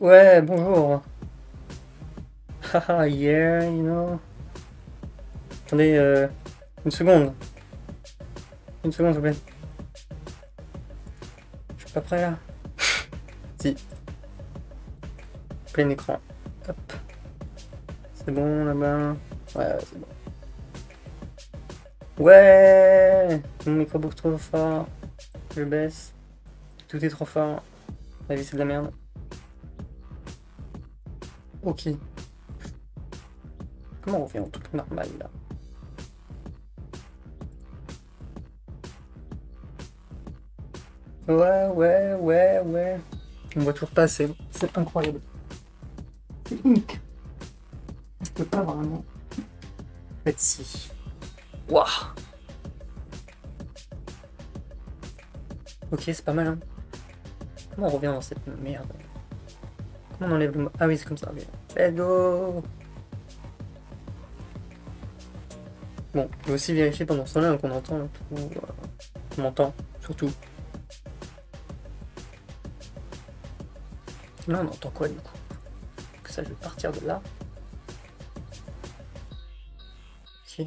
Ouais, bonjour. Haha, yeah, you know. Attendez, une seconde. Une seconde, s'il vous plaît. Je suis pas prêt là. Si, plein écran. Hop. C'est bon là-bas. Ouais, ouais, c'est bon. Ouais! Mon micro beaucoup trop fort. Je baisse. Tout est trop fort. La vie, c'est de la merde. Ok. Comment on revient au truc normal là? Ouais, ouais, ouais, ouais. On voit toujours pas assez. C'est incroyable. C'est unique. Je peux pas vraiment. En fait, si. Waouh! Ok, c'est pas mal, hein. Comment on revient dans cette merde? Comment on enlève le... Ah oui, c'est comme ça, ok. Let's go! Bon, je vais aussi vérifier pendant ce temps-là qu'on entend tout... on entend, surtout. Là, on entend quoi, du coup? Que ça, je vais partir de là. Ok.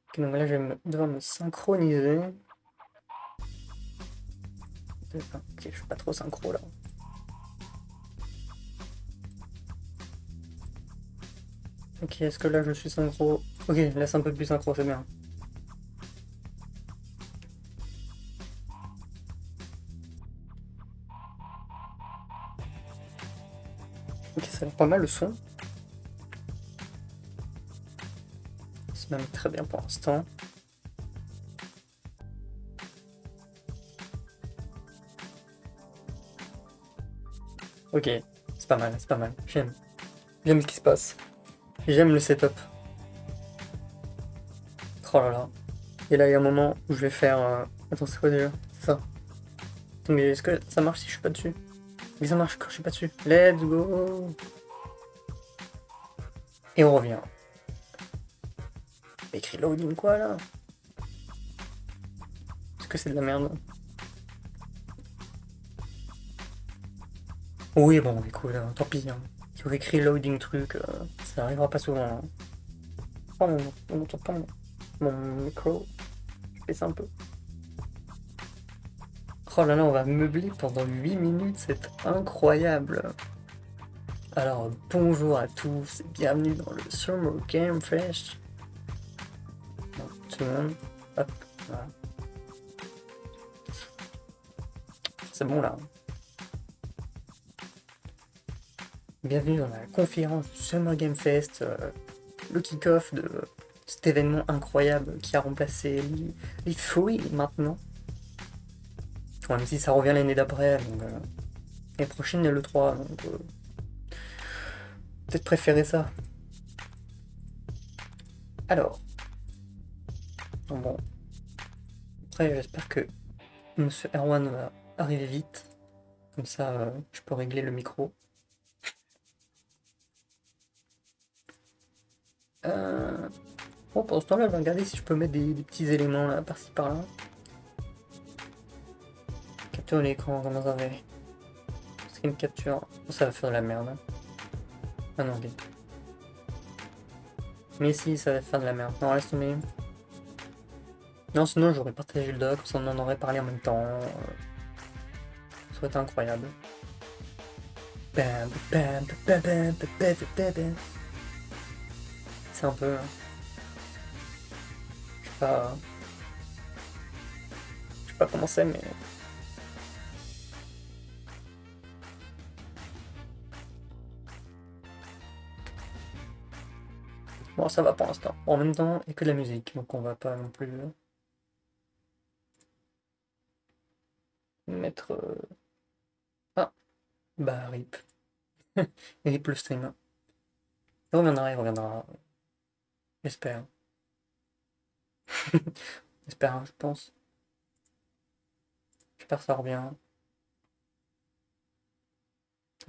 Ok, donc là, je vais devoir me synchroniser. Ok, je suis pas trop synchro, là. Ok, est-ce que là, je suis synchro? Ok, là, c'est un peu plus synchro, c'est bien. Ok, ça a l'air pas mal, le son. C'est même très bien pour l'instant. Ok, c'est pas mal, c'est pas mal. J'aime. J'aime ce qui se passe. J'aime le setup. Oh là là. Et là, il y a un moment où je vais faire... Attends, c'est quoi déjà? C'est ça. Mais est-ce que ça marche si je suis pas dessus? Oui, ça marche quand je suis pas dessus. Let's go! Et on revient. Écrit loading quoi là? Est-ce que c'est de la merde? Oui, bon, écoute, tant pis. Hein. Qui aurait écrit loading truc, ça arrivera pas souvent. Hein. Oh, on n'entend pas mon micro. Je baisse un peu. Oh là là, on va meubler pendant 8 minutes, c'est incroyable. Alors, bonjour à tous et bienvenue dans le Summer Game Fest. Bon, tout le monde, hop, voilà. C'est bon là. Bienvenue dans la conférence du Summer Game Fest, le kick-off de cet événement incroyable qui a remplacé les Free maintenant. Ouais, même si ça revient l'année d'après, donc l'année prochaine il y a le 3, donc peut-être préférer ça. Alors, bon, après j'espère que Monsieur Erwan va arriver vite, comme ça je peux régler le micro. Bon, pour ce temps-là, je vais regarder si je peux mettre des petits éléments là, par-ci par-là. Capture l'écran, comment ça va? Screen capture, ça va faire de la merde. Hein. Ah non, ok. Mais si, ça va faire de la merde. Non, laisse tomber. Non, sinon j'aurais partagé le doc, on en aurait parlé en même temps. Ça aurait été incroyable. Bam, bam, bam, bam, bam, bam, bam, bam. C'est un peu. Je sais pas. Je sais pas comment c'est, mais. Bon, ça va pour l'instant. En même temps, il n'y a que de la musique, donc on va pas non plus mettre. Ah, bah, rip. Rip le stream. Il reviendra, il reviendra. J'espère. J'espère, hein, je pense. J'espère que ça revient.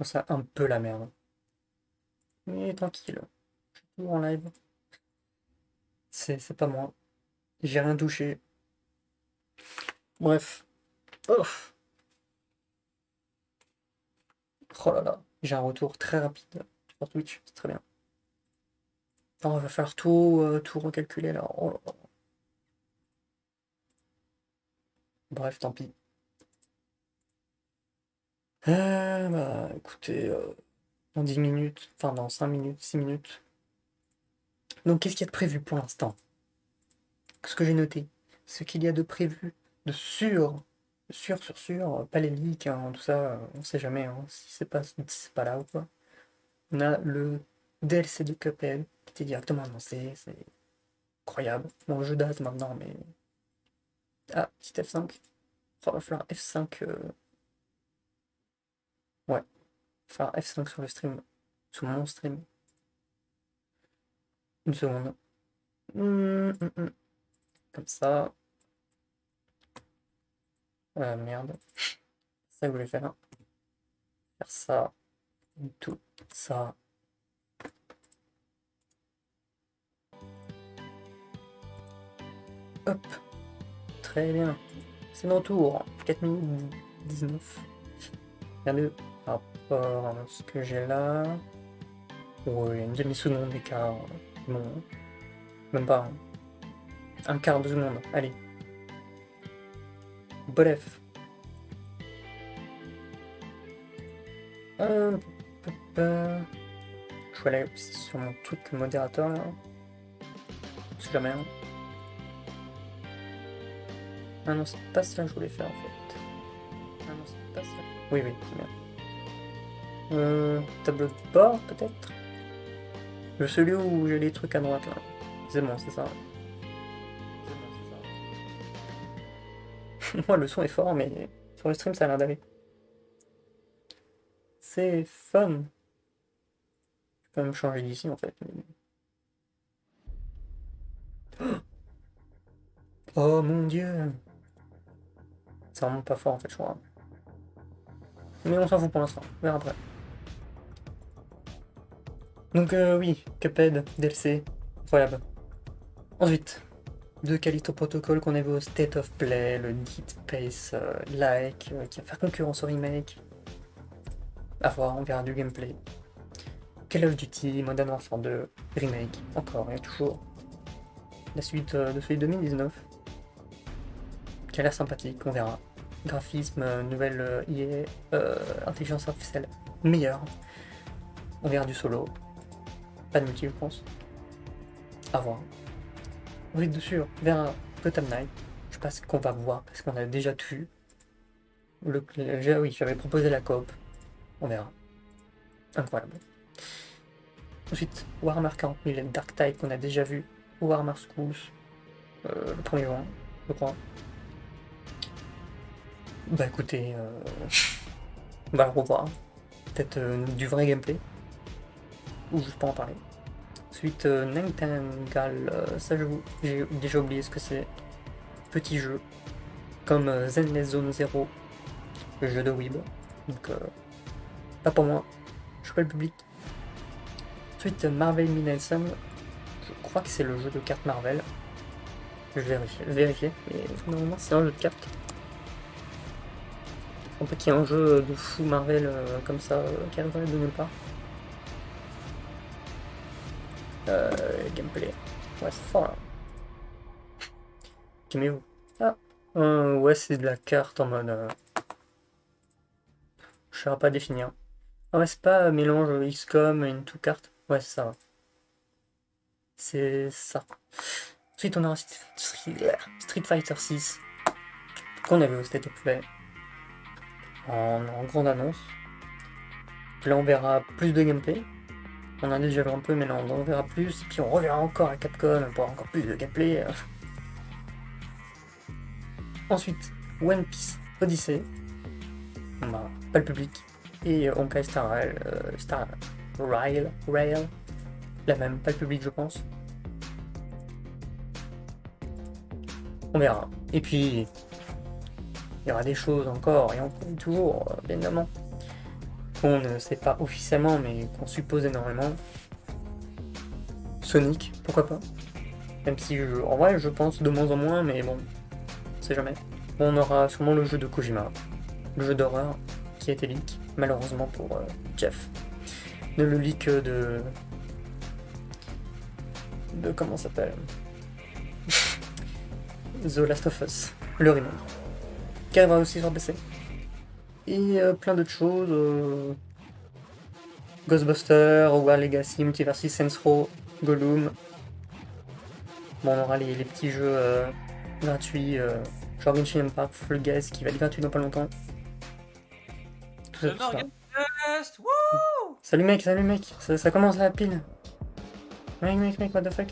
C'est un peu la merde. Mais tranquille. Je suis toujours en live. C'est pas moi. J'ai rien touché. Bref. Ouf. Oh là là, j'ai un retour très rapide sur Twitch, c'est très bien. Alors, il va falloir tout recalculer là. Oh là là. Bref, tant pis. Bah écoutez, dans 10 minutes, enfin dans 5 minutes, 6 minutes. Donc qu'est-ce qu'il y a de prévu pour l'instant? Ce que j'ai noté, ce qu'il y a de prévu, de sûr, pas les leaks, hein, tout ça, on sait jamais hein, si c'est pas là ou quoi. On a le DLC de Cuphead qui était directement annoncé, c'est incroyable. Bon, le jeu date maintenant, mais. Ah, petit F5. Oh, va falloir F5. Ouais, va falloir F5 sur le stream. Sur mon stream. Une seconde. Hum. Comme ça. Merde. C'est ça que je voulais faire. Faire ça. Tout ça. Hop. Très bien. C'est mon tour. 4 minutes 19. Regardez par rapport à ce que j'ai là. Oh, il y a une demi-seconde d'écart. Bon. Même pas. Un quart de seconde. Allez. Bref. Je vais aller aussi sur mon truc modérateur là. C'est jamais. Hein. Ah non, c'est pas ça que je voulais faire en fait. Ah non, c'est pas ça. Oui, c'est bien. Tableau de bord peut-être. Celui où j'ai les trucs à droite là. C'est bon, c'est ça. Moi, le son est fort, mais sur le stream, ça a l'air d'aller. C'est fun. Je peux même changer d'ici en fait. Oh mon dieu. C'est vraiment pas fort en fait, je crois. Mais on s'en fout pour l'instant. On verra après. Donc oui, Cuphead, DLC, incroyable. Ensuite, de Callisto Protocol qu'on avait au State of Play, le Dead Space like, qui va faire concurrence au remake. À voir, on verra du gameplay. Call of Duty, Modern Warfare 2, remake, encore et toujours. La suite de celui de 2019, qui a l'air sympathique, on verra. Graphisme, nouvelle IA, intelligence artificielle meilleure. On verra du solo. Pas de multi, je pense. À voir. Oui, dessus, on verra Gotham Knight. Je sais pas ce qu'on va voir, parce qu'on a déjà tout vu. Oui, j'avais proposé la coop. On verra. Incroyable. Ensuite, Warhammer 40 000 Dark Tide qu'on a déjà vu. Warhammer Schools, le 1er juin, je crois. Bah écoutez, on va le revoir. Peut-être du vrai gameplay. Ou juste pas en parler. Ensuite, Nightingale, ça j'ai déjà oublié ce que c'est. Petit jeu. Comme Zenless Zone 0, le jeu de Weeb. Donc, pas pour moi. Je suis pas le public. Ensuite, Marvel Midnight, je crois que c'est le jeu de cartes Marvel. Je vais vérifier. Mais normalement, c'est un jeu de cartes. En fait, il y a un jeu de fou Marvel comme ça qui arrive de nulle part. Gameplay. Ouais, c'est fort là. Calmez-vous. Ah, ouais, c'est de la carte en mode. Je ne saurais pas définir. Ah ouais, c'est pas mélange XCOM et into carte. Ouais, c'est ça. C'est ça. Ensuite, on aura Street Fighter 6 qu'on avait au State of Play en grande annonce. Là, on verra plus de gameplay. On a déjà vu un peu, mais là, on verra plus. Et puis, on reverra encore à Capcom pour encore plus de gameplay. Ensuite, One Piece Odyssey. Bah, pas le public. Et Honkai Star Rail, la même, pas le public, je pense. On verra. Et puis, il y aura des choses encore, et toujours, bien évidemment, qu'on ne sait pas officiellement, mais qu'on suppose énormément. Sonic, pourquoi pas. Même si, en vrai, je pense de moins en moins, mais bon, on sait jamais. Bon, on aura sûrement le jeu de Kojima, le jeu d'horreur, qui a été leak, malheureusement pour Jeff. De le leak de comment ça s'appelle The Last of Us, le remake, qui arrivera aussi sur PC. Et plein d'autres choses, Ghostbusters, Hogwarts Legacy, Multiverse, Saints Row, Gollum. Bon, on aura les petits jeux gratuits, genre Genshin Impact, Fall Guys qui va être gratuit dans pas longtemps. Tout ça, tout ça. Salut mec, ça commence la pile. Mec, what the fuck?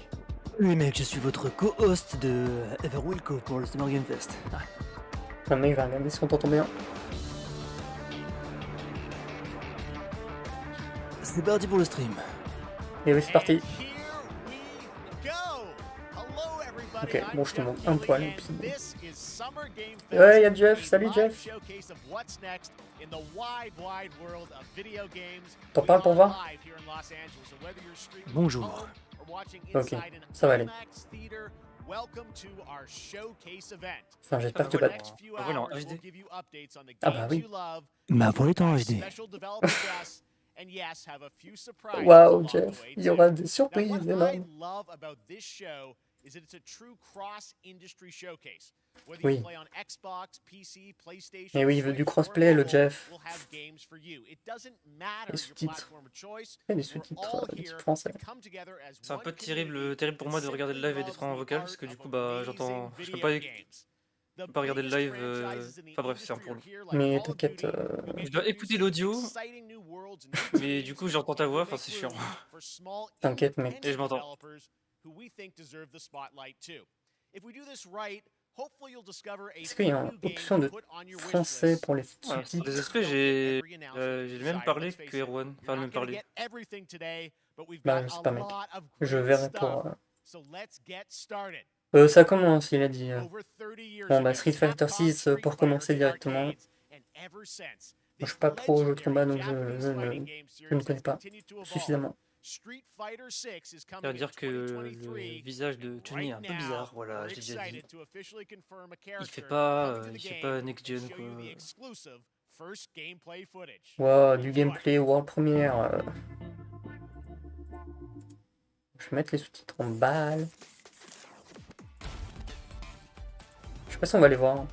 Oui mec, je suis votre co-host de Everwilco pour le Summer Game Fest. Le mec va regarder si on t'entend bien. C'est parti pour le stream. Et oui, c'est parti. Ok, bon, je te montre un poil. Puis... Ouais, y'a Jeff. Salut Jeff. T'en parles pour voir? Bonjour. Ok, ça va aller. Enfin, j'espère que tu vas... Ah oui, en HD. Ah bah oui. Ma voix est en HD. Waouh, Jeff, il y aura des surprises énormes. Oui. Mais oui, il veut du crossplay, le Jeff. Les sous-titres. Et les sous-titres français. C'est un peu terrible pour moi de regarder le live et d'être en vocal, parce que du coup, bah, j'entends... Je peux pas regarder le live... Enfin bref, c'est un pour nous. Mais t'inquiète... Je dois écouter l'audio, mais du coup, j'entends ta voix, enfin c'est chiant. T'inquiète, mec. Et je m'entends. Est-ce qu'il y a une option de français pour les Ah, sur des sous-titres? aspects, j'ai le même parlé que Erwan. Enfin, le même parlé. Bah, je sais pas, mec. Je verrai pour... ça commence, il a dit. Bon, bah, Street Fighter 6 pour commencer directement. Moi, je suis pas pro jeu de combat, donc je ne connais pas suffisamment. Ça veut dire que le visage de Chun-Li est un peu bizarre, voilà, je l'ai déjà dit. Il fait pas next-gen, quoi. Wow, du gameplay world première. Je vais mettre les sous-titres en balle. Je sais pas si on va les voir.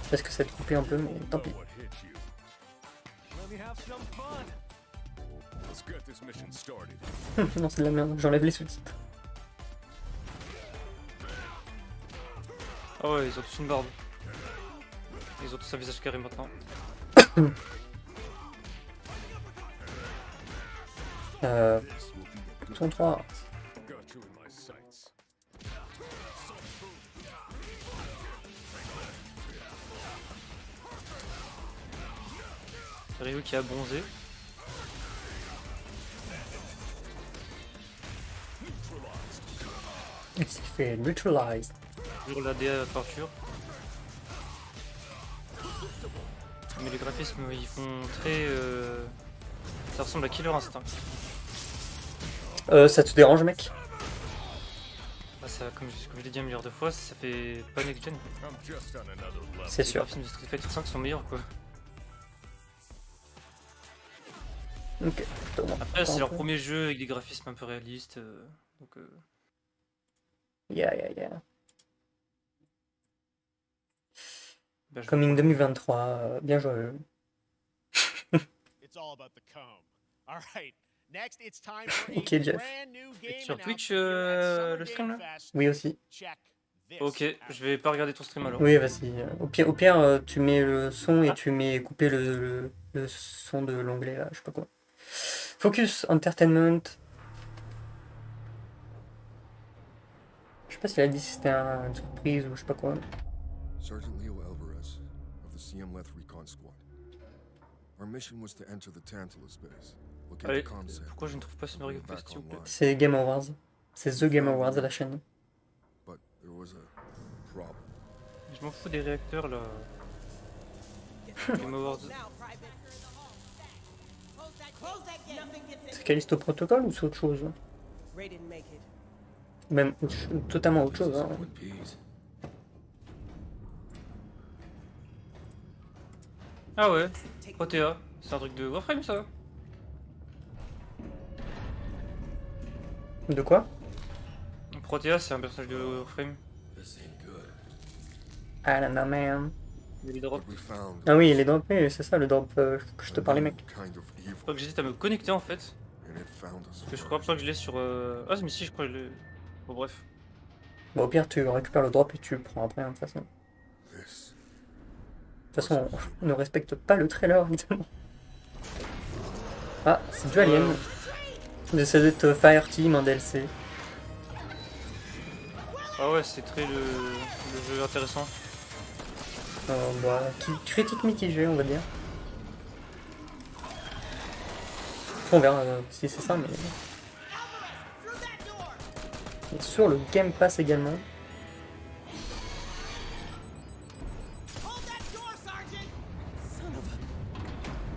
Parce que ça va être coupé un peu, mais tant pis. Non, c'est de la merde, j'enlève les sous-titres. Ah ouais, ils ont tous une barbe. Ils ont tous un visage carré maintenant. 3. Ryu qui a bronzé. Il s'est fait neutralize. Toujours la DA torture. Mais les graphismes ils font très... Ça ressemble à Killer Instinct. Ça te dérange, mec? Bah, ça, comme je l'ai dit un milliard de fois, ça fait pas next-gen. C'est Les sûr. graphismes de Street Fighter 5 sont meilleurs quoi. Ok. Après c'est leur premier jeu avec des graphismes un peu réalistes. Donc, Yeah. bah, Coming 2023, bien joué. Ok, Jeff. Sur Twitch, le stream là? Oui, aussi. Ok, je vais pas regarder ton stream alors. Oui, vas-y. Au pire, tu mets le son et tu mets couper le son de l'onglet là, je sais pas quoi. Focus Entertainment. Je sais pas s'il a dit si c'était une surprise ou je sais pas quoi. Sergeant Leo Alvarez of the CM Leth Recon Squad. Our mission was to enter the Tantalus base. Allez, pourquoi je ne trouve pas ce Mario Fest s'il vous plaît? C'est Game Awards. C'est The Game Awards la chaîne. Je m'en fous des réacteurs là. Game Awards. C'est Callisto Protocol ou c'est autre chose? Même totalement autre chose. Hein. Ah ouais, Protea, c'est un truc de Warframe ça. De quoi? Protea, c'est un personnage de Warframe. This ain't good. I don't know, man. Il y a les What drops. we found Ah oui, les drops, oui, c'est ça le drop que je te a parlais, new mec. kind of Je evil, crois que j'hésite à me connecter en fait. and it found us Parce que je crois first. pas que je l'ai sur. Ah, mais si, je crois que je l'ai. Bon, bref. Bon, au pire, tu récupères le drop et tu le prends après, hein, de toute façon. This De toute façon, on ne respecte pas le trailer, évidemment. Ah, c'est du Alien. J'essaie d'être Fire Team en DLC. Ah ouais, c'est très le jeu intéressant. Bah, critique mitigée, on va dire. On verra si c'est ça, mais... Et sur le Game Pass également.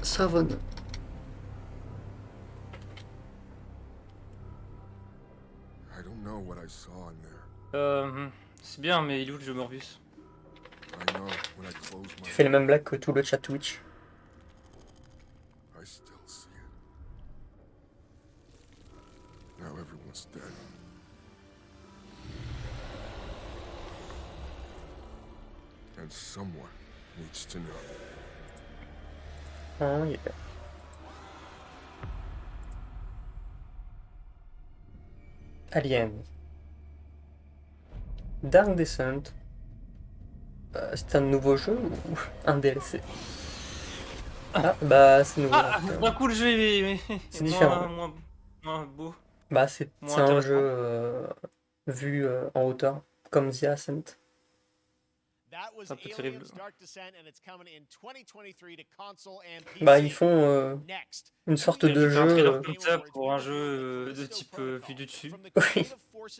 Savonne. I don't know what I saw in there. C'est bien, mais il est où le jeu Morbus? I know when I close my Tu fais les mêmes blagues que tout le chat Twitch. I still see it. Now everyone's dead. And someone needs to know. Oh yeah. Alien. Dark Descent. C'est un nouveau jeu ou un DLC? Ah, bah c'est nouveau. Ah, donc, d'un coup le jeu c'est différent. moins beau, Bah c'est moins un intéressant. jeu vu en hauteur, comme The Ascent. C'est un peu terrible. Bah ils font une sorte de Tu fais un trailer jeu. comme ça pour un jeu de type vue du dessus. Oui.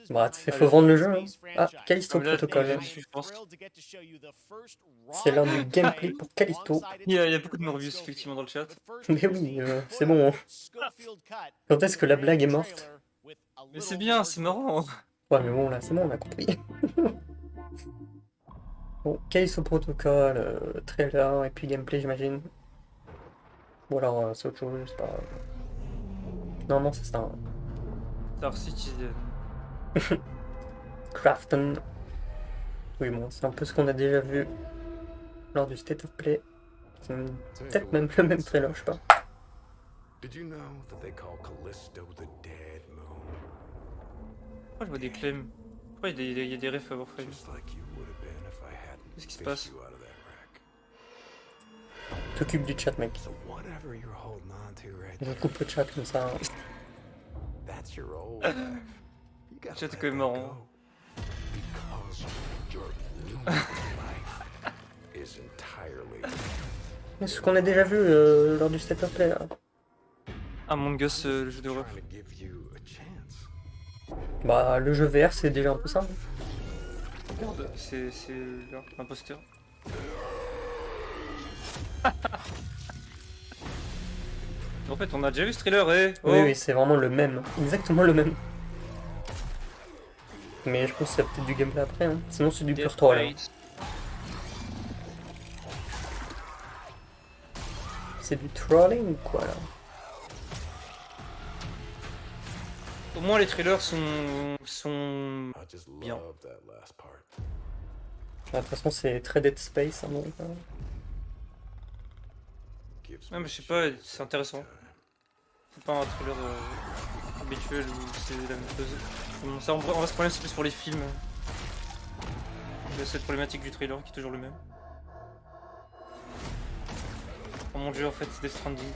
Bah il faut Allez. vendre le jeu. Hein. Ah, Ah, Callisto mais là, il Protocol. est dessus, je pense. C'est l'heure du gameplay pour Callisto. Il y a beaucoup de Morbius effectivement dans le chat. Mais oui, c'est bon. Hein. Quand est-ce que la blague est morte? Mais c'est bien, c'est marrant. Ouais, mais bon, là, c'est bon, on a compris. Bon, Callisto Protocol, trailer et puis gameplay, j'imagine. Ou alors, c'est autre chose, c'est pas grave. Non, c'est ça. Hein. Star Citizen. Crafton. Oui, bon, c'est un peu ce qu'on a déjà vu lors du State of Play. C'est peut-être même le même trailer, je sais pas. Did you know that they call Callisto the dead moon? Pourquoi je vois des claims? Pourquoi il y a des refs à Warframe? Just like you would have been if I hadn't Qu'est-ce qui se fished passe? you out of that wreck. T'occupes du chat, mec. So whatever you're holding on to right Je there, coupe le chat comme ça. that's your old life. You gotta Chat est let quand même that marrant. go. Because your new life is entirely Mais ce qu'on a déjà vu lors du State of Play, là. Among Us, le jeu d'horreur. trying to give you a chance. Bah, le jeu VR, c'est déjà un peu ça. Hein. Regarde, c'est là, un poster. En fait, on a déjà vu ce trailer, eh? Oh. Oui, c'est vraiment le même. Exactement le même. Mais je pense qu'il y a peut-être du gameplay après, hein. Sinon c'est du pur troll. Hein. C'est du trolling ou quoi là? Au moins, les trailers sont I just bien. love that last part. De toute façon c'est très Dead Space. Hein, donc, Gives Non, me mais je sais pas, chills c'est intéressant. every time. C'est pas un trailer habituel où c'est la même chose. Bon, ça, on va se problème, c'est plus pour les films. Il y a cette problématique du trailer qui est toujours le même. Oh mon dieu, en fait, c'est Death Stranding.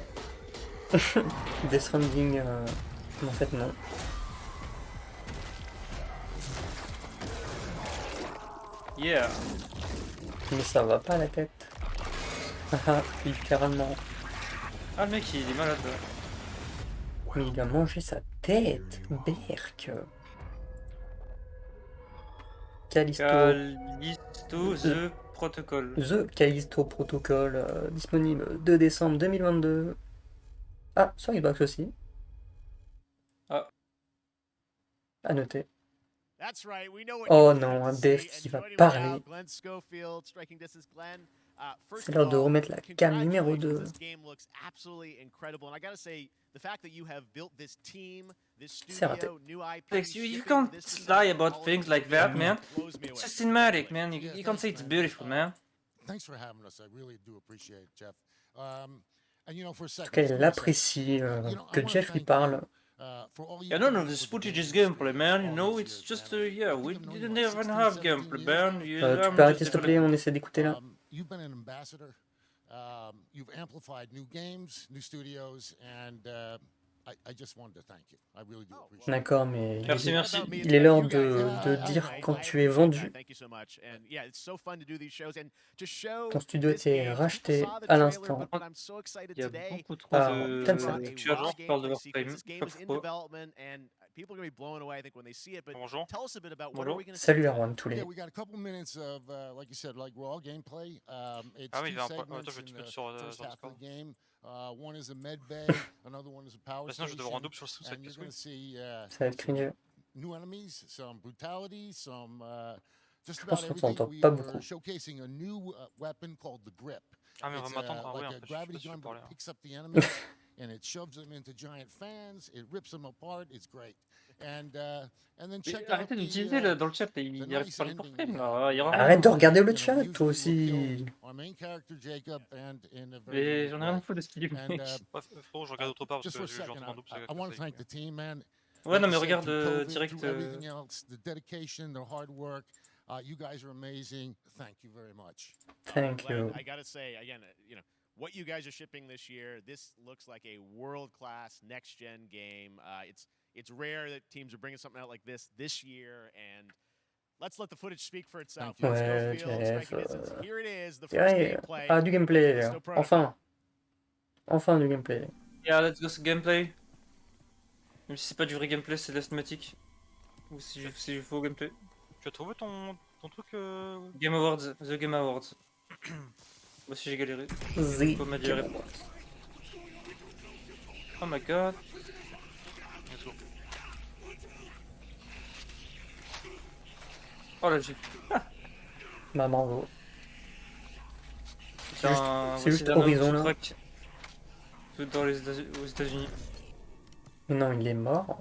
Death Stranding, en fait non. Yeah! Mais ça va pas la tête. Haha, littéralement. Ah, le mec, il est malade. Là. Mais il a mangé sa tête, berk. Callisto. Callisto The Protocol. The Callisto Protocol, disponible 2 décembre 2022. Ah, sur Xbox aussi. Ah. À noter. Oh non, un dev qui va parler. C'est l'heure de remettre la cam numéro 2. C'est raté. You can't lie about things like that, man. It's just cinematic, man. You can't say it's beautiful, man. Thanks for having us. I really do appreciate it, Jeff. And you know, for a En tout second, cas, I just il wanna say, apprécie you know, I que wanna Jeff lui thank parle. you, for all Yeah, you've no, done this for the footage is game gameplay, industry man. You all know, these it's years, just, man. yeah, I we think I've known you, didn't what, even 16, have 17 gameplay, years man. now? You, Tu I'm peux arrêter just s'il te plaît, on developing. essaie d'écouter là. You've been an ambassador. You've amplified new games, new studios, and I just wanted to thank you. I really do appreciate it. D'accord, mais Merci, merci. il est l'heure de dire quand tu es vendu. Ton studio a été racheté à l'instant. Il y a beaucoup trop par de Tencent. tueurs qui parlent de leur time. Je sais pas pourquoi. Bonjour. Bonjour. Salut Erwan, tous les. Yeah, we got a couple minutes of, like you said, like raw gameplay. It's Ah oui, two il va attends, segments je vais te in mettre the sur, first sur half of Discord. the game. One is a med bay, another one is a power Bah, sinon, je vais devoir en station. double sur le stream, ça va And être you're going to casse-couille. see Ça va être cringe. new enemies, some brutality, some just Je pense about qu'on s'entend everything. We pas are beaucoup. showcasing a new weapon called the grip. Ah, mais on va It's m'attendre. Ah, ouais, like en a fait, je sais pas gravity si je gun, vais but parler. it picks up the enemies and it shoves them into giant fans. It rips them apart. It's great. And then check out Arrêtez d'utiliser the, dans le chat, il the arrête de nice parler pour ending stream we là, have. il y aura Arrête de rien. regarder le You know, chat, usually toi we'll kill aussi. our main character Jacob and in a very Mais unique j'en ai rien à way. foutre de ce qu'il dit. And Ouais, frérot, je regarde autre part parce just que for a je vais second, entendre en double. I want to thank the team, man. Ouais, Like non, you mais said, regarde through COVID, direct. through everything else, the dedication, the hard work. You guys are amazing. Thank you very much. Thank you. I gotta say again, you know what you guys are shipping this year. This looks like a world-class next-gen game. It's rare that teams are bringing something out like this year, and let's let the footage speak for itself. Thank you. Let's go Ouais, field, Jeff. striking distance. Here it is, the first Ouais, gameplay. ah, du gameplay. Callisto Protocol. Enfin. Enfin du gameplay. Yeah, let's go gameplay. Même si c'est pas du vrai gameplay, c'est de la cinématique. Ou si c'est du faux gameplay. Tu as trouvé ton truc Game Awards, The Game Awards. Moi aussi j'ai galéré. Z. Comme m'a dit la réponse. Oh my god. Let's go. Oh là j'ai. Bah bravo. C'est c'est juste Horizon, là. Tout dans aux États-Unis. Mais non, il est mort.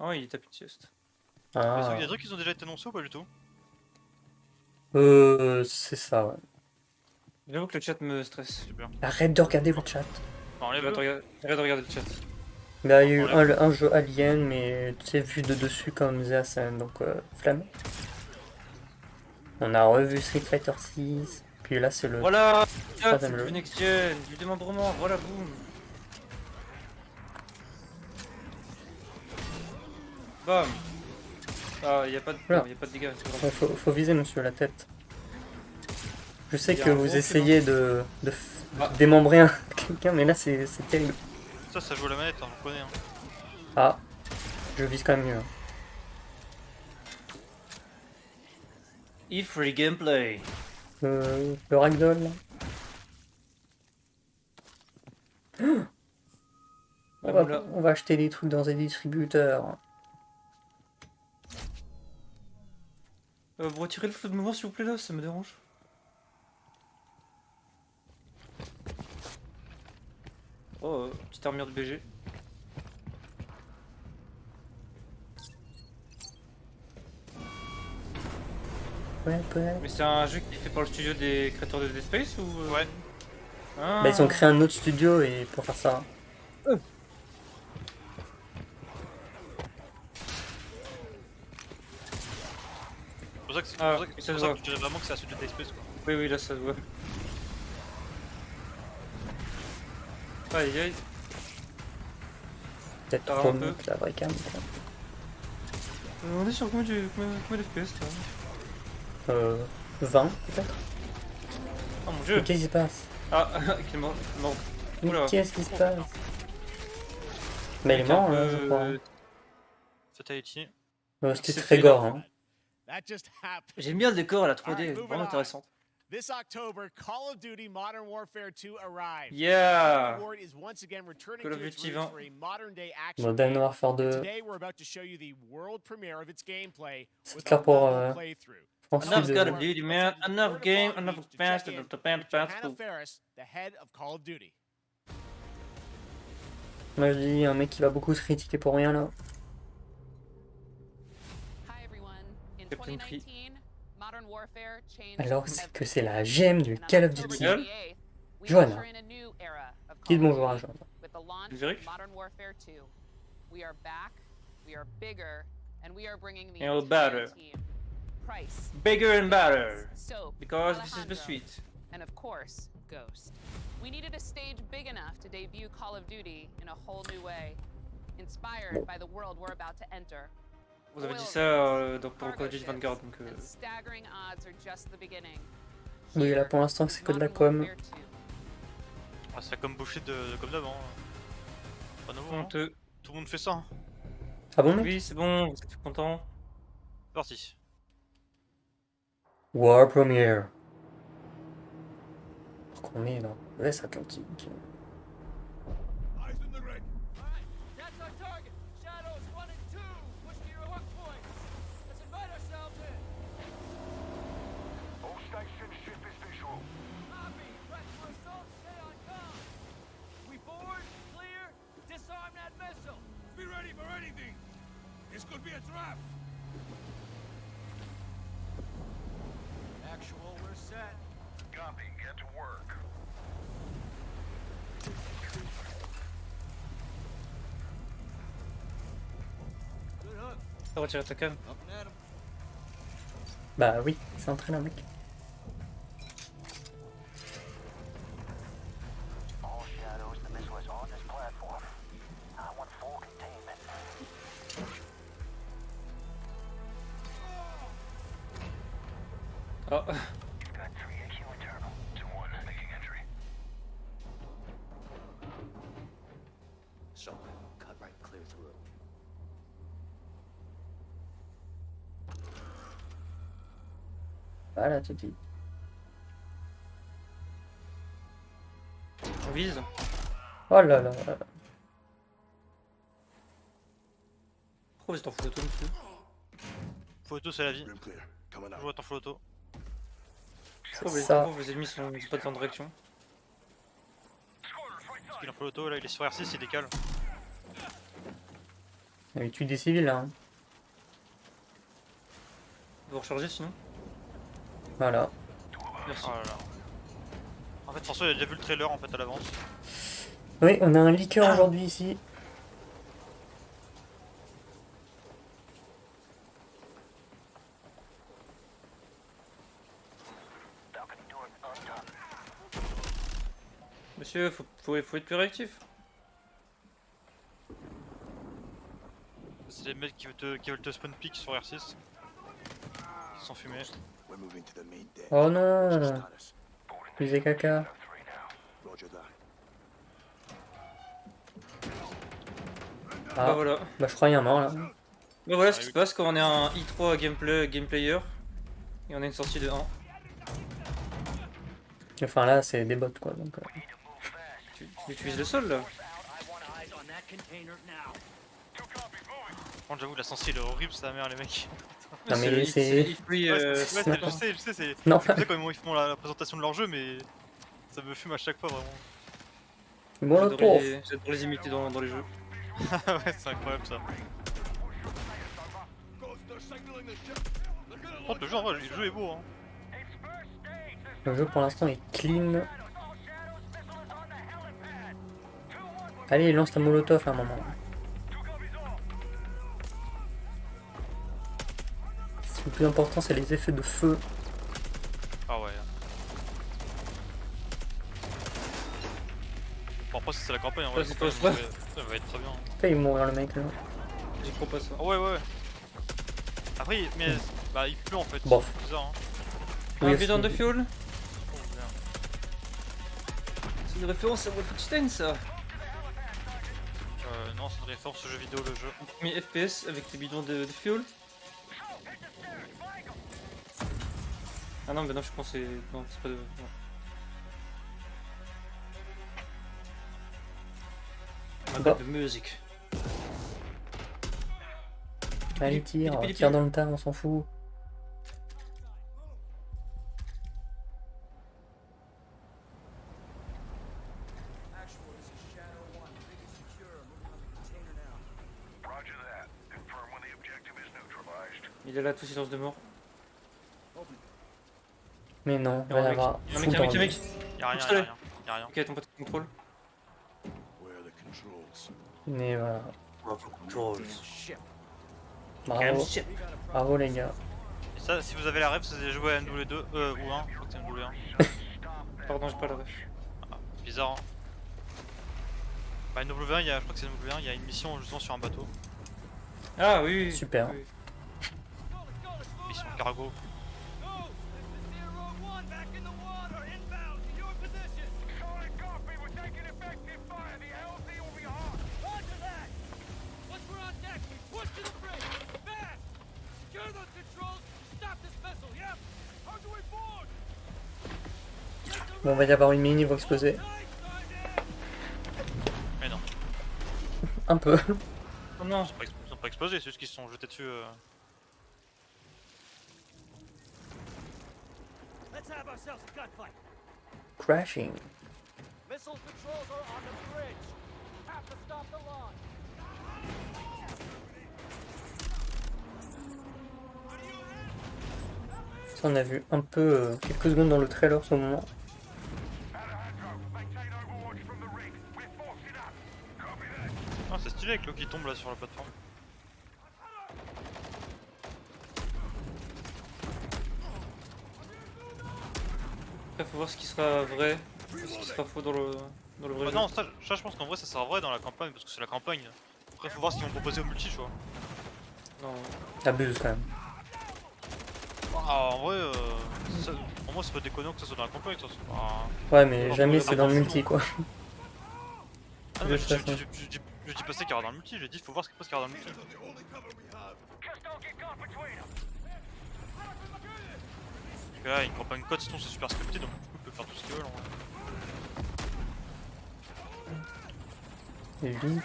Oh, il est tapis de sieste. Ah. Il y a des trucs qui ont déjà été annoncés ou pas du tout? C'est ça, ouais. J'avoue que le chat me stresse. Super. Arrête de regarder le chat. Enfin, Arrête de regarder le chat. Bah, il y a eu un jeu Alien, mais tu sais, vu de dessus comme The Ascent, donc flamme. On a revu Street Fighter 6, puis là c'est le. Voilà, c'est troisième du jeu. next gen, du démembrement, voilà, boum. Bam. Ah, y a pas de, Voilà. y a pas de dégâts. c'est vrai. Faut viser monsieur la tête. Je sais Il y a que un vous gros essayez de Ah. démembrer quelqu'un, mais là c'est terrible. Ça joue à la manette, hein, je connais. Hein. Ah, je vise quand même mieux. E-free gameplay. Le ragdoll là. On va acheter des trucs dans des distributeurs. Vous retirez le flou de mouvement s'il vous plaît là, ça me dérange. Oh, petite armure de BG. Ouais. Mais c'est un jeu qui est fait par le studio des créateurs de Dead Space ou Ouais. Ah. Bah, ils ont créé un autre studio et pour faire ça. C'est pour ça que, ça se voit. je dirais vraiment que c'est la suite de Dead Space, quoi. Oui, là ça se voit. Aïe aïe. Peut-être Ah, trop un peu. mieux que la vraie cam. Quoi. On est sur combien d'FPS là 20 peut-être. Oh mon Mais dieu. qu'est-ce qui se passe? Ah, quel mort. Non. Mais Oula. qu'est-ce qui se passe? Mais il est mort, hein, je crois. Fatality. C'était c'est très fait, gore. là. Hein. That just happened. J'aime bien le décor à la 3D, Alright, moving vraiment on. intéressante. This October, Call of Duty Modern Warfare 2 arrives. Yeah. Award is once again returning Call of to its Duty roots 20. for a modern-day action Modern game. Warfare And 2. today, we're about to show you the world premiere of its gameplay C'est with clair a pour. level playthrough. France Enough Sud. Call of Duty, man. Enough game, enough To check past, in enough with past. Johanna Ferris, the head of Call of Duty. Moi je dis un mec qui va beaucoup se critiquer pour rien là. Hi everyone. In Captain Tree. 2019, Modern Warfare changed Alors c'est que everything. c'est la gemme du And on Call of October Duty. 28th, we Johanna. usher in a new era of Dites Call of bonjour à Duty Johanna. with the launch Vérique. of Modern Warfare 2. We are back, we are bigger, and we are bringing the And we're entire better. team. Price, Bigger and better. Soap, Because this is the Alejandro, suite. and of course, Ghost. We needed a stage big enough to debut Call of Duty in a whole new way, inspired by the world we're about to enter. Vous avez Oil dit ça rigs, donc pour le cargo Call of Duty ships, 24, donc and staggering odds are just the beginning. Oui, là Here pour l'instant is c'est que de la Modern com. Warfare 2. Ah, c'est comme boucher comme d'avant. Pas nouveau. Hein. honteux. Tout le monde fait ça. Hein. Ah bon mec? Oui, c'est bon, vous êtes content. C'est parti. War Premiere. Alors qu'on est dans l'Ouest Atlantique. Eyes in the red. That's our target. Shadows 1 and 2. Push to your hook points. Let's invite ourselves in. All station ship is visual. Copy. Press for assault. Stay on comm. We board, clear, disarm that missile. Be ready for anything. This could be a trap. Actual, we're set. Copy. Get to work. Good hook. Ça retire ta cam. Up and at 'em. Bah oui, c'est entraînant mec. All shadows, the missile is on this platform. I want full containment. Oh, You've got 3 AQ internal. 2-1. Making entry. So, cut right clear through. Voilà tout dit. on vise. Oh là là. Pourquoi vous êtes en full auto, monsieur? Full auto, c'est la vie. Room clear. Coming out. Toujours être en full auto. Ça. Pourquoi vos ennemis sont pas en direction? Parce qu'il est en full auto, là il est sur R6, il décale. Il tue des civils là. Hein. Vous rechargez sinon? Voilà. Merci. Oh là là. En fait, François il a déjà vu le trailer en fait à l'avance. Oui, on a un leaker aujourd'hui ici. Monsieur, faut être plus réactif. C'est les mecs qui veulent te spawn pick sur R6. Ils sont fumés. We're moving to the main deck. Oh non. Status. Fusée caca. Roger that. Bah Ah, voilà. bah je crois qu'il y a un mort là. Bah voilà ce qui se passe quand on est un I3 gameplayer et on a une sortie de 1. Enfin là c'est des bots quoi donc. Tu utilises le sol là? I want eyes on that container now. Par contre, j'avoue, la sensi elle est horrible, sa mère, les mecs. Non mais c'est c'est. Ifree, Ouais, c'est- je sais, c'est Non. comme ça quand ils font la présentation de leur jeu, mais ça me fume à chaque fois vraiment. Bon le pauvre. J'adore les imiter dans les jeux. Ouais, c'est incroyable ça. Par contre, le jeu en vrai, le jeu est beau. Hein. Le jeu pour l'instant est clean. Allez, lance ta molotov à un moment. Le plus important c'est les effets de feu. Ah ouais. Bon, après, c'est la campagne en vrai. Vas-y, c'est pose quand pas. même- ça va être très bien. Failli mourir le mec là. J'y crois pas ça. Ah ouais, ouais. Après, mais bah, il pleut en fait. Bof. C'est bizarre. Hein. Oui, Un bidon de c'est- fuel? C'est une référence à Wolfenstein ça. Non, c'est une référence au jeu vidéo, le jeu. Premier FPS avec les bidons de fuel. Ah non mais non je pense que c'est... Non c'est pas de... Non. Un Bah. de musique. Allez tire, Pili, pili, tire pili. dans le tas, on s'en fout. Il est là, tout silence de mort. Mais non, il Il y va a y un mec, avoir il y a un fou mec, il y a un dans mec, il y a un lui. mec. Y'a rien, Pousse-le. y'a rien. Ok, ton pote contrôle. Where are the controls? Mais voilà. Controls. Bravo. shit. Bravo les gars. Et ça, si vous avez la ref, vous avez joué à NW2 ou 1, je crois que c'est NW1. Pardon, j'ai pas la ref. Ah, bizarre, hein. Bah, NW1, je crois que c'est NW1, il y a une mission justement sur un bateau. Ah oui. Super. Oui. Mission cargo. Go! This is Zero One back in the water, inbound to your position. Solid copy. We're taking effective fire. The LZ will be hot. Roger that. Once we're on deck, we push to the bridge. Fast. Secure those controls. Stop this vessel. Yeah. How do we board? Bon, il va y avoir une mine, ils vont exploser. Mais non, Un peu. Oh non. ils sont pas explosés, c'est juste qu'ils se sont jetés dessus. Let's have ourselves a gunfight. Crashing. Missile controls are on the bridge. Have to stop the launch. Ça, on a vu un peu quelques secondes dans le trailer ce moment. Ah, c'est stylé avec l'eau qui tombe là sur la plateforme. Après, faut voir ce qui sera vrai, ce qui sera faux dans le vrai Bah jeu. non, ça je pense qu'en vrai ça sera vrai dans la campagne parce que c'est la campagne. Après faut voir ce qu'ils vont proposer au multi, tu vois. Non. T'abuses quand même. Ah, en vrai, pour moi c'est pas déconnant que ça soit dans la campagne, ça c'est pas... Ouais, mais Bon, jamais après, c'est dans le après, multi quoi. Ah non, De mais toute je façon. dis pas ça qu'il y aura dans le multi, j'ai dit faut voir ce qu'il y aura dans le multi. Just don't get caught between them. Parce que là, une campagne code, sinon c'est super scripté donc du coup ils peuvent faire tout ce qu'ils veulent en vrai. Et vite.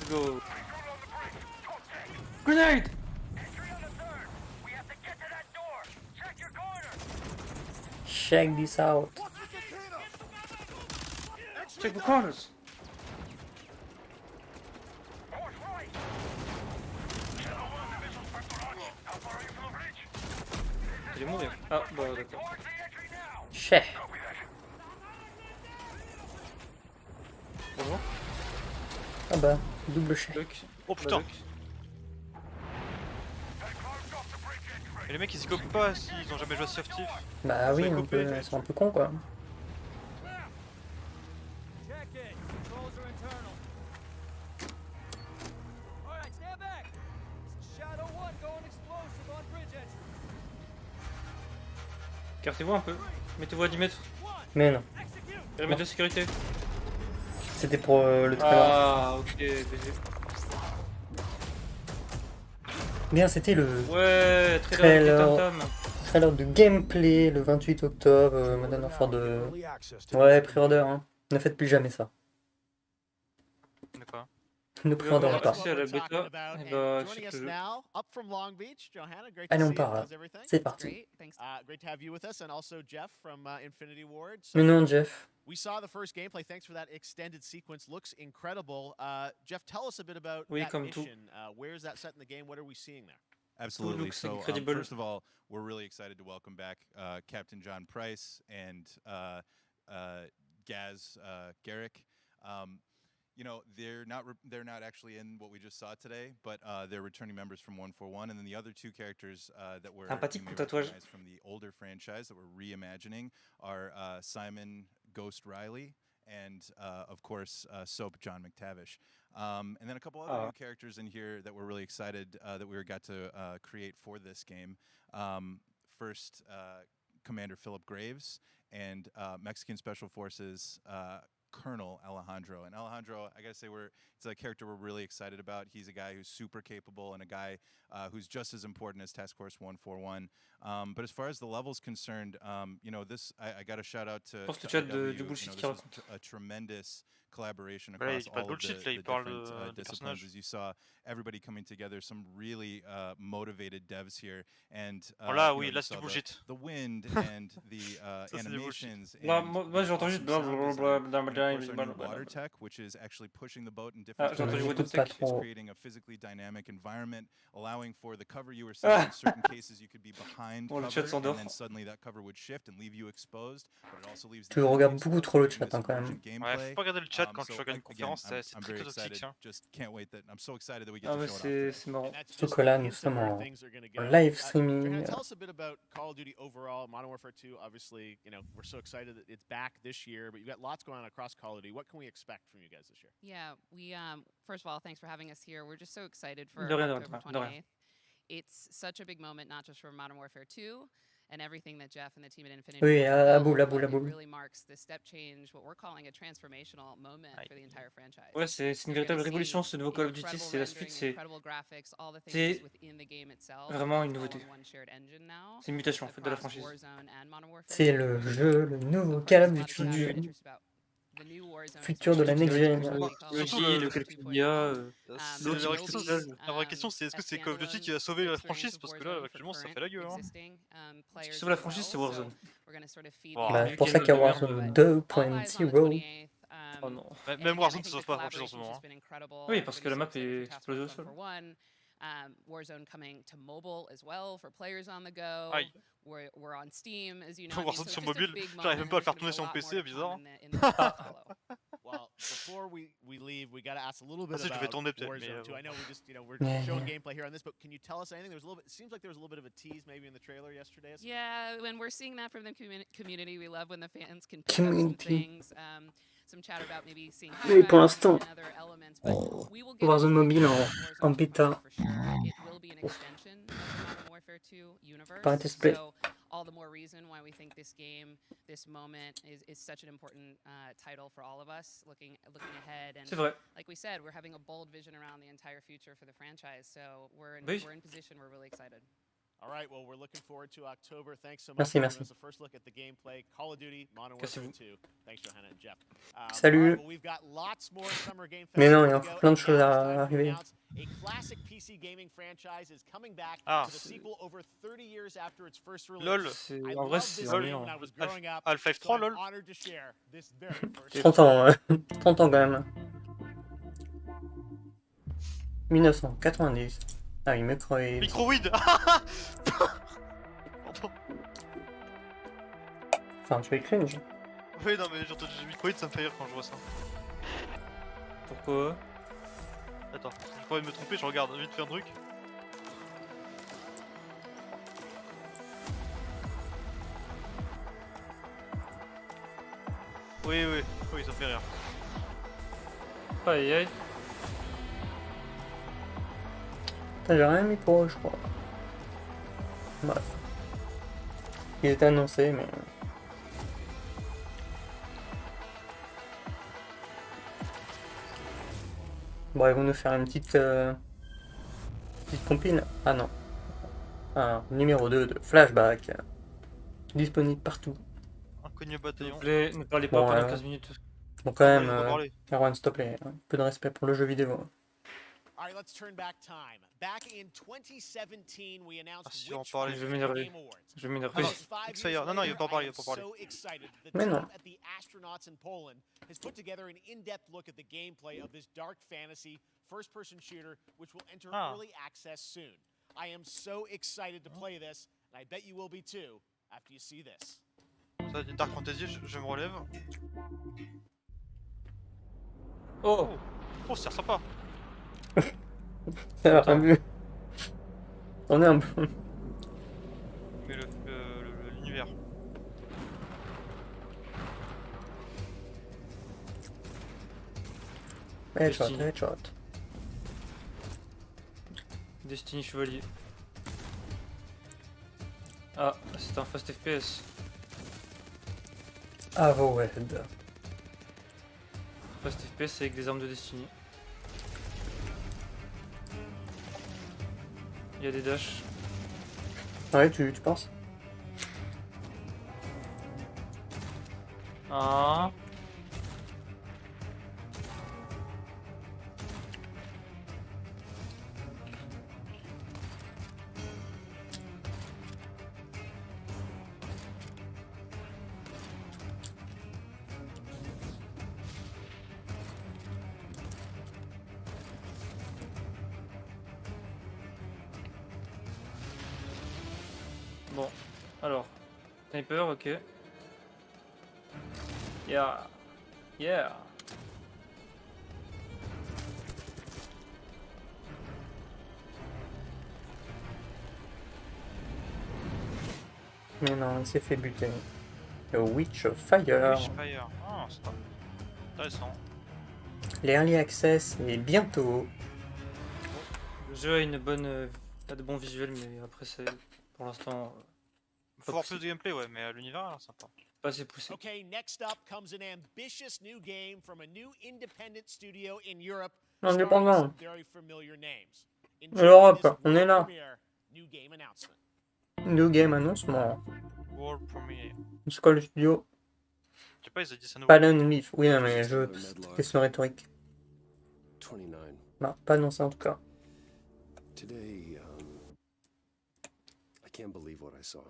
Go. Grenade! We have to get to that door. Check your corner. Check this out. Check the corners. Course right. Il est mourir. Ah, bah d'accord. Towards the entry now. Cheh. Bonjour. Ah bah, double cheh. Duck. Oh putain. Duck. Et les mecs ils y copent pas s'ils ont jamais joué à Sea of Thieves. Bah oui, Faut un couper. peu, ils sont un peu cons quoi. Check it. Controls are internal. All right, stand back. This is Shadow 1 going explosive on bridge entry. Écartez-vous un peu. Mettez-vous à 10 mètres. Mais non. Execute. Périmètre de sécurité. C'était pour le trailer. Ah, ok, BG. Bien, c'était le Ouais, trailer Trailer. tam tam. trailer de gameplay le 28 octobre, Modern Warfare 2. Ouais, pré-order, hein. Ne faites plus jamais ça. D'accord. Ne Ouais, pré-orderez ouais, pas. c'est à la bêta. Eh bah, accepte le jeu. Up from Long Beach, Johanna, great Allez, to on see you. part là. How's everything? C'est parti. Great, thanks. Great to have you with us, and also Jeff from Infinity Ward. Mais non, Jeff. We saw the first gameplay. Thanks for that extended sequence. Looks incredible. Jeff, tell us a bit about Oui, that comme tout. mission. Where is that set in the game? What are we seeing there? Absolutely. looks So, incredible. first of all, we're really excited to welcome back Captain John Price and Gaz Garrick. You know, they're not actually in what we just saw today, but they're returning members from 141, and then the other two characters that were Sympathique you may pour tatouage. recognize from the older franchise that we're reimagining are Simon Ghost Riley and of course Soap John McTavish. And then a couple other new characters in here that we're really excited that we got to create for this game. First, Commander Philip Graves and Mexican Special Forces Colonel Alejandro. And Alejandro, I gotta say, it's a character we're really excited about. He's a guy who's super capable and a guy who's just as important as Task Force 141. But as far as the level's concerned, you know, this I got a shout out to Pense le chat RW. du bullshit You know, qu'il this was raconte. a tremendous collaboration Bah là, il across dit pas de all of bullshit, the, là, il the parle different de disciplines. personnages. As you saw, everybody coming together, some really motivated devs here, and Bon là, you know, oui, you là, saw c'était bullshit. the wind and the Ça, c'est des bullshit. animations Là, and moi the j'ai entendu awesome sound design, and of course our new water blablabla. tech, which is actually pushing the boat in Ah, different j'ai entendu directions. Water Tech. It's creating a physically dynamic environment, allowing for the cover you were seeing. In certain cases, you could be behind Bon, le chat cover, s'endort. and then suddenly that cover would shift and leave you exposed. But it also leaves the Tu enemy regardes beaucoup exposed, trop le creating chat this hein, quand même. emergent Ouais, faut gameplay. pas regarder le chat quand tu So regardes une again, conférence, c'est I'm très very toxique. excited. Hein. Just can't wait that I'm so excited that we get Ah to mais show it off today. c'est marrant. And that's Surtout just que a là nous hint of sommes where en things are gonna go. live Johanna, streaming. tell us a bit about Call of Duty overall, Modern Warfare 2. Obviously, you know, we're so excited that it's back this year, but you've got lots going on across Call of Duty. What can we expect from you guys this year? Yeah, we first of all, thanks for having us here. We're just so excited for De rien, October de rien. 28th. It's such a big moment, not just for Modern Warfare 2 and everything that Jeff and the team at Infinity Oui, Ward boule, built, boule, but it boule. really marks the step change, what we're calling a transformational moment for the entire franchise. Ouais, c'est une You're véritable gonna révolution see ce nouveau Call of Duty, incredible c'est la suite, rendering, c'est incredible graphics, all the things c'est just within the game itself. vraiment une It's all nouveauté. on one shared engine now, C'est une mutation en fait de la across franchise. Warzone and Modern Warfare C'est 2. le jeu, le nouveau Of course, Call there's of a lot of Duty chatter and du interest about the new Warzone as futur de well, la next gen. what they call Surtout le- le Warzone calcul 2.0. d'IA, La There vraie will question, be, la vraie question, c'est est-ce que c'est Call of Duty qui va sauver la franchise? Parce que là, actuellement, ça fait la gueule. Hein. ce qui sauve la franchise, c'est Warzone. Wow. Bah, c'est pour ça qu'il y a Warzone 2.0. Oh non. Même Warzone, ça sauve pas la franchise en ce moment. Hein. Oui, parce que la map est explosée au sol. Warzone coming to mobile as well for players on the go. Aïe. We're on Steam, as you know. Warzone sur mobile, j'arrive même pas à le faire tourner sur mon PC, bizarre. Well, before we leave, we got to ask a little bit je vais about tourner peut-être, Warzone 2. mais I know we're Yeah, showing yeah. gameplay here on this, but can you tell us anything? There was a little bit. It seems like there was a little bit of a tease maybe in the trailer yesterday. Yeah, when we're seeing that from the community, we love when the fans can pick up some Community. things. Some chatter about maybe seeing Mais pour highlights l'instant, and other elements, but we will get Warzone into mobile en Warzone 2.0 bêta for sure. It will be an extension of the Modern Warfare 2 universe. par display. So all the more reason why we think this game, this moment is such an important title for all of us looking ahead. And C'est vrai. like we said, we're having a bold vision around the entire future for the franchise. So we're Oui. in position. We're really excited. All right, well, we're looking forward to October. Thanks so much Merci, for merci. giving us a first look at the gameplay. Call of Duty, Modern Warfare Cassez-vous. 2. Thanks, Johanna and Jeff. Salut. All right, well, we've got lots more Summer Game Mais non, il y Fest a to encore go, plein de and choses now à it's time to arriver. announce a classic PC gaming franchise is coming back Ah. with a sequel over 30 years after its first release. LOL. C'est- I En vrai, loved c'est this game ennuyant. when I was growing up, Half-Life so 3, I'm LOL. honored to share this very first 30 ans, 30 ans quand même. 1990. Ah oui, Microwave. Microwave. Pardon. Enfin, tu es cringe. Oui, non, mais j'ai entendu Microwave, ça me fait rire quand je vois ça. Pourquoi? Attends, j'ai pas envie de me tromper, je regarde vite faire un truc. Oui, ça me fait rire. Aïe aïe. J'ai rien mis pour eux, je crois. Bref. Il était annoncé, mais... Bon, ils vont nous faire une petite compile. Ah non. Un numéro 2 de Flashback. Disponible partout. Inconnu bataillon. Ne parlez pas Bon, pendant 15 minutes. Bon, quand Ouais, même, on va parler. Erwan, s'il te plaît, un peu de respect pour le jeu vidéo. All right, let's turn back time. Back in 2017, we announced si on which parlait, winners je vais of the m'énerver. Game Awards. Je vais m'énerver. Almost 5 X-Fire. years Non, non, il va pas en parler, later, il va pas en I am parler. so excited. The Mais team non. at the Astronauts in Poland has put together an in-depth look at the gameplay of this dark fantasy first-person shooter, which will enter Ah. early access soon. I am so excited to play this, and I bet you will be too after you see this. Ça, Dark Fantasy, je me relève. Oh, Oh, c'est sympa. ça a vu. On est un peu. Mais l'univers. Headshot, Destiny. headshot. Destiny Chevalier. Ah, c'est un fast FPS. Avowed. Fast FPS avec des armes de Destiny. Il y a des dashs. Ouais, tu penses? Ah. Sniper, ok. Yeah. Yeah. Mais non, il s'est fait buter. Le Witchfire. Witchfire. Ah, c'est intéressant. Les Early Access et bientôt. Le jeu a une bonne, a de bons visuels, mais après c'est pour l'instant Faut avoir plus de gameplay, ouais, mais l'univers a l'air sympa. pas assez poussé. Okay, next up comes an ambitious new game from a new independent studio in Europe. starring Indépendant. some very familiar names. Enjoy L'Europe, this on est world là. premiere new game announcement. New Game annoncement. World Premiere. C'est quoi le studio? Je sais pas, ils ont dit ça nouveau. Palin Leaf. Oui, non, mais je. Question rhétorique. 29. Non, pas annoncé en tout cas. Today, I can't believe what I saw.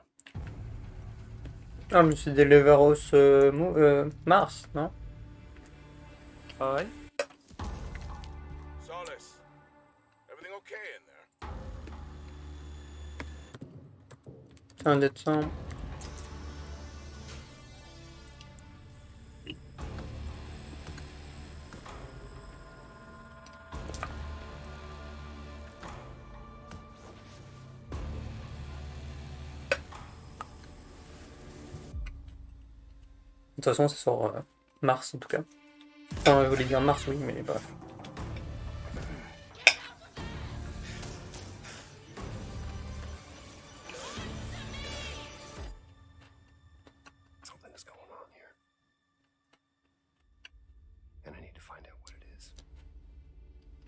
Ah, mais c'est des Leveros Mars, non? Ah ouais? Solace, everything okay in there? Fin décembre. De toute façon, c'est sur Mars en tout cas. Enfin, je voulais dire Mars, oui, mais bref. Something is going on here. And I need to find out what it is.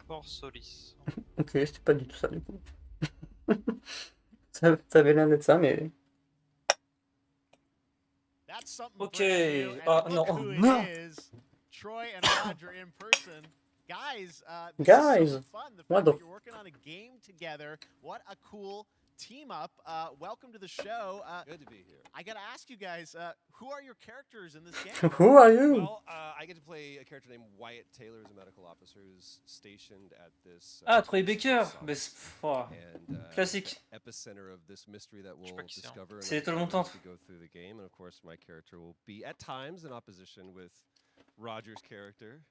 Fort Solis. Ok, c'était pas du tout ça du coup. Ça avait l'air d'être ça, mais. That's something Ok. brand new, and Ah, look non. who it Non. is. Troy and Roger in person. Guys, this Guys, is so fun. The what fact the that you're working on a game together. What a cool team up. Welcome to the show. Good to be here. I gotta ask you guys, who are your characters in this game? Who are you? Well, I get to play a character named Wyatt Taylor, who's a medical officer who's stationed at this. Ah, Troy Baker. Mais oh, and, classique. Epicenter of this mystery that we'll qui c'est, hein. discover. and C'est tout le monde uncover tente. as we go through the game, and of course, my character will be at times in opposition with Roger's character.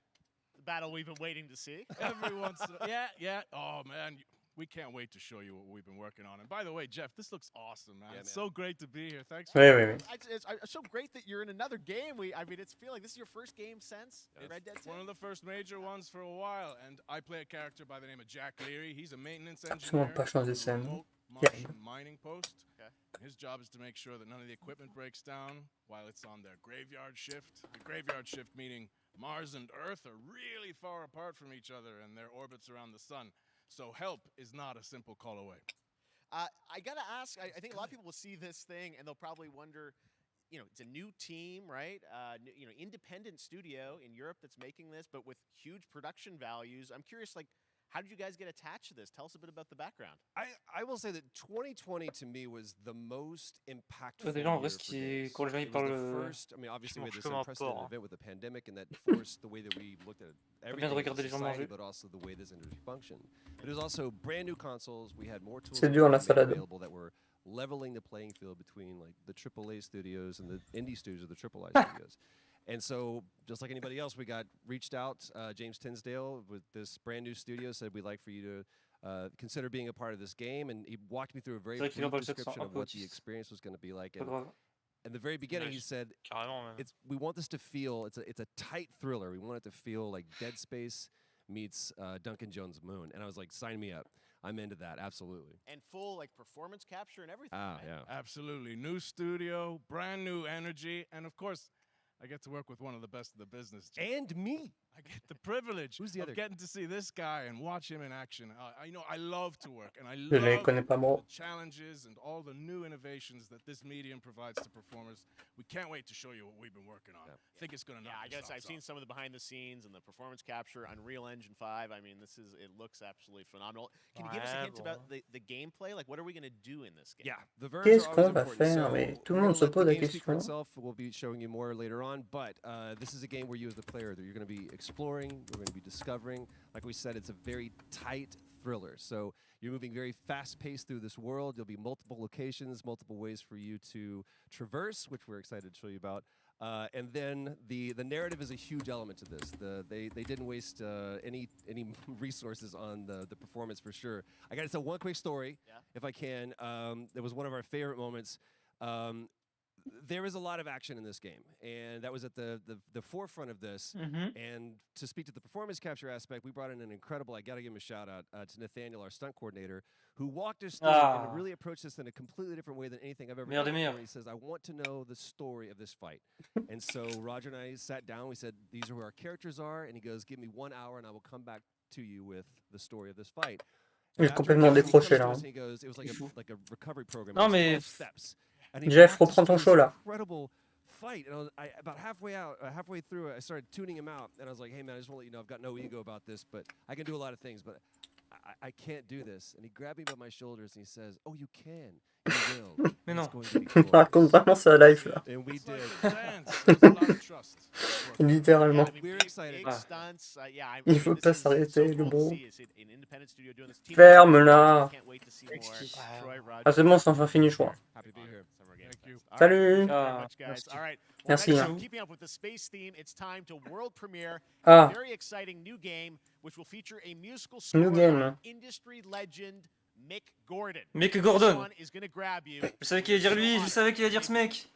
The battle we've been waiting to see. Every once in a yeah. Oh man, we can't wait to show you what we've been working on. And by the way, Jeff, this looks awesome, man. Yeah, It's man. so great to be here. Thanks. Oui, oui, oui. It's so great that you're in another game. I mean, it's feeling like this is your first game since Red Dead 2. One of the first major ones for a while, and I play a character by the name of Jack Leary. He's a maintenance Absolument engineer pas changé de on a scène. remote Yeah. Martian mining post. Okay. His job is to make sure that none of the equipment breaks down while it's on their graveyard shift. The graveyard shift meaning Mars and Earth are really far apart from each other and their orbits around the sun. So help is not a simple call away. I gotta ask. I think a lot of people will see this thing and they'll probably wonder. You know, it's a new team, right? Independent studio in Europe that's making this, but with huge production values. I'm curious, like, how did you guys get attached to this? Tell us a bit about the background. I will say that 2020 to me was the most impactful. Déjà, en vrai, year ce for qui est, games. quand les gens It ils was the parlent. first, I mean, obviously we had this Comme un unprecedented porc, hein. event with the pandemic, and that forced the way that we looked at everything, regarder in les gens society, manger. but also the way this industry functioned. But it was also brand new consoles. We had more tools C'est dur, la made salade. available that were leveling the playing field between like the AAA studios and the indie studios or the AAA studios. And so, just like anybody else, we got reached out. James Tinsdale with this brand new studio said we'd like for you to consider being a part of this game, and he walked me through a very C'est vrai qu'il est brief dans le chat, description un of peu what the autiste. experience was going to be like. Pas And grave. in the very beginning, Ouais, he said, Carrément, même. we want this to feel it's a tight thriller. We want it to feel like Dead Space meets Duncan Jones' Moon, and I was like, sign me up. I'm into that, absolutely. And full like performance capture and everything. Ah, right? yeah. Absolutely. New studio, brand new energy, and of course, I get to work with one of the best of the business. And me. I get the privilege Who's the of other getting to see this guy and watch him in action. I love to work, and I Je les love connais pas, moi. the challenges and all the new innovations that this medium provides to performers. We can't wait to show you what we've been working on. I think it's going to knock Yeah, I your guess I've socks seen off. some of the behind the scenes and the performance capture, Unreal Engine 5. I mean, it looks absolutely phenomenal. Can you give us a hint about the gameplay? Like, what are we going to do in this game? Yeah, the verbs Qu'est-ce are qu'on always va important. faire? So Mais tout le we're monde gonna se let pose the la game speak for question. itself. We'll be showing you more later on, but this is a game where you as the player, you're going to be exploring, we're going to be discovering. Like we said, it's a very tight thriller. So you're moving very fast-paced through this world. There'll be multiple locations, multiple ways for you to traverse, which we're excited to show you about. And then the narrative is a huge element to this. They didn't waste any resources on the performance for sure. I got to tell one quick story, if I can. It was one of our favorite moments. There is a lot of action in this game, and that was at the forefront of this. And to speak to the performance capture aspect, we brought in an incredible, I got to give him a shout out to Nathaniel, our stunt coordinator, who walked us through and really approached this in a completely different way than anything I've ever done before. He says, I want to know the story of this fight. And so Roger and I sat down, we said, these are who our characters are, and he goes, give me 1 hour and I will come back to you with the story of this fight. J'ai complètement décroché là. He goes, it was like a recovery program. Non mais Jeff, reprends ton show là. Incredible fight, and about halfway through, I started tuning him out, and I was like, "Hey man, I just want to let you know I've got no ego about this, but I can do a lot of things, but I can't do this." And he grabbed me by my shoulders and he says, "Oh, you can, you will." Mais non. Il raconte vraiment sa life là. And we did. Littéralement. We're excited. Il faut pas s'arrêter, le bro. Ferme-la. Ah c'est bon, c'est enfin fini, je crois. Salut. Merci. Hein. Ah. New game. Mick Gordon. Je savais qu'il allait dire lui, je savais qu'il allait dire ce mec.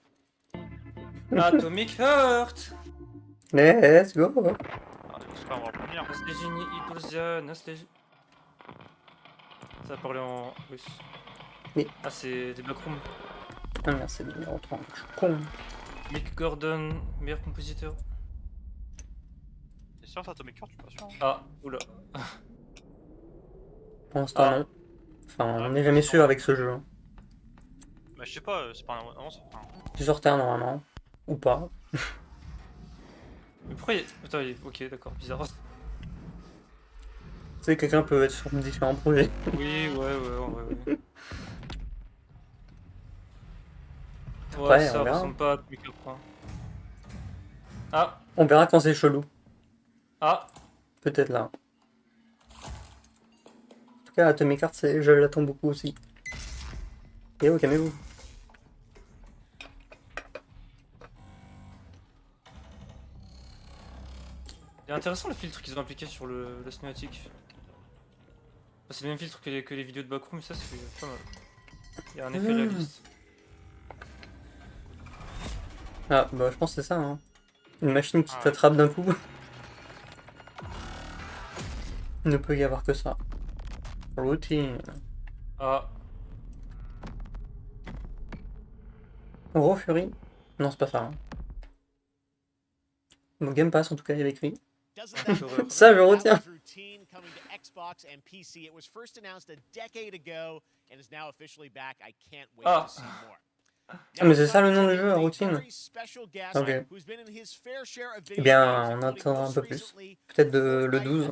Atomic Heart. Let's go. Ça parlé en russe. Oui. Ah, c'est des Backrooms. Ah merde, c'est le numéro 30. Je suis con. Mick Gordon, meilleur compositeur. T'es sûr, ça Atomic Heart, je suis pas sûr. Ah, oula. Pour l'instant, non. Enfin, on n'est jamais sûr avec ce jeu. Hein. Bah, je sais pas, c'est pas un annonce. C'est sur Terre normalement. Ou pas. Mais pourquoi il... Attends, ok, d'accord, bizarre. Tu sais, quelqu'un peut être sur différents projets. Oui, ouais. Ouais, ça on verra. ressemble pas à Atomic Heart. Ah. On verra quand c'est chelou. Ah. Peut-être là. En tout cas, Atomic Heart, je l'attends beaucoup aussi. Et oh, calmez-vous. C'est intéressant le filtre qu'ils ont appliqué sur la cinématique. C'est le même filtre que les vidéos de Backroom, ça c'est pas mal. Il y a un effet réaliste. Ah, bah je pense que c'est ça. Hein. Une machine qui t'attrape d'un coup. Il ne peut y avoir que ça. Routine. Ah. Raw Fury? Non, c'est pas ça. Hein. Bon, Game Pass, en tout cas, il y avait écrit. Ça, je retiens. Ah. Ah, mais c'est ça le nom du jeu, Routine. Ok. Eh bien, on attendra un peu plus. Peut-être le 12.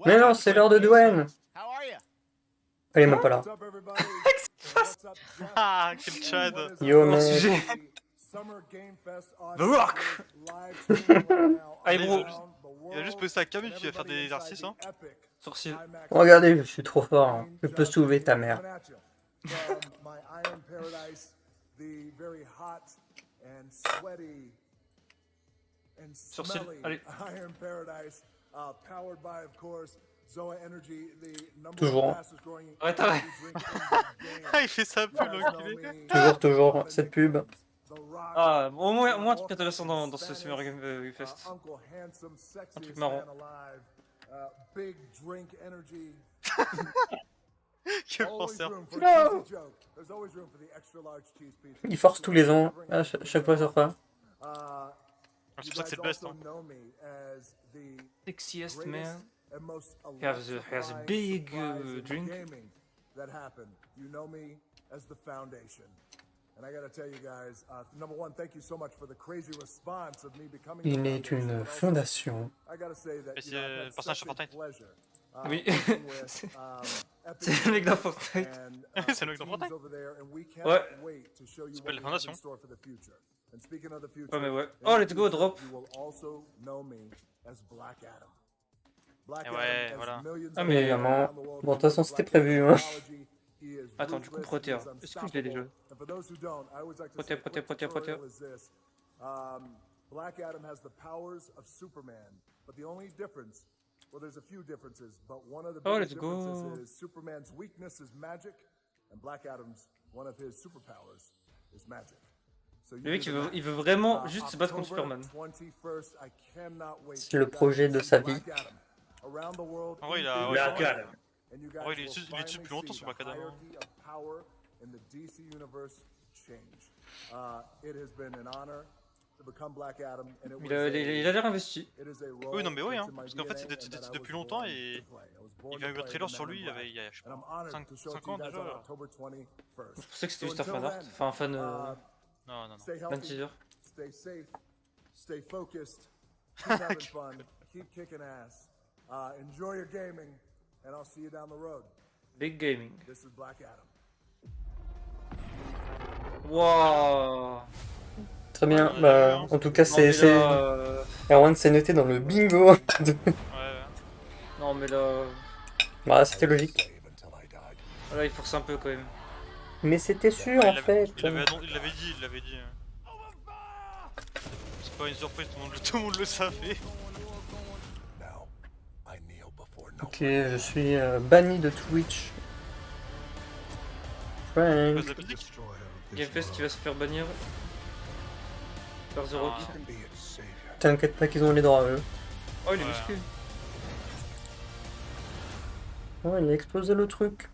Mais non, c'est l'heure de Dwayne. Elle est même pas là. Ah, quel chad. Yo, mec. The Rock. Allez, bro. Il a juste posé sa cam et puis il va faire des exercices, hein. Sorcier. Regardez, je suis trop fort. Hein. Je peux soulever ta mère. Sorcier, allez. Toujours. Arrête. Il fait sa pub, l'enculé. Toujours, cette pub. Ah, au moins un truc intéressant dans ce Summer Game Fest. Un truc marrant. Quel penseur. No. Il force tous les ans, à chaque fois sur quoi. C'est pour ça que c'est le best. Hein. Sexiest man has a big drink. Il est une fondation. Et c'est le personnage sur Fortnite. Oui. C'est le mec dans Fortnite. C'est le mec dans Fortnite. Ouais. Ça s'appelle la fondation. Ouais, mais ouais. Oh, let's go, drop. Et ouais, voilà. Ah mais évidemment. Bon, de toute façon, c'était prévu. Hein. Attends, du coup, Protea. Est-ce que je l'ai déjà? Protea. Black Adam has the powers of Superman, but the only difference, well, there's a few differences, but one of the biggest differences is Superman's weakness is magic, and Black Adam's one of his superpowers is magic. Le mec, il veut vraiment juste se battre contre Superman. C'est le projet de sa vie. En vrai, il a. Ouais, Black Adam. En vrai, il est dessus depuis longtemps sur Black Adam. Il a l'air investi. Oui, non, mais oui, hein. Parce qu'en fait, c'est depuis longtemps et. Il y a eu le trailer sur lui, il y a je sais pas, 5 ans déjà. Je pensais que c'était juste un fan art. Enfin, un fan. Non. Fan teaser. Stay safe, stay focused, keep having fun, keep kicking ass. Enjoy your gaming, and I'll see you down the road. Big gaming. This is Black Adam. Wow. Très bien. Bah, en tout cas, c'est Erwan s'est noté dans le bingo. Non, mais là. Bah, c'était logique. Là, il force un peu quand même. Mais c'était sûr en fait. Il l'avait dit. C'est pas une surprise, tout le monde le savait. Ok, je suis banni de Twitch. Frank. Gamefest qui va se faire bannir par The Rock. T'inquiète pas qu'ils ont les droits eux. Oh, il est musclé. Oh, il a explosé le truc.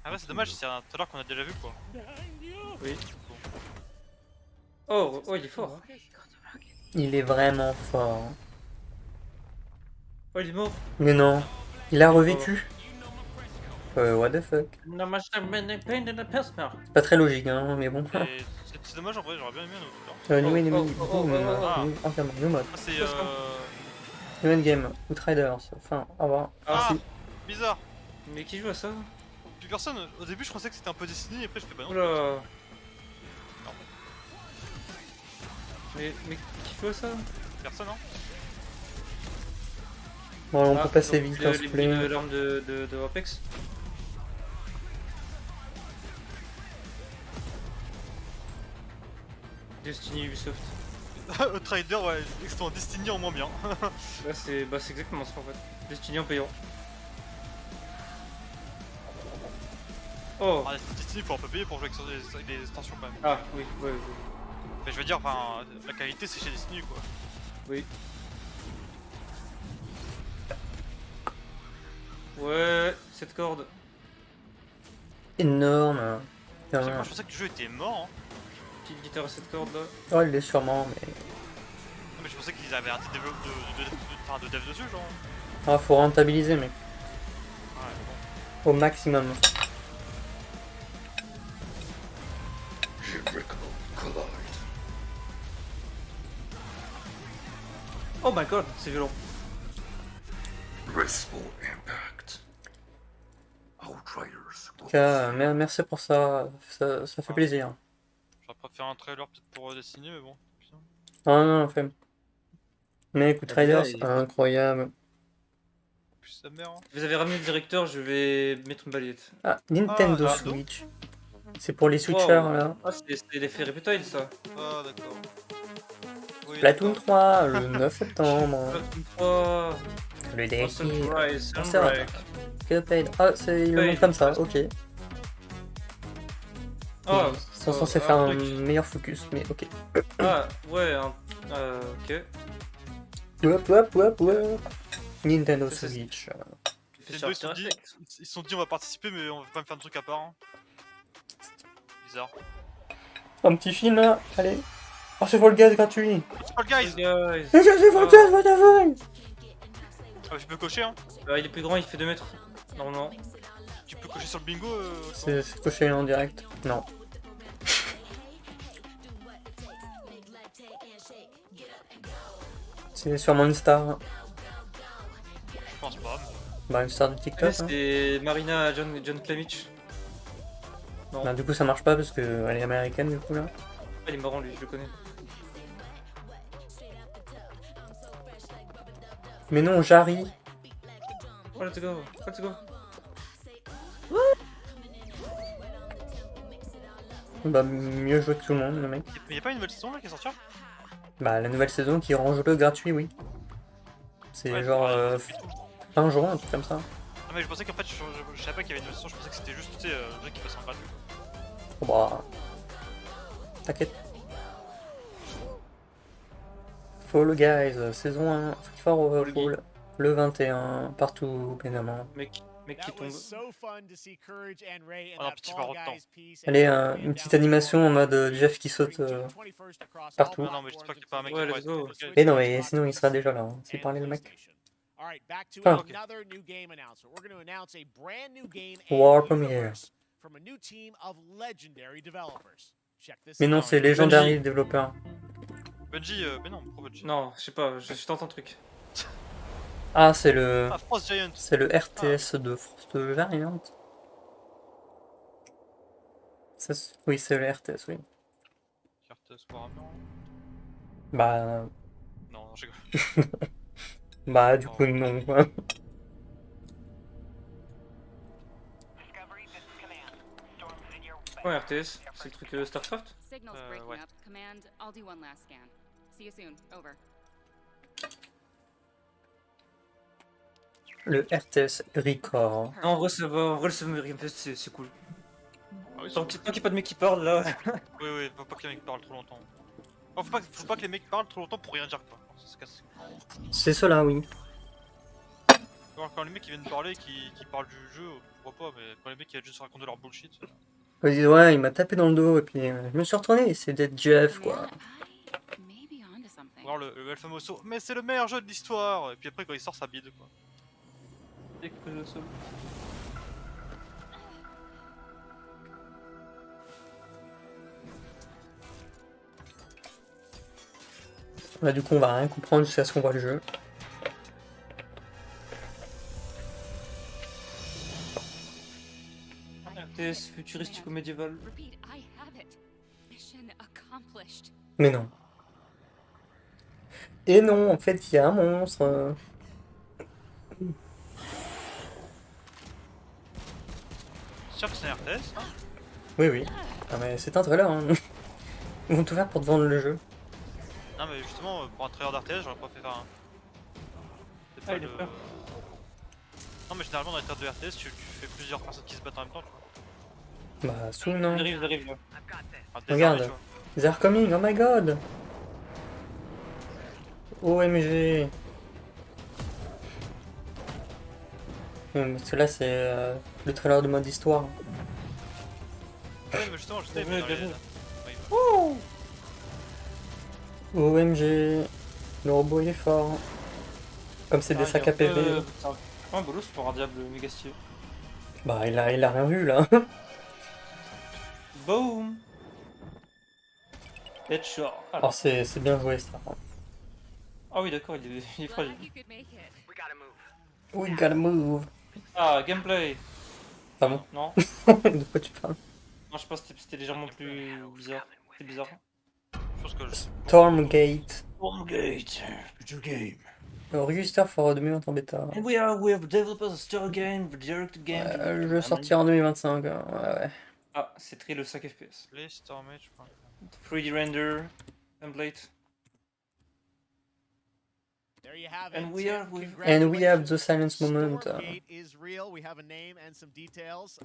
Ah ouais, c'est dommage, c'est un trailer qu'on a déjà vu quoi. Oui. Oh, il est fort. Il est vraiment fort. Oh, il est mort. Mais non, il a revécu. What the fuck. C'est pas très logique, hein, mais bon. C'est dommage en vrai, j'aurais bien aimé un autre. New mode. C'est New endgame, Outriders, enfin, au revoir. Ah, bizarre. Mais qui joue à ça? Plus personne. Au début, je pensais que c'était un peu Destiny, et après je fais bah non. Oula. Mais qui joue à ça? Personne, hein. Bon, on peut passer vite, s'il vous plaît. L'arme de Apex. Destiny Ubisoft. Outrider, ouais, extrêmement Destiny en moins bien. Là, c'est exactement ça en fait. Destiny en payant. Oh! Ah, Destiny, faut un peu payer pour jouer avec des extensions quand même. Ah, oui. Mais je veux dire, enfin, la qualité c'est chez Destiny quoi. Oui. Ouais, cette corde. Énorme. Moi, je pensais que le jeu était mort. Hein. Petite guitare à cette corde là. Oh, il est sûrement, mais. Non, mais je pensais qu'ils avaient arrêté de dev dessus, genre. Ah, faut rentabiliser, mec. Ouais, bon. Au maximum. Oh my god, c'est violent. En tout cas, merci pour ça, ça fait plaisir. J'aurais préféré un trailer peut-être pour Destiny, mais bon. Non, fait. Mais écoute, Riders, incroyable. Plus sa mère. Hein. Vous avez ramené le directeur, je vais mettre une balayette. Ah, Nintendo Switch. C'est pour les switchers là. Ah, c'est l'effet Riptide ça. Ah, d'accord. Oui, Splatoon 3, le 9 septembre. Splatoon 3. Le DLC. Sunbreak. Cuphead. Ah, il le montre comme ça, ok. Oh, ils sont censés faire un meilleur focus, mais ok. Ah, ouais, ok. Wop. Nintendo Switch. Nintendo, ils se sont dit on va participer, mais on va pas me faire de trucs à part. Hein. Bizarre. Un petit film là, allez. Oh, c'est Fall Guys gratuit. Fall Guys. C'est Fall Guys, what the fuck. Ah, je peux cocher, hein. Il est plus grand, il fait 2 mètres. Non. Tu peux cocher sur le bingo C'est coché en direct. Non. C'est sûrement une star. Je pense pas. Bah, une star de TikTok. C'est Marina John Clamich. Non. Bah, du coup, ça marche pas parce qu'elle est américaine, du coup là. Il est marrant lui, je le connais. Mais non, Jarry. Oh, let's go, let's go. Bah, mieux joué que tout le monde, le mec. Mais y'a pas une nouvelle saison là qui est sortie? Bah, la nouvelle saison qui rend le gratuit, oui. C'est Ouais, genre fin juin, un truc comme ça. Non mais je pensais qu'en fait, je savais pas qu'il y avait une nouvelle saison, je pensais que c'était juste, tu sais, le truc qui passe en gratuit. Oh, bah... T'inquiète. Fall Guys, saison 1, Free for All, le 21, partout, évidemment. Mec qui tombe. Oh non, petit pas temps. Allez, une petite animation en mode Jeff qui saute partout. Ah non, mais j'espère qu'il n'y a pas un mec qui let's go. Et non, mais sinon il sera déjà là, hein, s'il parlait le mec. Enfin, War Premiere. Mais non, c'est Legendary le développeur. Bungie, mais non, pourquoi Bungie? Non, je sais pas, je tente un truc. Ah, c'est le... Ah, Frost Giant. C'est le RTS de Frost Giant. Oui, c'est le RTS, oui. RTS Warhammer. Bah... Non, je rigole. Bah, du coup, non, quoi. Ouais, RTS, c'est le truc Starcraft? Ouais. Le RTS Record. Non, en vrai, ça va, en vrai, le Sumerian Fest, c'est cool. Ah oui, tant qu'il n'y a pas de mec qui parle là. Oui, faut pas que les mecs parlent trop longtemps. Oh, faut pas que les mecs parlent trop longtemps pour rien dire quoi. Ça se casse. C'est cela, oui. Alors, quand les mecs qui viennent parler, qui parlent du jeu, pourquoi pas, mais quand les mecs qui viennent juste raconter leur bullshit. Ils disent, ouais, il m'a tapé dans le dos, et puis je me suis retourné, c'était Jeff, quoi. Voir le famoso, mais c'est le meilleur jeu de l'histoire! Et puis après, quand il sort, ça bide quoi. Là, du coup, on va rien comprendre jusqu'à ce qu'on voit le jeu. RTS futuristico-médiéval. Mais non. Et non, en fait, il y a un monstre. C'est sûr que c'est un RTS, hein? Oui, oui. Ah, mais c'est un trailer, hein. Ils vont tout faire pour te vendre le jeu. Non, mais justement, pour un trailer d'RTS, j'aurais pas fait faire un. Ah, il est peur. Non, mais généralement, dans les trailers de RTS, tu fais plusieurs personnes qui se battent en même temps, tu vois. Bah, sous, non. Ils arrivent là. Regarde. They're coming, oh my god. OMG. Parce que là, c'est le trailer de mode histoire. Ouais, mais justement, je sais, mais dans les... Oh OMG. Le robot, il est fort. Comme c'est des sacs à PV. Un bolos pour un diable méga stylé. Bah, il a rien vu, là. Boom. Headshot. Oh, c'est bien joué, ça. Ah oui, d'accord, il est fragile. We gotta move. Ah, gameplay. Ah bon? Non. De quoi tu parles? Non, je pense que c'était légèrement plus bizarre. C'est bizarre. Je pense que Stormgate. Stormgate. Future game. Register for 2020 en bêta. And we have developers of Stargate, the direct game. Le jeu sortira en 2025. Hein. Ouais. Ah, c'est très le 5 FPS. Les Stormage, je crois. 3D render, template. There you have it. And we have the silence moment. Stormgate is real. We have a name and some details.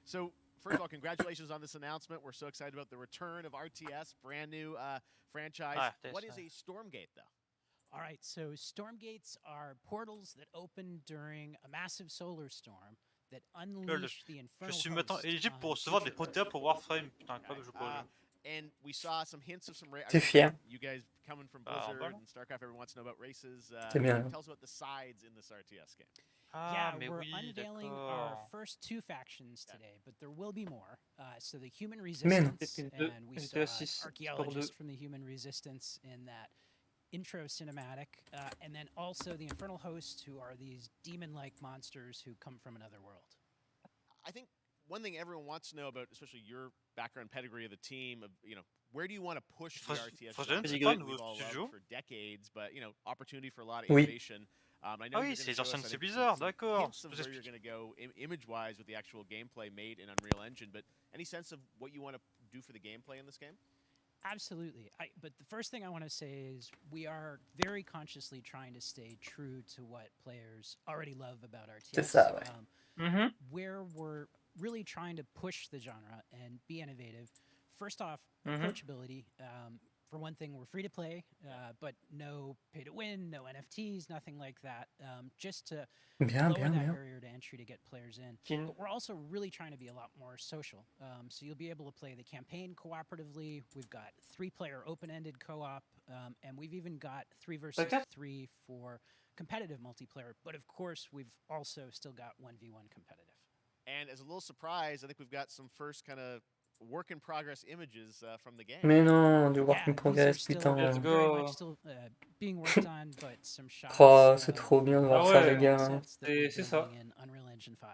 So first of all, congratulations on this announcement. We're so excited about the return of RTS, brand new franchise. What is a Stormgate, though? All right, so Stormgates are portals that open during a massive solar storm that unleash the infernal Je suis maintenant host éligible on pour recevoir des Jupiter. pointeurs pour Warframe. Putain, incroyable, je peux. And we saw some hints of some T'es fier? You guys coming from Blizzard and StarCraft, everyone wants to know about races. C'est bien. Tell us about the sides in this RTS game. Yeah, we're unveiling our first 2 factions today, but there will be more. So the Human Resistance, and we saw archaeologists from the Human Resistance in that intro cinematic, and then also the Infernal Hosts, who are these demon-like monsters who come from another world. I think one thing everyone wants to know about, especially your background pedigree of the team, of where do you want to push the RTS? We've all loved for decades, but opportunity for a lot of innovation. I know Ah oui, c'est les anciens de ces Blizzard, d'accord. Hints of where you're going to go image-wise with the actual gameplay made in Unreal Engine, but any sense of what you want to do for the gameplay in this game? Absolutely. But the first thing I want to say is we are very consciously trying to stay true to what players already love about C'est RTS. ça, ouais. Where we're really trying to push the genre and be innovative. First off, approachability. For one thing, we're free to play, but no pay to win, no NFTs, nothing like that. Just to lower that barrier to entry to get players in. But we're also really trying to be a lot more social. So you'll be able to play the campaign cooperatively. We've got 3-player open-ended co-op, and we've even got 3 versus 3 for competitive multiplayer. But of course, we've also still got 1v1 competitive. And as a little surprise, I think we've got some first kind of work in progress images from the game. Mais non, du work in progress, putain. Being worked on, but some shots. Oh, c'est trop bien de voir ça, les gars. C'est ça. Unreal Engine 5.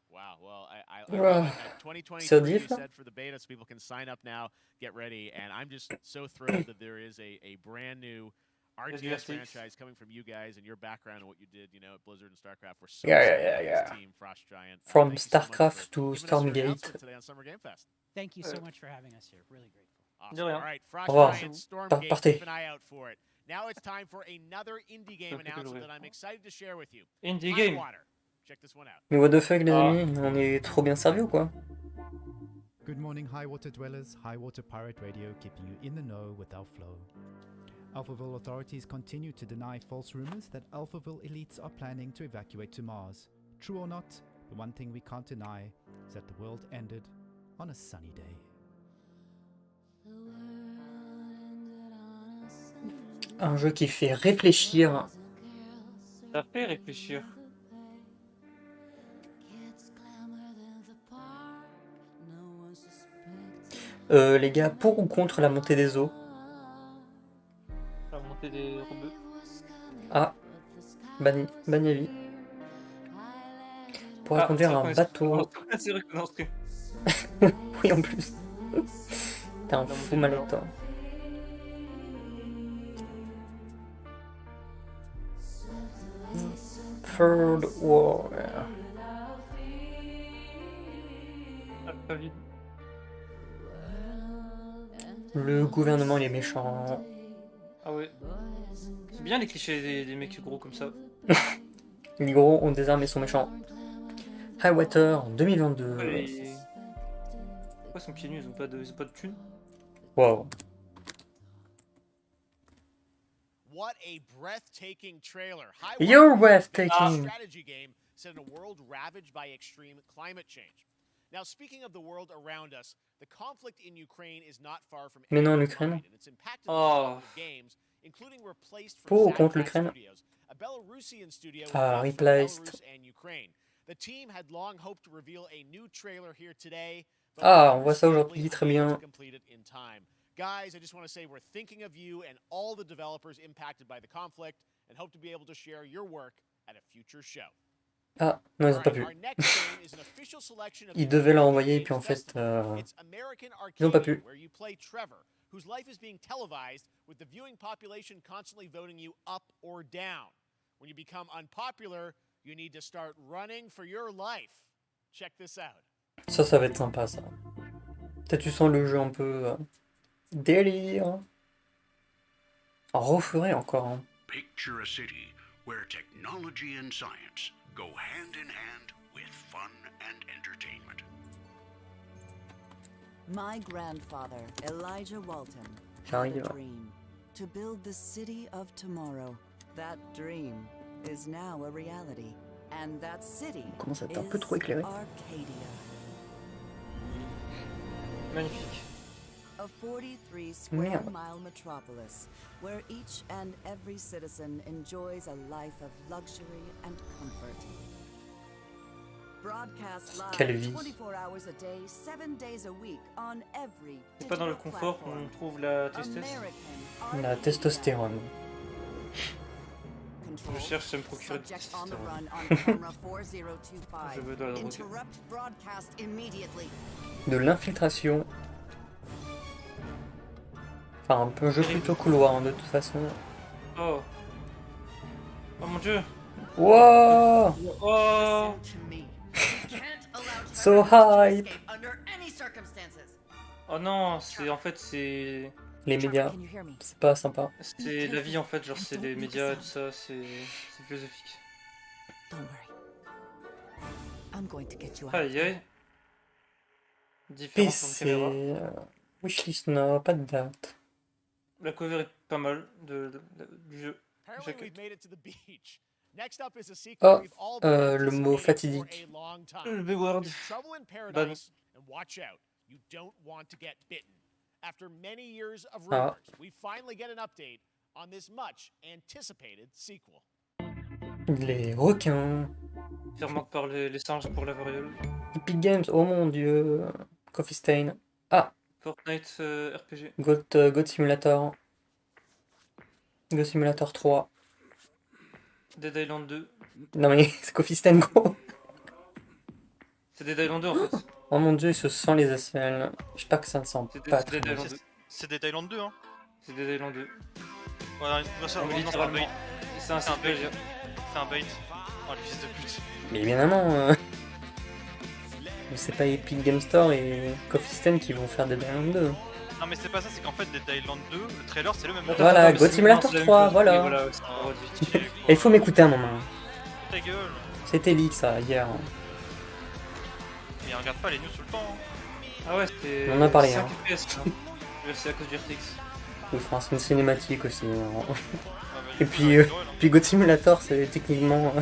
Wow, well, I love it. 2023, you said for the beta, so people can sign up now, get ready, and I'm just so thrilled that there is a brand new RTS franchise coming from you guys and your background and what you did, at Blizzard and StarCraft. We're so excited about this team, Frost Giant. From StarCraft to Stormgate. Today on Summer Game Fest. Thank you so much for having us here. Really grateful. Awesome. All right, Frost Giant, Stormgate, keep an eye out for it. Now it's time for another indie game announcement that I'm excited to share with you. Indie game. Check this one out. Mais what the fuck, les amis, on est trop bien servi ou quoi? Good morning, High Water Dwellers. High Water Pirate Radio, keeping you in the know with our flow. Alphaville authorities continue to deny false rumors that Alphaville elites are planning to evacuate to Mars. True or not, the one thing we can't deny is that the world ended on a sunny day. Un jeu qui fait réfléchir. Ça fait réfléchir. Les gars, pour ou contre la montée des eaux? La montée des rebeux. Ah, banni avis. Pour conduire un bateau. C'est vrai qu'on est en stream. Oui, en plus. T'es un fou malin, toi. Third War. Pas vite. Le gouvernement, il est méchant. Ah ouais. C'est bien les clichés des mecs gros comme ça. Les gros ont des armes et sont méchants. Highwater 2022. Pourquoi ils sont pieds nus, ils ont pas de thunes? Wow. What a breathtaking trailer. You're breathtaking. Strategy game set in a world ravaged by extreme climate change. Now, speaking of the world around us, the conflict in Ukraine is not far from Mais non, l'Ukraine. games, including replaced Pour ou contre l'Ukraine? a Belarusian studio replaced. and Ukraine. The team had long hoped to reveal a new trailer here today. Ah, on voit ça aujourd'hui, très bien. Guys, I just want to say we're thinking of you and all the developers impacted by the conflict and hope to be able to share your work at a future show. Ah, non, ils ont pas pu. Ils devaient l'envoyer, puis en fait, ils n'ont pas pu. Whose life is being televised with the viewing population constantly voting you up or down. When you become unpopular, you need to start running for your life. Check this out. Ça va être sympa, ça. Peut-être tu sens le jeu un peu délire. Referai encore. Hein. Picture a city where technology and science go hand in hand with fun and entertainment. My grandfather, Elijah Walton, had a dream to build the city of tomorrow. That dream is now a reality, and that city commence à être un peu trop éclairé. Arcadia. Magnifique. A 43 square mile metropolis where each and every citizen enjoys a life of luxury and comfort. Broadcast live 24 hours a day, 7 days a week on every C'est pas dans le confort qu'on trouve la tristesse. La testostérone. Je cherche à me procurer de testostérone. Je veux de la drogue. De l'infiltration. Enfin, un jeu plutôt couloir, hein, de toute façon. Oh. Oh mon dieu. Wow. Oh. So hype. Oh non, c'est en fait c'est Les médias, c'est pas sympa. c'est la vie en fait, genre c'est les médias, tout ça, c'est philosophique. Aïe aïe. Différent sur la PC, caméra. wishlist no, pas de date. La cover est pas mal du jeu. Oh, le mot fatidique. Le B-word. Ban. After many years of Ah. rumors, we finally get an update on this much anticipated sequel. Les requins. Faire mordre par les singes pour la variole. Epic Games, oh mon dieu. Coffee Stain. Ah. Fortnite RPG. Goat Simulator. Goat Simulator 3. Dead Island 2. Non mais c'est Coffee Stain gros. C'est Dead Island 2 en fait. Oh mon dieu, il se sent les aisselles. J'espère que ça ne sent pas très bien. C'est des Thailand 2, hein. C'est des Thailand 2. Ouais, non, ça, Mais littéralement. C'est un bait. C'est un bait. Oh, les fils de pute. Mais évidemment, c'est pas Epic Game Store et Coffee Stain qui vont faire des Island 2. Non, mais c'est pas ça, c'est qu'en fait, Dead Island 2, le trailer, c'est le même. Voilà, Goat Simulator 3, voilà. Et il faut m'écouter un moment. Ta gueule. C'était leak ça, hier. Mais regarde pas les news tout le temps. Ah ouais, c'était. On en a parlé. 5 FPS. C'est à cause du RTX. Oui, enfin, c'est une cinématique aussi. Et puis, puis Goat Simulator, c'est techniquement.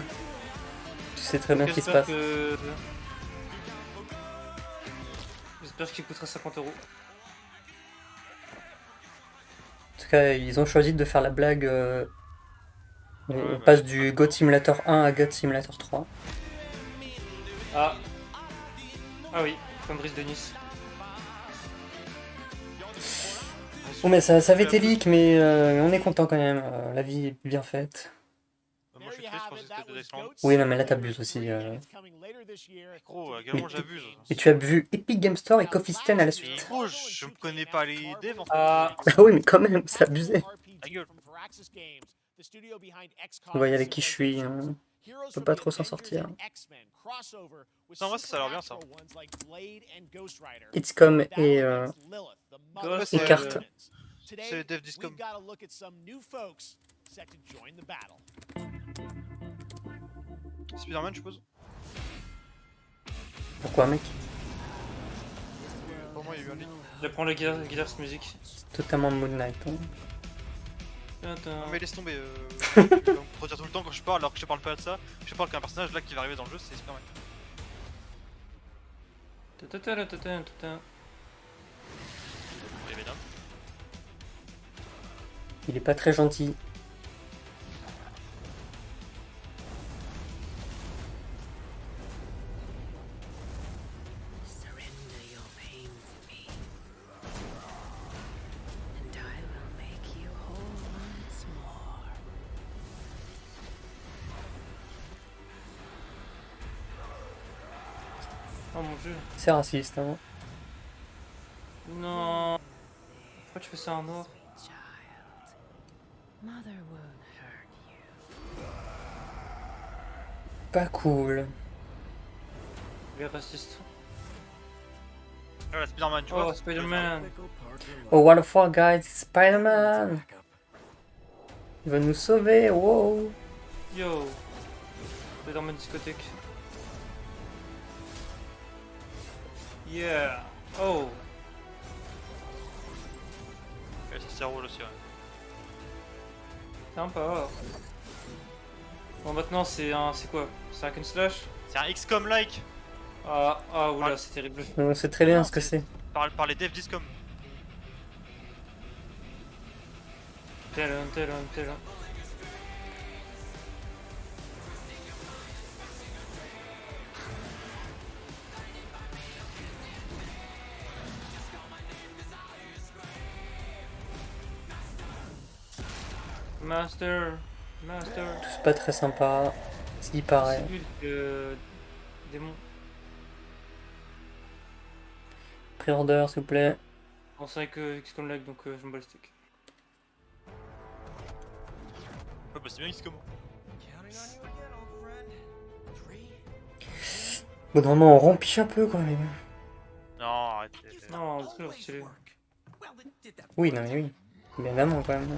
Tu sais très bien ce qui se passe. J'espère qu'il coûtera 50 €. En tout cas, ils ont choisi de faire la blague. On passe du Goat Simulator 1 à Goat Simulator 3. Ah. Ah oui, comme Brice de Nice. Bon, mais ça avait été leak, mais on est content quand même. La vie est bien faite. Moi, je suis triste, je pensais que c'était Dead Island. Oui, non, mais là, t'abuses aussi. Gros, également, j'abuse. Et tu as vu Epic Game Store et Coffee Stain à la suite. Gros, je me connais pas les devs en fait. Ah oui, mais quand même, c'est abusé. Ta gueule. Vous voyez avec qui je suis. On peut pas trop s'en sortir. Non, moi, ça a l'air bien ça. XCOM et carte. C'est les devs d'XCOM. Spider-Man, je suppose. Pourquoi, mec? Pour moi, il y a eu un leak. J'apprends la Guitar's Music. Totalement Moon Knight. Hein. Non, mais laisse tomber. Je vais me redire tout le temps quand je parle, alors que je parle pas de ça. Je parle qu'un personnage là qui va arriver dans le jeu, c'est Spider-Man. Il est pas très gentil. Oh mon dieu. C'est raciste, hein. Non. Pourquoi tu fais ça en or? Pas cool. Il est raciste. Voilà, Spider-Man, tu vois. Oh, Spider-Man. Oh, what the fuck, guys, Spider-Man. Il va nous sauver, wow. Yo. Spider-Man discothèque. Yeah. Oh. Ouais, c'est rouge aussi, ouais. Sympa. Bon, maintenant c'est un. C'est quoi? C'est un hack and slash? C'est un XCOM-like. Ah, oula, c'est terrible. On sait très bien ce que c'est. Par les devs d'XCOM. Talent. Master. C'est pas très sympa, ce qui paraît. Démon. Pré-order, s'il vous plaît. En 5 XCOM lag, donc je me bats le stick. Ouais, bah c'est bien XCOM. Bon, d'un moment, on rempiche un peu quand même. Non, arrêtez. Non, c'est toujours stylé. Oui, non, mais oui. Bien évidemment, quand même.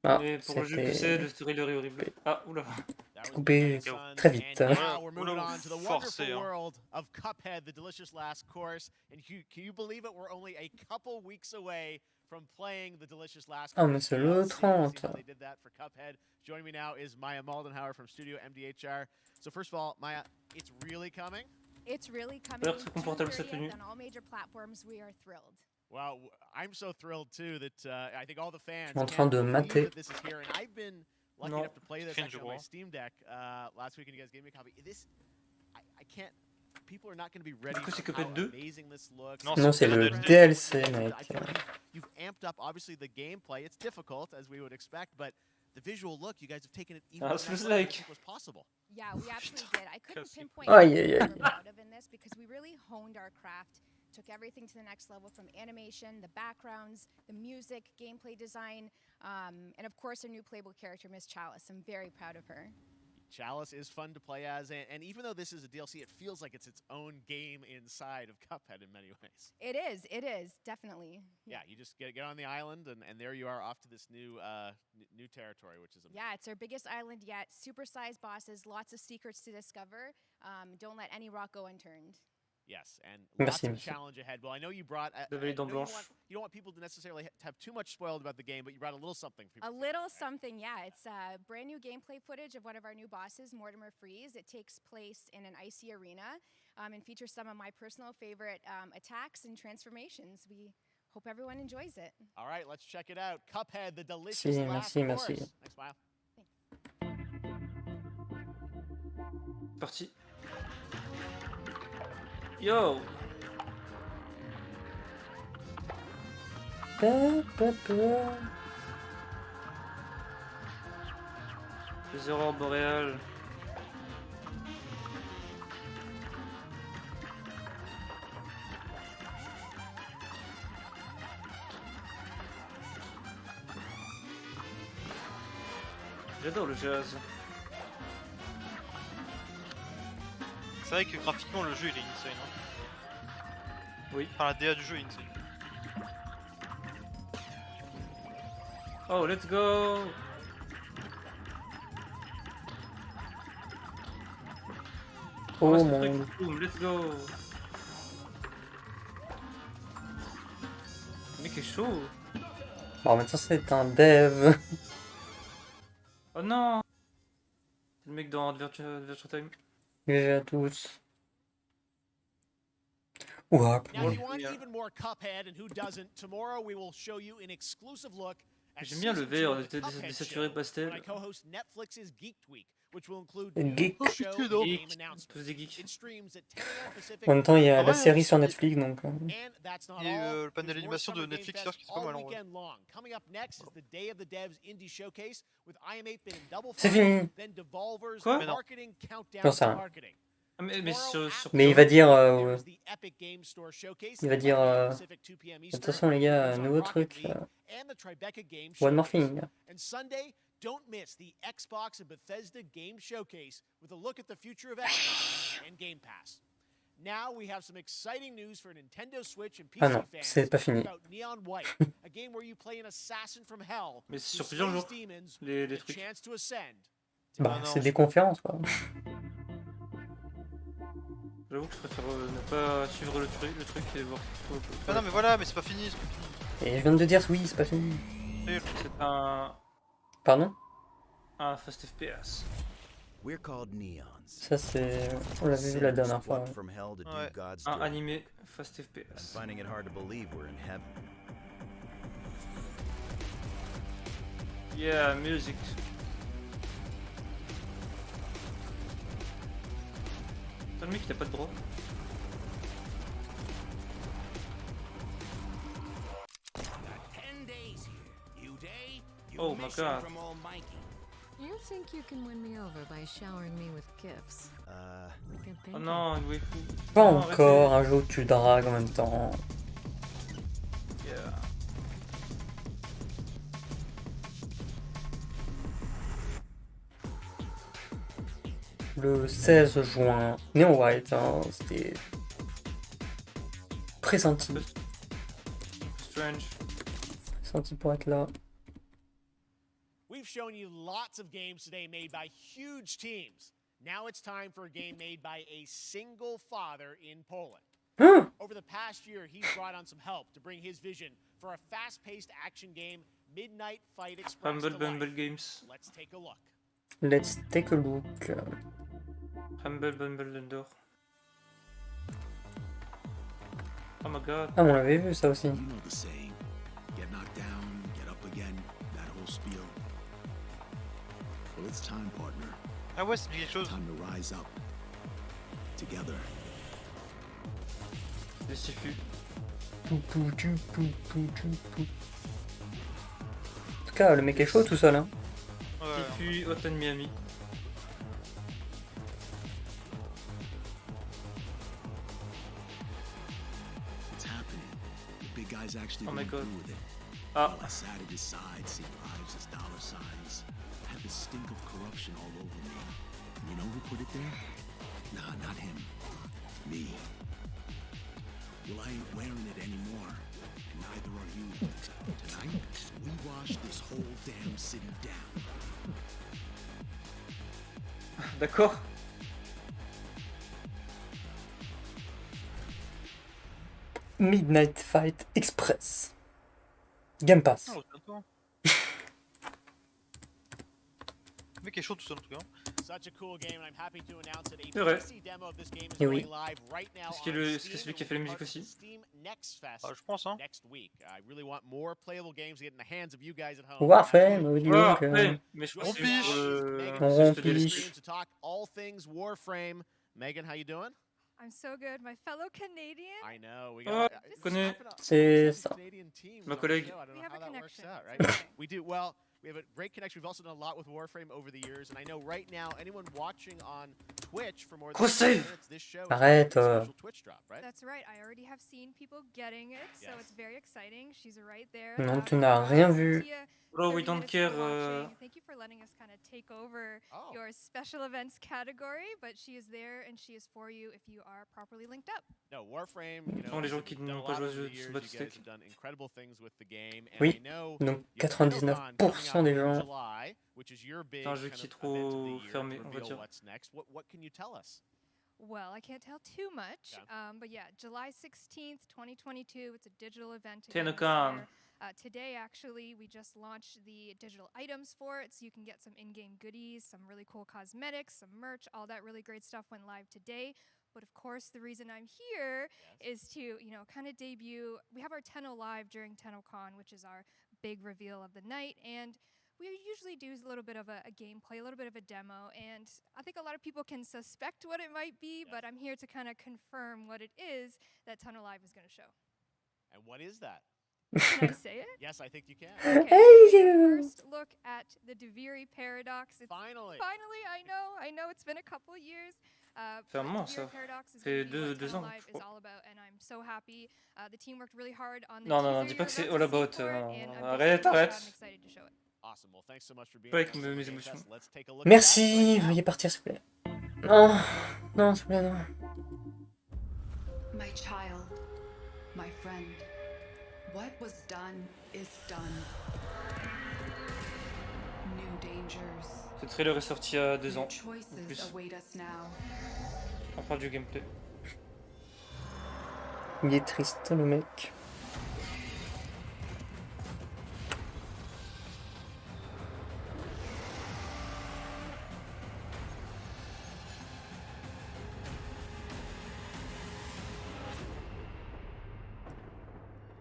Ah, Mais pour le jeu que c'est, le thriller est horrible. Ah, oula. Coupé très vite. Now we're moving on to the wonderful world of Cuphead, the delicious last course. And can you believe it? We're only a couple weeks away from playing the delicious last course. Ah, mais c'est le 30. They did that for Cuphead. Joining me now is Maya Moldenhauer from Studio MDHR. So first of all, Maya, it's really coming. It's really coming. Très confortable cette tenue. On all major platforms, we are thrilled. Wow, I'm so thrilled too that I think all the fans. Je suis en train de mater. This is here, and I've been lucky enough to play this actually on my Steam Deck last week, and you guys gave me a copy. This, I can't. People are not going to be ready for how amazing this looks. Non, c'est le DLC, mec. You've amped up obviously the gameplay. It's difficult as we would expect, but the visual look, you guys have taken it even further than I think was possible. Yeah, we absolutely did. I couldn't pinpoint what we were proud of in this because we really honed our craft, took everything to the next level from animation, the backgrounds, the music, gameplay design, and of course our new playable character, Miss Chalice. I'm very proud of her. Chalice is fun to play as, and even though this is a DLC, it feels like it's its own game inside of Cuphead in many ways. It is, definitely. Yeah, you just get on the island, and there you are off to this new new territory, which is amazing. Yeah, it's our biggest island yet. Super-sized bosses, lots of secrets to discover. Don't let any rock go unturned. Yes, and lots of challenge ahead. Well, I know you brought. You don't want people to necessarily have too much spoiled about the game, but you brought a little something for people. A little something, yeah. It's brand new gameplay footage of one of our new bosses, Mortimer Freeze. It takes place in an icy arena and features some of my personal favorite attacks and transformations. We hope everyone enjoys it. All right, let's check it out. Cuphead, the delicious last course. Merci. Thanks, Maya. Parti. Yo! Les aurores boréales. J'adore le jazz. C'est vrai que graphiquement le jeu il est insane. Hein. Oui. Enfin la DA du jeu est insane. Oh, let's go! Oh mon. Let's go! Le mec est chaud! Bon, maintenant c'est un dev. Oh non! C'est le mec dans Adventure Time. GG à tous. Ouah. Now, if you want even more Cuphead, and who doesn't, tomorrow we will show you an exclusive look at J'aime bien le vert désaturé pastel. I co-host Netflix's Geek Week, which will include Geek. show and game announcements. It streams at 10 a.m. Pacific. En même temps, il y a la série sur Netflix, donc. And that's not all. Le panel d'animation de Netflix hier qui est pas mal en vrai. Coming up next is the Day of the Devs Indie Showcase with IM8-bit and Double C'est Fine, fini. then Devolver's Quoi? marketing countdown Non, to ça. marketing. Mais il va dire. Il va dire. De toute façon, les gars, nouveau truc. One more thing. And Sunday, don't miss the Xbox and Bethesda Game Showcase with a look at the future of Xbox and Game Pass. Now we have some exciting news for Nintendo Switch and PC Ah non, fans c'est pas fini. about Neon White, a game where you play an assassin from hell Mais c'est who sur plusieurs slays jours, demons les with a trucs. chance to ascend. Bah, c'est des conférences, quoi. J'avoue que je préfère ne pas suivre le truc et voir. Ah non mais voilà, mais c'est pas fini. Et je viens de te dire, oui, c'est pas fini. C'est un. Pardon? Un Fast FPS. We're called Neons. Ça, c'est. On l'avait vu la dernière fois. Ouais. Un animé Fast FPS. I'm finding it hard to believe we're in heaven. Yeah, music. Le mec il a pas de droit. Oh my god. You think you can win me over by showering me with gifts? Oh non, il est fou. Pas encore un jeu où tu dragues en même temps. Yeah. le 16 juin. Neon White, hein, c'était pressenti. Strange. Pressenti pour être là. We've shown you lots of games today made by huge teams. Now it's time for a game made by a single father in Poland. Over the past year, he's brought on some help to bring his vision for a fast-paced action game, Midnight Fight Express to Bumble life. Games. Let's take a look. Let's take a look. Bumble d'or. Oh my god. Ah, on l'avait vu ça aussi. You know the saying, get knocked down, get up again, that whole spiel. Well, it's time, partner. Ah ouais, c'est quelque chose. Time to rise up. Together. Le Sifu. En tout cas, le mec est chaud tout seul. Hein. Sifu, Open Miami. It's happening. The big guy's actually Oh my going god. through with it. Ah. While I sat at his side, seeing lives as dollar signs, I had the stink of corruption all over me. And you know who put it there? Nah, not him. Me. Well, I ain't wearing it anymore. And neither are you. Tonight, we wash this whole damn city down. D'accord. Midnight Fight Express. Game Pass. Oh, le mec est chaud tout seul en tout cas. Such a cool game, and I'm happy to announce that a C'est vrai. PC demo of this game is Et oui. going live right now Est-ce que on c'est Steam celui qui a and fait la will be musique part of aussi? the Steam Next Fest Je pense, hein. next week. I really want more playable games to get in the hands of you guys at home. Warframe, dis donc. Warframe. Mais je pense que Joining c'est us pour is le... Megan On from remplit. Studio Stream to talk all things Warframe. Megan, how you doing? I'm so good. My fellow Canadian. I know. We Oh, got je connais. C'est ça. Canadian teams Ma on the collègue. show. I don't We know have how a that works connection. out, right? We do. Well, we have a great connection. We've also done a lot with Warframe over the years, and I know right now anyone watching on Twitch for more than Grosse 10 save. minutes, this show is Arrête, getting a special Twitch drop, right? That's right. I already have seen people getting it, so Yes. it's very exciting. She's right there. Non, tu n'as rien vu. Bro, we don't care. Thank you for letting us kind of take over Oh. your special events category, but she is there and she is for you if you are properly linked up. No, Warframe, you know, Sont les gens qui you've done n'ont a pas lot joué au over jeu the de years. You Battlestack. guys have done incredible things with the game, and Oui, I know donc you have 99% TennoCon des coming up in gens. July, which is your big C'est un jeu kind qui est of event of trop the year to fermé, on va reveal dire. what's next. What can you tell us? Well, I can't tell too much, but yeah, July 16th, 2022. It's a digital event. again this TennoCon. year. Today, actually, we just launched the digital items for it, so you can get some in-game goodies, some really cool cosmetics, some merch, all that really great stuff went live today. But of course, the reason I'm here is to, you know, kind of debut. We have our Tenno Live during TennoCon, which is our big reveal of the night, and we usually do a little bit of a gameplay, a little bit of a demo, and I think a lot of people can suspect what it might be, but I'm here to kind of confirm what it is that Tenno Live is going to show. And what is that? Can I say it? Yes, I think you can. Okay. Hey, Take a you. first look at the DeViri paradox. It's Finally. I know it's been a couple years. C'est un but moment, DeViri ça. paradox is Fait gonna be what deux Tenno ans, Live je is crois. all about, and I'm so happy. The team worked really hard on the Non, non, non, teaser dis pas que you're c'est about all to see about. for it, and I'm just Arrête, really arrête. excited to show it. Awesome. Well, thanks so much for being Pas with avec us on mes the Game émotions. Fest. Let's take a look at that Merci, right now. veuillez partir s'il vous plaît. Non, non, s'il vous plaît, non. My child, my friend, what was done is done. New dangers, Ce trailer est sorti il y a 2 ans. new En choices plus. await us now. On parle du gameplay. Il est triste, le mec.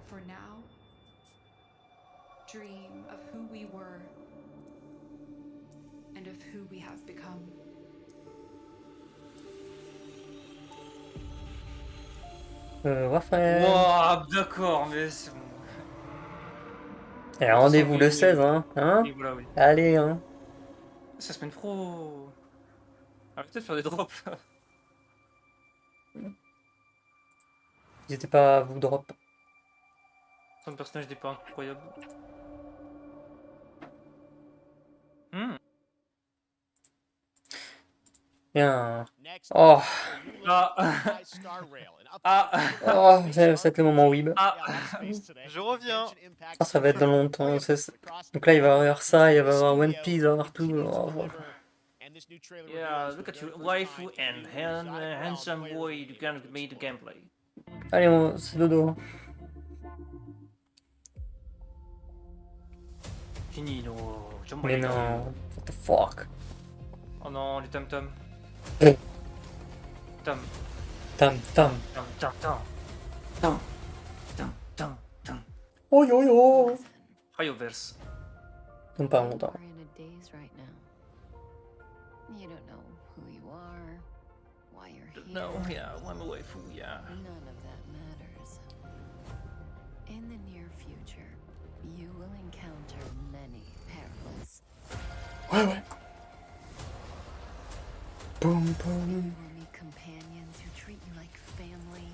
For now, dream of who we were and of who we have become. Raphaël. Wouah, d'accord, mais c'est bon. Et rendez-vous le 16, hein, hein. Et voilà, oui. Allez, hein. Ça se met pro. Arrêtez de faire des drops là. N'hésitez pas à vous drop. Son personnage n'est pas incroyable. Hmm. Bien. Oh. Oh, c'est le moment Weeb. Je reviens. Oh, ça va être dans longtemps. Donc là, il va y avoir ça, il va y avoir One Piece, il va y avoir tout. Oh, Yeah, look at you, waifu and handsome boy, you can make the gameplay. allez, c'est dodo. Fini, no. Mais non, what the fuck. Oh non, les tam-tam. Tam. Tam. Tam. Oh yo yo. Rayoverse. Non, pas longtemps. You don't know who you are, why you're here. No, yeah, I'm a waifu, yeah. None of that matters. In the near future, you will encounter many perils. Ouais. Boom, You boom. will meet companions who treat you like family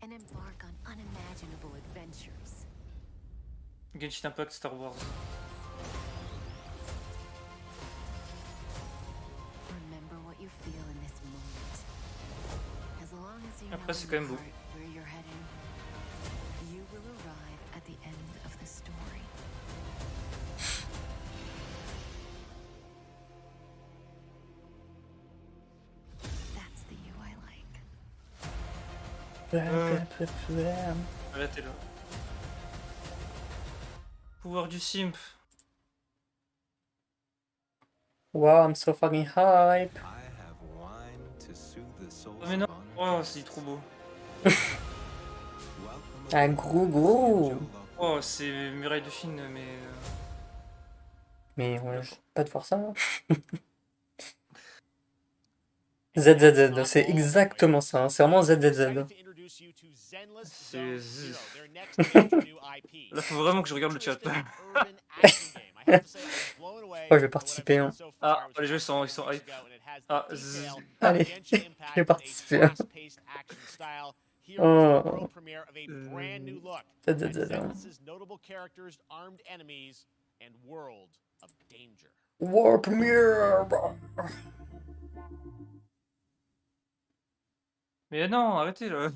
and embark on unimaginable adventures. Genshin Impact Star Wars. Remember what you feel in this moment. As long as you Après, know c'est in quand même your beau. heart where you're heading, you will arrive at the end of the story. That's the you I like. Arrêtez-le. Pouvoir du simp. Wow, I'm so fucking hype. Oh mais non. Oh, c'est trop beau. Un gros. Oh, c'est muraille de Chine, mais... Mais ouais, j'ai pas de voir ça. ZZZ, c'est exactement ça. Hein. C'est vraiment ZZZ. C'est... Là, faut vraiment que je regarde le chat. Oh, je vais participer. Hein. Ah, les jeux ils sont hype. Ah, allez, je vais participer. Hein. Oh. ZZZ. Hein. War Premiere. Mais non, arrêtez là.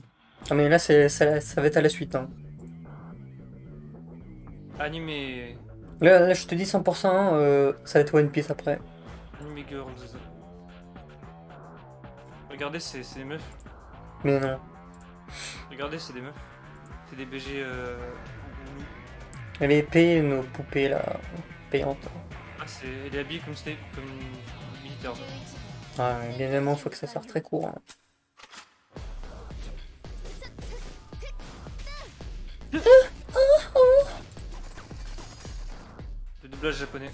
Ah mais là, ça va être à la suite. Hein. Animé. Là, je te dis 100%, ça va être One Piece après. Anime Girls. Regardez, c'est des meufs. Mais non. Regardez, c'est des meufs. C'est des BG. Elle est payée, nos poupées là, payantes. Ah, elle est habillée comme une militaire. Ah, évidemment, faut que ça sorte très court. Hein. Le doublage japonais.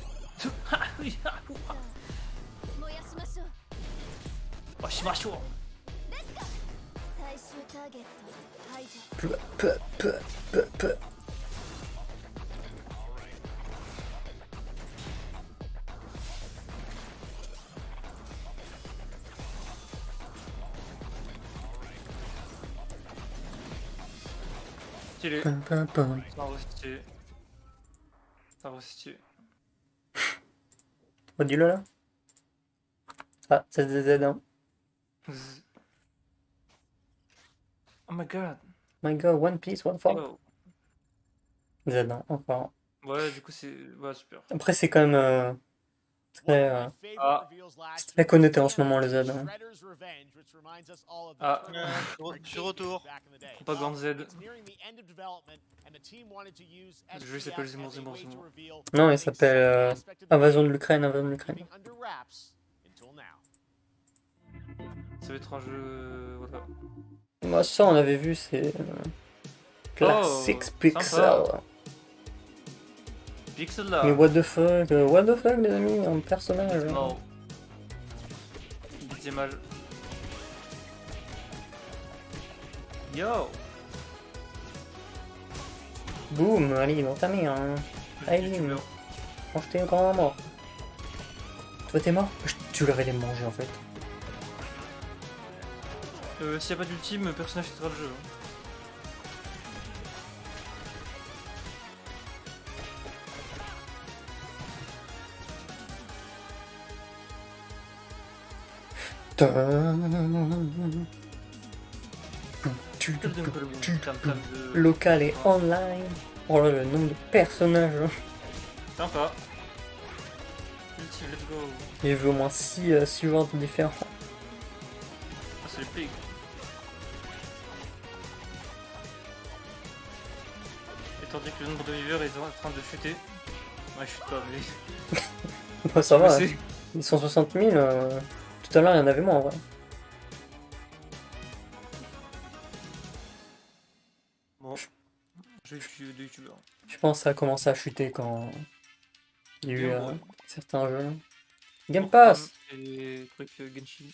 Stylé. Ça restille. Oh, dis-le là. Ah, c'est ZZ, hein. Oh my god. My god, One Piece, One For. Oh. Z, hein, encore. Ouais, du coup, c'est... Ouais, super. Après, c'est quand même très connoté en ce moment, le Z. Hein. Ah, je suis retour. Propagande Z. Le jeu s'appelle Zemmour. Non, il s'appelle Invasion de l'Ukraine, Ça va être un jeu... Voilà. Moi, ça, on avait vu, c'est... Classics Pixel. Pixel là. Mais what the fuck, les amis, un personnage. Non. C'est mal. Yo. Boum, allez, dans ta mère. Hein. Allez, mange tes grands morts. Toi, t'es mort? Tu l'aurais les manger en fait. S'il n'y a pas d'ultime, personnage quittera le jeu. Hein. Local et online. Oh là, le nombre de personnages. Sympa. Let's go. J'ai vu au moins 6 joueurs différents. Ah, c'est les pigs. Étant donné que le nombre de viewers est en train de chuter. Ouais, je chute pas, mais. Bah, ça va. Ils sont 60 000. Tout à l'heure, il y en avait moins en vrai. Bon. J'ai eu deux youtubeurs. Je pense que ça a commencé à chuter quand il y a eu certains jeux. Game Pass! Et truc Genshin.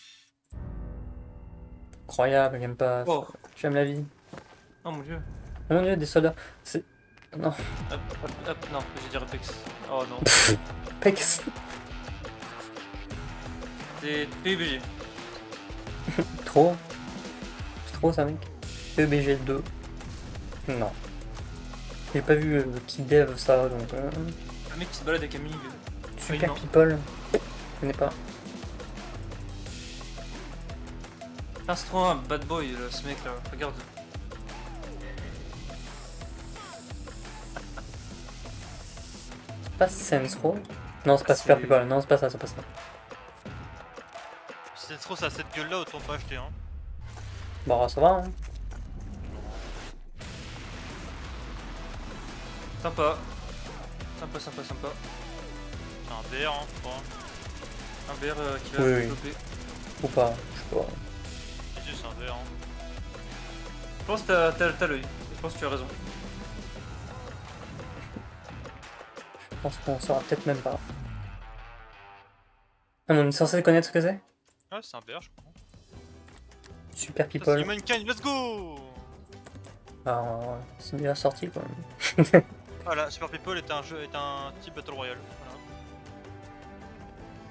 Incroyable, Game Pass. Oh. J'aime la vie. Oh mon dieu. Oh mon dieu, des soldats. C'est. Non. Hop, non, j'ai dit Apex. Oh non. Apex. C'est PUBG. Trop. C'est trop ça, mec. PUBG 2. Non. J'ai pas vu qui dev ça, donc... Un mec qui se balade avec un mini. Super People. Je connais pas. Ah, c'est trop un bad boy, là, ce mec là, regarde. C'est pas Sense Row? Non, c'est pas Super People, non, c'est pas ça, c'est pas ça. C'est trop ça, cette gueule là, autant pas acheter hein. Bah, ça va, hein. Sympa. Sympa. C'est un BR hein, je crois. Un BR qui va développer. Ou pas, je sais pas. Si, c'est un BR hein. Je pense que t'as l'œil. Je pense que tu as raison. Je pense qu'on saura peut-être même pas. Ah, on est censé connaître ce que c'est? Ouais, c'est un BR je crois. Super People. Humankind, let's go! Alors, c'est déjà sorti quand même. Voilà, Super People est un type Battle Royale. Voilà.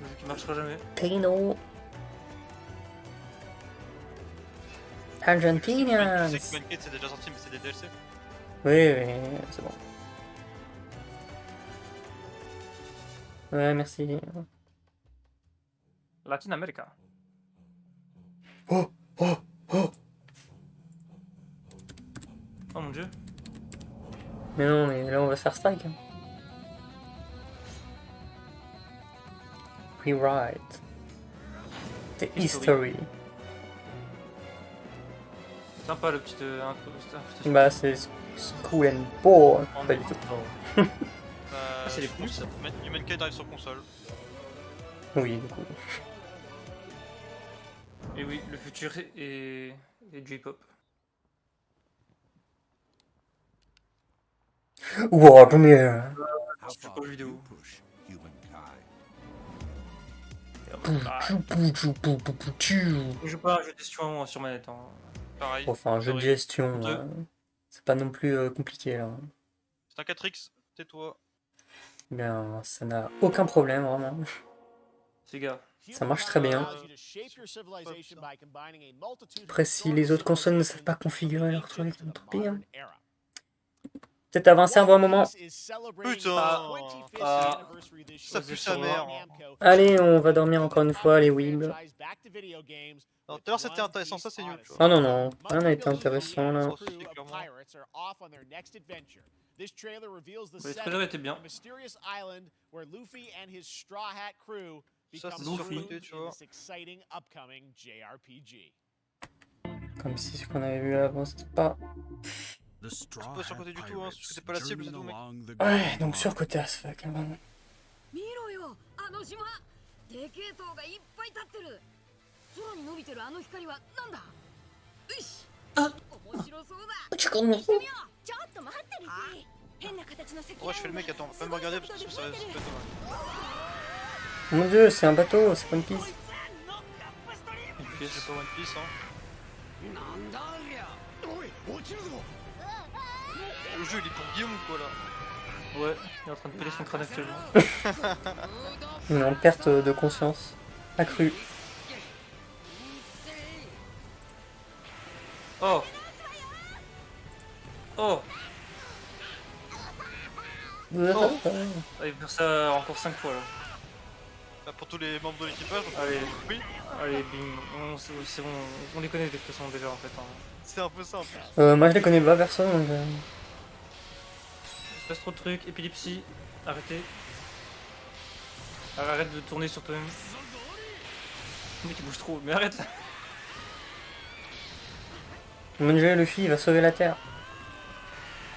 Le jeu qui marchera jamais. Pino. Argentinians. Je sais que Humankind c'est déjà sorti, mais c'est des DLC. Oui, c'est bon. Ouais, merci. Latin America. Oh. Oh mon dieu. Mais non, mais là on va se faire strike. Rewrite. The history. Sympa le petit Bah c'est Screw and Ball. Pas du tout. C'est les plus. Humankind arrive sur console. Oui, du coup. Et oui, le futur est J-pop. Wow, première. C'est pas vidéo. Je joue pas à un jeu de gestion sur manette. Hein. Pareil. Enfin, un jeu de gestion, c'est pas non plus compliqué là. C'est un 4X, tais-toi. Bien, ça n'a aucun problème vraiment. C'est gars. Ça marche très bien. Après, si les autres consoles ne savent pas configurer leur truc, tant pis. Hein. Peut-être avancer un bon moment. Putain, ça pue sa mère. Allez, on va dormir encore une fois, les weebs. Tout à l'heure c'était intéressant, ça c'est nul. Ah non, rien n'a été intéressant là. Le trailer était bien. Ça c'est surcoté, tu vois. Comme si ce qu'on avait vu avant c'était pas... C'est pas surcoté du tout, hein, c'est pas la cible, c'est tout mec. Ouais, donc surcoté as fuck. Hein. Tu connais? Ouais, je fais le mec, attends, faut pas me regarder parce que ça va être mal. Mon dieu, c'est un bateau, c'est pas une piste. Une pièce, c'est pas One Piece, hein. Le jeu il est pour Guillaume ou quoi là? Ouais, il est en train de péter son crâne actuellement. Il est en perte de conscience accrue. Oh. Oh. Oh. Ah, il va faire ça encore 5 fois là. Bah, pour tous les membres de l'équipage, allez, oui. Allez, bing, c'est bon, on les connaît de toute façon déjà en fait. Hein. C'est un peu ça en plus. Moi je les connais pas perso donc. Il se passe trop de trucs, épilepsie, arrêtez. Arrête de tourner sur toi-même. Le mec il bouge trop, mais arrête. Mon dieu, Luffy il va sauver la Terre.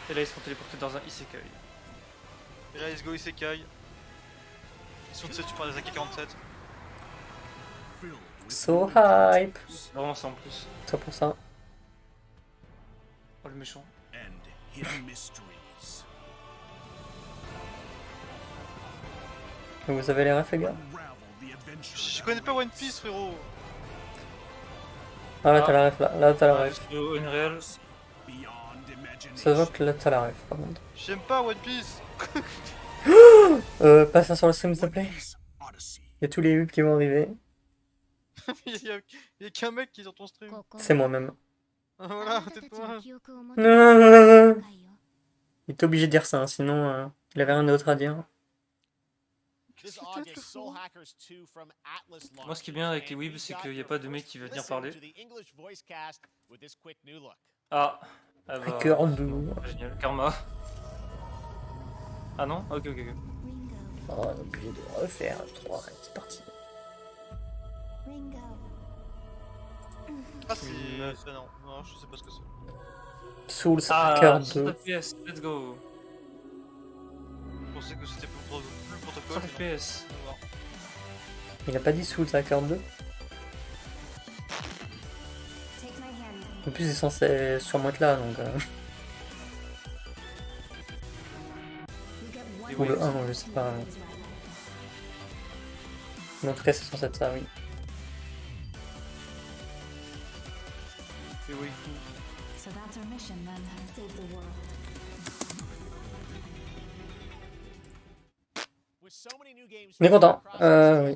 Et là ils se font téléporter dans un isekai. Et là, let's go Isekai. Si tu prends des AK-47. So hype. C'est vraiment ça en plus. C'est pour ça. Oh le méchant. Vous avez les refs les gars? Je connais pas One Piece frérot. Ah là t'as la ref là, là t'as la ref. Unreal. Ça se voit que là t'as la ref par contre. J'aime pas One Piece. Passe ça sur le stream s'il te plaît. Il y a tous les hubs qui vont arriver. Il y a qu'un mec qui est sur ton stream. C'est moi-même. Voilà, tais-toi. Il était obligé de dire ça, hein, sinon il avait rien d'autre à dire. Moi ce qui est bien avec les weebs c'est qu'il n'y a pas de mec qui va venir parler. Ah, ah bah, Cœur doux. génial, karma. Ah non? Ok. Oh, on est obligé de refaire 3, c'est parti. Ah c'est... non, je sais pas ce que c'est. Soul Hacker 2. 100 FPS, let's go. Je pensais que c'était pour le protocole. 100 FPS. Il a pas dit Soul Hacker 2? En plus il est censé sûrement être là donc... Ou le 1, je sais pas. Mais en tout cas c'est censé être ça, oui. So that's our mission then, save the world. Mais content. Oui.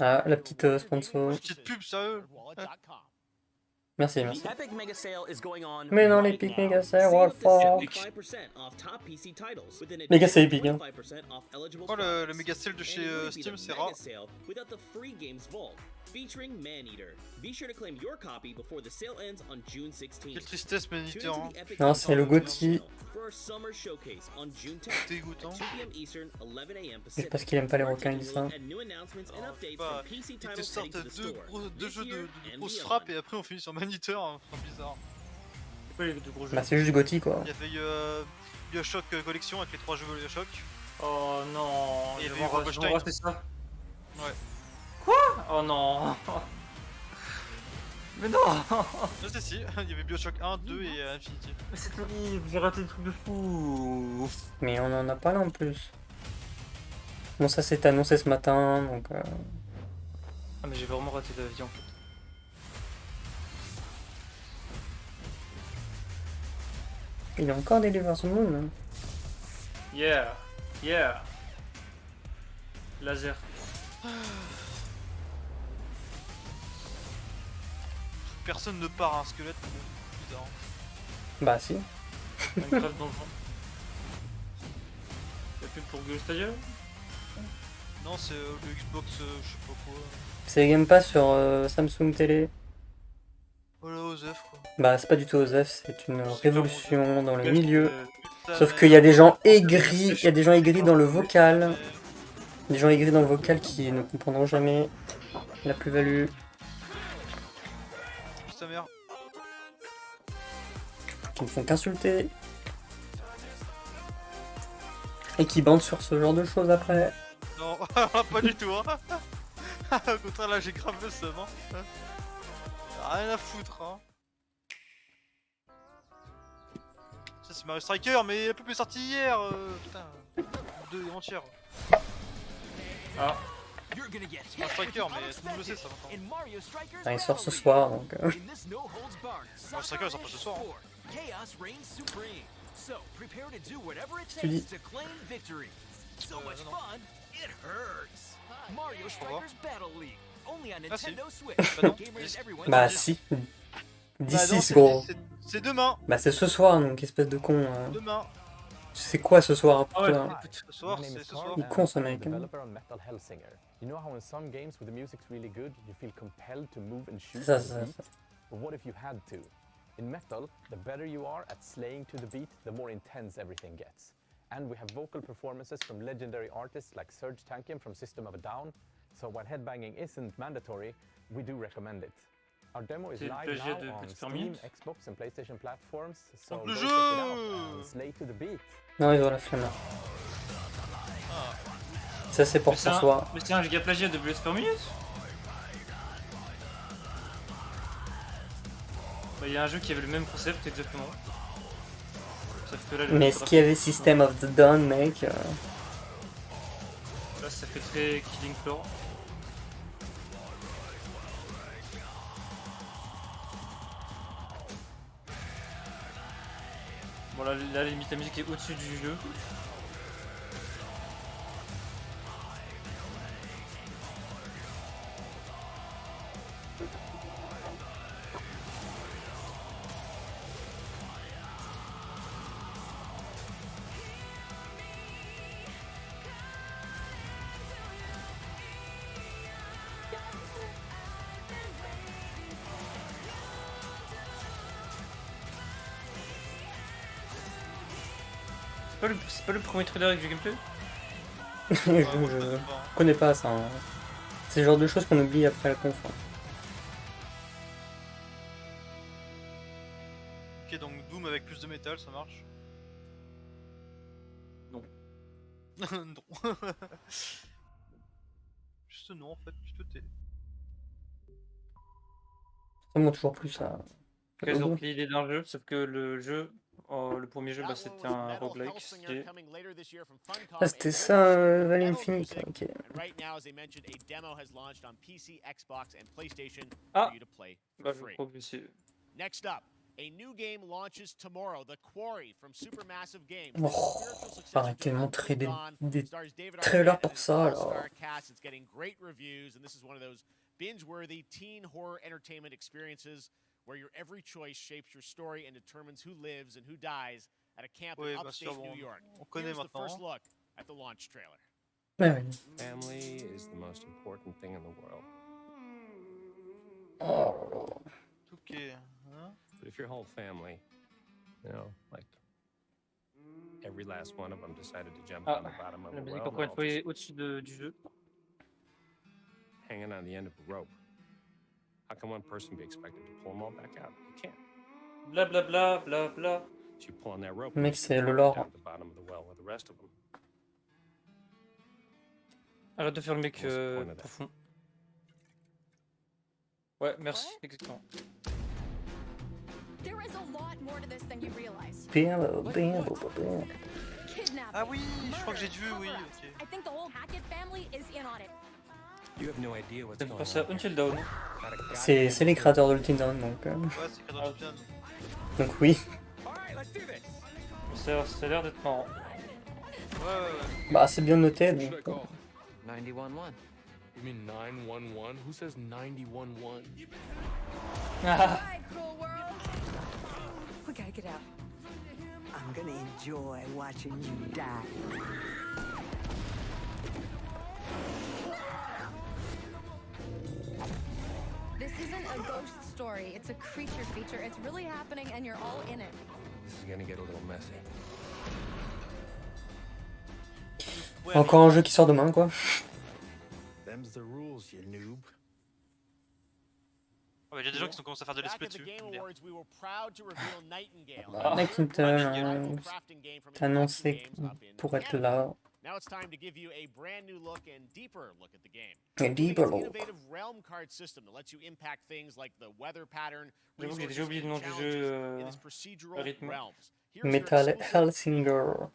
Ah, la petite sponsor. Petite pub, sérieux. Merci, merci. The Epic Mega Sale is going on Mais non, right l'Epic now. Mega Sale, Save what up to for? 75% off top PC titles with an Méga c'est additional épique, hein. 25% off eligible Oh, products. le Mega Sale de chez And it would be Steam, the c'est Mega rare. Sale without the free games vault featuring Maneater. Be sure to claim your copy before the sale ends on June 16th. Quelle tristesse, Maneater. Hein. Non, c'est le Gotti. For our summer showcase on June 10th Dégoûtant. at 2 p.m. Eastern, 11 a.m. C'est Pacific. parce qu'il aime pas les requins, il dit ça. And new announcements and updates from PC Ils te titles sortent heading to the store deux this jeux year de and grosses beyond. frappes et après on finit sur Maneater, hein. C'est bizarre. Bah c'est juste du Gotti quoi. Il y avait Bioshock Collection avec les 3 jeux Bioshock. Oh non, Et il y ils avait vont Wolfenstein. racheter ça. Ouais. Quoi? Oh non. Mais non. Je sais si, il y avait Bioshock 1, 2 et Infinity. Mais c'est terrible, j'ai raté des trucs de fou. Mais on en a pas là en plus. Bon ça s'est annoncé ce matin donc... Ah mais j'ai vraiment raté la vie en fait. Il y a encore des livraisons de monde. Hein. Yeah. Laser. Personne ne part à un squelette, bizarre. Bah si. Minecraft dans le fond. Y'a plus pour Go Stadia? Non, c'est le Xbox, je sais pas quoi. C'est Game Pass sur Samsung Télé. Voilà, Osef quoi. Bah c'est pas du tout Osef, c'est une révolution dans le milieu. Sauf qu'il y a des gens aigris, il y a des gens aigris dans le vocal. Des gens aigris dans le vocal qui ne comprendront jamais la plus-value. Ta mère. Qui ne font qu'insulter. Et qui bandent sur ce genre de choses après. Non, pas du tout, hein. Au contraire, là j'ai grave le seum, hein. Rien à foutre, hein. Ça c'est Mario Striker, mais la pub est sortie hier, putain. 2 entières. Ah. Mario Striker, mais tout le monde le sait ça maintenant. Ah, il sort ce soir donc... Mario Striker il sort pas ce soir, hein. Tu dis. Mario Strikers Battle League, only on Ah si. Nintendo Switch. Bah non. Game rated everyone. Bah si. Bah non, D6 gros. c'est demain. Bah c'est ce soir donc espèce de con. Demain. C'est quoi ce soir, Ah ouais, putain? Ce soir, c'est ce soir. Il est con ce mec. Hein. You know how in some games where the music's really good, you feel compelled to move and shoot Ça, to the beat? But what if you had to? In Metal, the better you are at slaying to the beat, the more intense everything gets. And we have vocal performances from legendary artists like Serge Tankian from System of a Down. So while headbanging isn't mandatory, we do recommend it. Our demo is live now on Steam, Xbox and PlayStation platforms, so go check it out and slay to the beat. Non, ils ont la flemme. Ça c'est pour ce soir. Mais c'est un giga plagiat de Blitz per minute. Il y a un jeu qui avait le même concept exactement. Sauf que là, mais est-ce qu'il y avait System of the Dawn, mec? Là ça fait très Killing Floor. Bon là limite la musique est au-dessus du jeu. C'est pas le premier trailer avec du gameplay? je connais pas ça. Hein. C'est le genre de choses qu'on oublie après la conf. Hein. Ok, donc Doom avec plus de métal, ça marche? Non. Non. Juste non en fait, tu te tais. Ça montre toujours plus ça. Ils ont pris l'idée d'un jeu, sauf que le jeu, le premier jeu, bah, c'était un roguelike. Ah, c'était ça, Valley Infinite. Ok. Ah, bah, je crois que c'est. Next up, a new game launches tomorrow, The Quarry from Supermassive Games. Oh, arrêtez de montrer des trailers pour ça alors. It's getting great reviews, and this is one of those binge-worthy teen horror entertainment experiences where your every choice shapes your story and determines who lives and who dies at a camp in upstate New York. Here's the first look at the launch trailer. Family is the most important thing in the world. Oh. Okay. Huh? But if your whole family, you know, like every last one of them decided to jump on the bottom of La a musique well, encore une fois est au-dessus du jeu. hanging on the end of a rope. How can one person be expected to pull them all back out? You can't. Bla bla bla bla bla. So you pull on that rope. Mec, c'est le lore. Down to the bottom of the well with the rest of them. Arrête de faire le mec profond. Ouais, merci, exactement. There is a lot more to this than you realize. Ah oui, je crois que j'ai vu, oui, ok. I think the whole Hackett family is in on it. You have no idea what's Ça me going pense à on. Until Dawn. C'est les créateurs de Until Dawn donc. Ouais, c'est créateur de Dawn. Donc oui. Ça a l'air d'être marrant. Ouais. Bah c'est bien noté donc. 911. You mean 911? Who says 911? Hi, cruel world. We gotta get out. I'm gonna enjoy watching you die. This isn't a ghost story. It's a creature feature. It's really happening and you're all in it. This is gonna get a little messy. Encore un jeu qui sort demain quoi. Them's the rules, you noob. Ouais, il y a des gens qui sont commencés à faire de l'esprit dessus. Nightingale, t'as annoncé pour être là. Now it's time to give you a brand new look and deeper look at the game. A deeper look. Innovative realm card system that lets you impact things like the weather pattern, J'avoue que j'ai déjà oublié le nom du jeu. Rythme. Metal Hellsinger.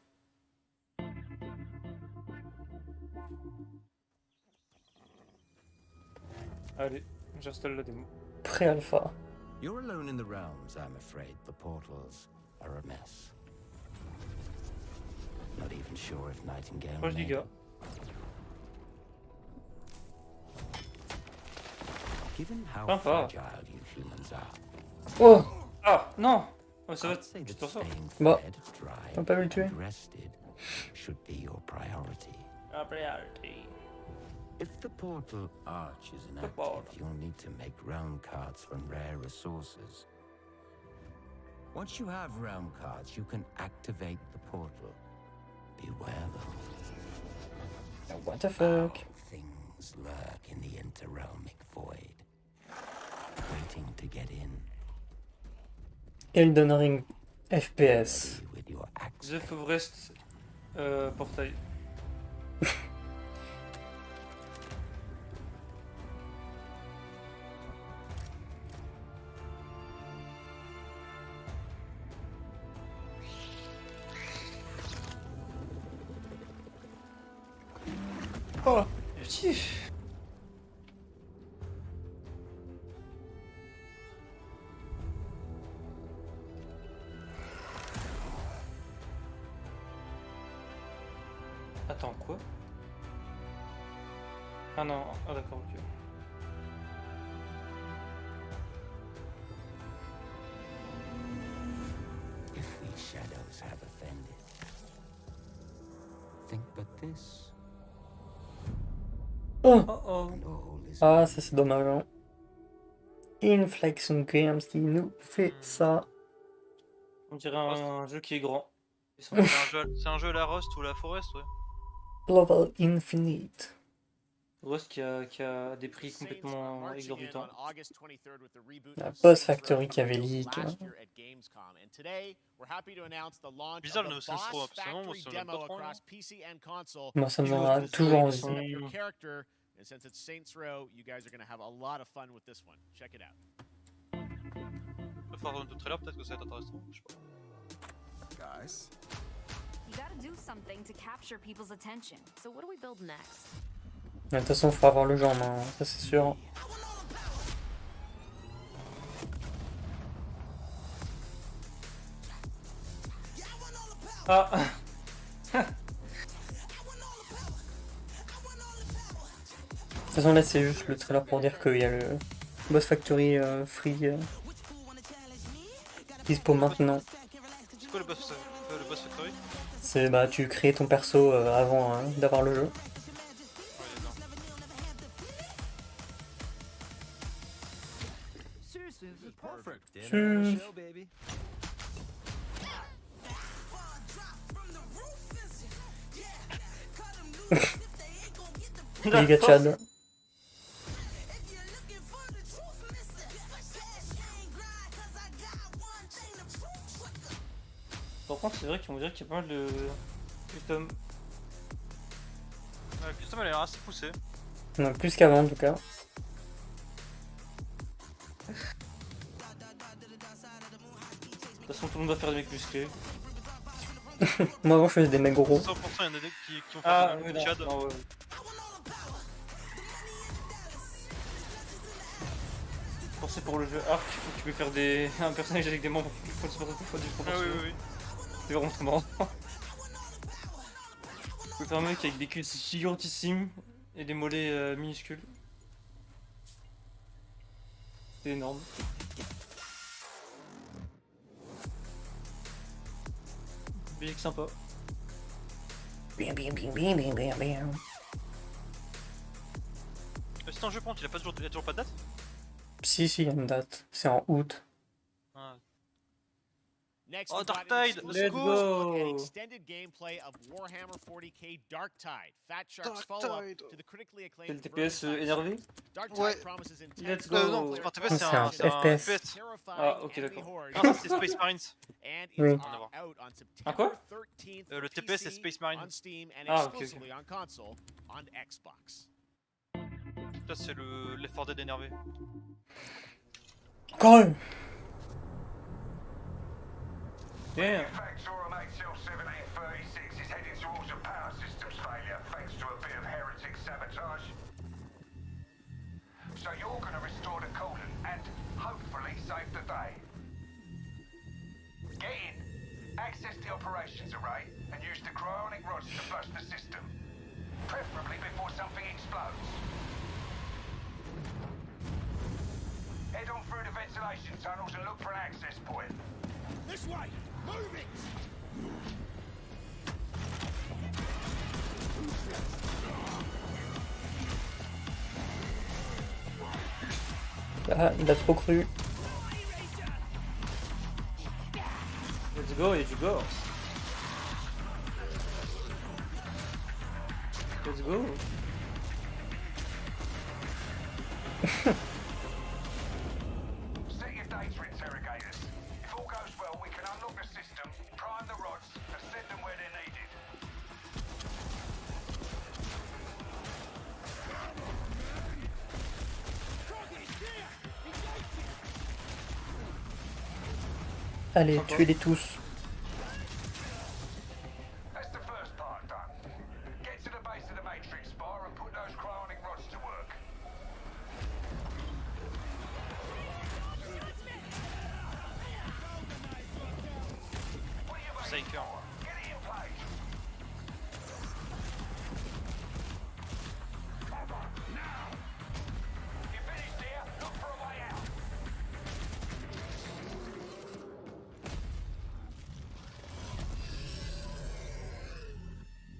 Allez, j'installe la démo. Pré-alpha. You're alone in the realms, I'm afraid. The portals are a mess. Not even sure if Nightingale. 3 gigas. Given how Sympa. fragile you humans are. Oh! Ah, non! Oh, ça va, tu t'en sors. Bon, on peut pas le tuer. Should be your priority. If the portal arch is inactive, you'll need to make realm cards from rare resources. Once you have realm cards, you can activate the portal. Beware though. What the fuck? Things lurk in the interrealmic void, waiting to get in. Elden Ring FPS. The Forest portail. Oh, petit. Attends, quoi? Ah non, ah d'accord, ok. If these shadows have offended, think but this. Oh. Ah, ça c'est dommage. Hein. Inflexion Games qui nous fait ça. On dirait un jeu qui est grand. C'est un jeu la Rust ou la Forest, ouais. Global Infinite. Rust qui a des prix complètement exorbitants. La Boss Factory qui avait leak. Hein. Bizarre le Saints Row, absolument, moi ça me donne pas trop. Moi ça me donne toujours envie. And since it's Saints Row, you guys are going to have a lot of fun with this one. Check it out. Il va falloir un trailer, peut-être que ça va être intéressant, je sais pas. Guys. You gotta do something to capture people's attention. So what do we build next? De toute façon, il faut avoir le jeu en main, ça c'est sûr. Ah. De toute façon là c'est juste le trailer pour dire qu'il y a le Boss Factory free dispo maintenant. C'est quoi le Boss Factory? C'est bah tu crées ton perso avant d'avoir le jeu. Giga Chad. Par contre, c'est vrai qu'on dirait qu'il y a pas mal de custom. Ouais, custom elle a l'air assez poussée. Non, plus qu'avant en tout cas. De toute façon, tout le monde va faire des mecs musclés. Moi avant je faisais des mecs gros. 100% il y en a des qui ont fait des Chad. Ouais. Pensez pour le jeu Arc, tu peux faire un personnage avec des membres qui font du proportion. Ah oui. C'est vraiment trop marrant. Tu peux faire un mec avec des cuisses gigantissimes et des mollets minuscules. C'est énorme. Bien que sympa. Bien. C'est un jeu point, il a toujours pas de date? Si, il y a une date. C'est en août. Ah. Next, oh, Darktide, let's go! An extended gameplay of Warhammer 40k Darktide. Fat Shark's follow-up to the critically acclaimed. C'est le TPS énervé? Ouais. Let's go! Non, c'est pas un TPS, c'est un FPS. Ah, ok, d'accord. Non, ça c'est Space Marines. Oui. Ah quoi? Le TPS c'est Space Marine. Ah, ok. Là c'est Left 4 Dead énervé. Go! Damn. So you're going to restore the coolant and hopefully save the day. Get in, access the operations array, and use the cryonic rods to flush the system. Preferably before something explodes. Head on through the ventilation tunnels and look for an access point. This way! Move it! Ah, il a trop cru. Let's go, et du go. Let's go. Set your data interrogators. If all goes well, we can unlock the system, prime the rods, and send them where they're needed. Allez, tuez-les tous. That's the first part done. Get to the base of the matrix bar and put those cryonic rods to work. Psyker. Get it in place. Now. You finished here? Look for a way out.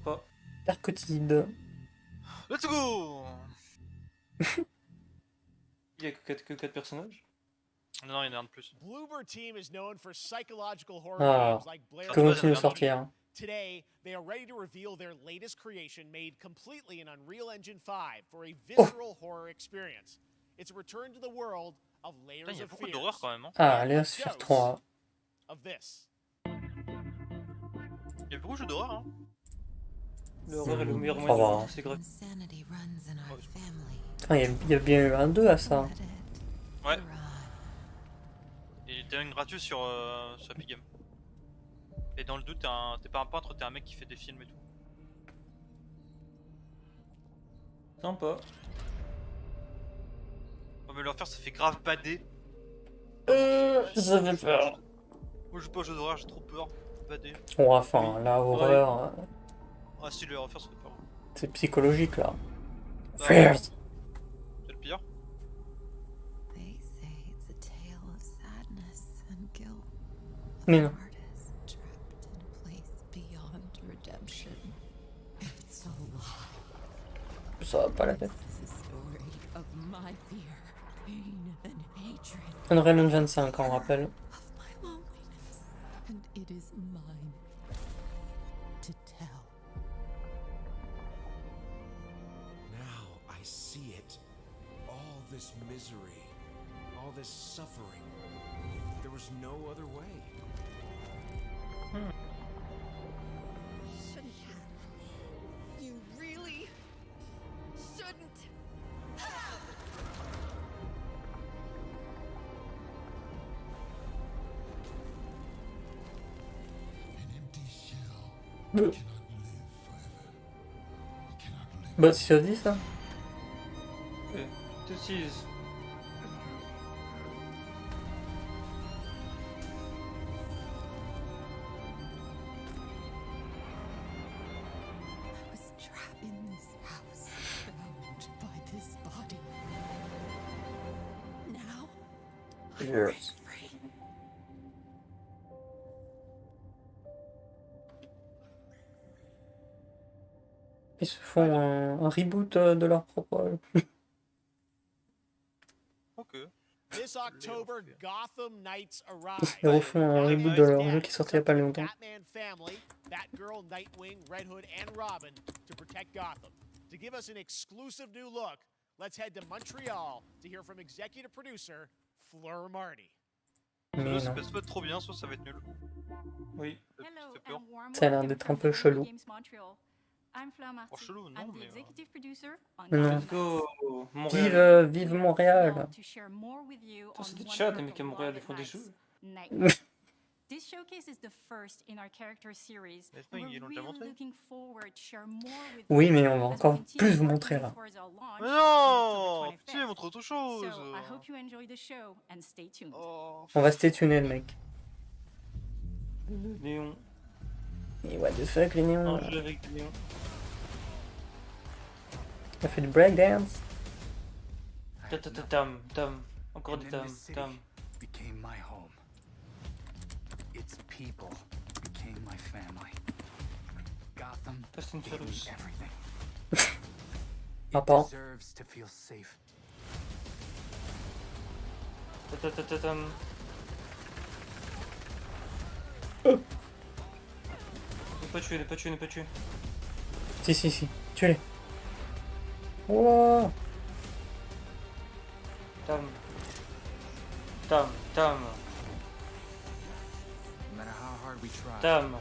Pas. Percotide. Let's go. Il y a que 4 personnages. Non, il y en a un de plus. Bloober Team is known for psychological horror Ah, games like Blair que Witch continue de Project. sortir. Today, they are ready to reveal their latest creation made completely in Unreal Engine 5 for a Oh. visceral horror experience. It's a return to the world of layers Putain, il y a of beaucoup fears. d'horreur quand même. Hein. Ah, allez, Sphere 3. Of this. Il y a beaucoup de jeux d'horreur. Hein. L'horreur est le meilleur Ça moyen, va. c'est grave. Enfin, il y a bien eu un 2 à ça. Ouais. Et t'as une gratuite sur Epic Games. Et dans le doute, t'es pas un peintre, t'es un mec qui fait des films et tout. Sympa. Oh, mais leur faire, ça fait grave bader. Ça fait peur. Moi, je joue pas aux jeux d'horreur, j'ai trop peur. Bader. Bon, enfin, la horreur, Ah, si, le refaire, ça fait peur. c'est psychologique là. Ah, Fears. C'est le pire. Mais non. Ça va pas la tête. Unreal Engine 5, on rappelle. And it is mine to tell. Now I see it. All this misery, all this suffering. There was no other way. Shouldn't have. You really shouldn't have. Bah, si ça dit ça. This is. I was trapped in this house, bound by this body. Now, I'm Yes. free. Ils se font un reboot de leur propre. Ok. This October, Gotham Knights arrive. Ils refont un reboot de leur jeu qui sortait il y a pas longtemps. Batman family, Batgirl, Nightwing, Red Hood, and Robin to protect Gotham. To give us an exclusive new look, let's head to Montreal to hear from executive producer Fleur Marty. Mais Ça non. peut soit être trop bien, soit ça va être nul. Oui. Ça fait peur. Ça a l'air d'être un peu chelou. I'm Fleur Marty. Oh, chelou, non, I'm the mais, executive producer on Non. Let's go. Vive, Montréal. vive Montréal. to share more with you Putain, on c'est des one chats, of les the mecs à Montréal, ils font des wildest jeux. nights. This showcase is the first in our character series. Mais and ils we're l'ont déjà really montré. looking forward to share more with Oui, you mais on va as we encore continue plus vous working montrer là. towards our launch Mais on non! October Putain, montre autre 25th. chose. So I hope you enjoy the show and stay tuned. Oh. On va stay tuner le mec. Léon. Et what the fuck, les néons. Un jeu avec Léon. Il a fait du breakdance. Tam, tam. Encore des tam, tam. became my home. Its people became my family. Gotham Fast and gave me Furious. everything. Ah, It pardon. deserves to feel safe. Tatatatam. Ne pas tuer, ne pas tuer, ne pas tuer. Si, si, si. Tuez-les. Wow. Tam. Tam, tam. No matter how hard we try, Tam,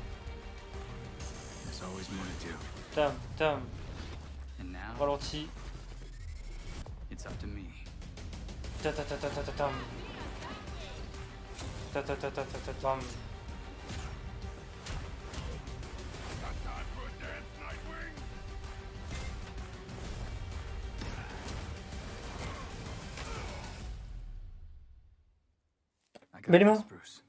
there's always more to do. tam, tam. And now, Ralenti. it's up to me. Tatatatatam. Tatatatatam. I got Belliment. this, Bruce.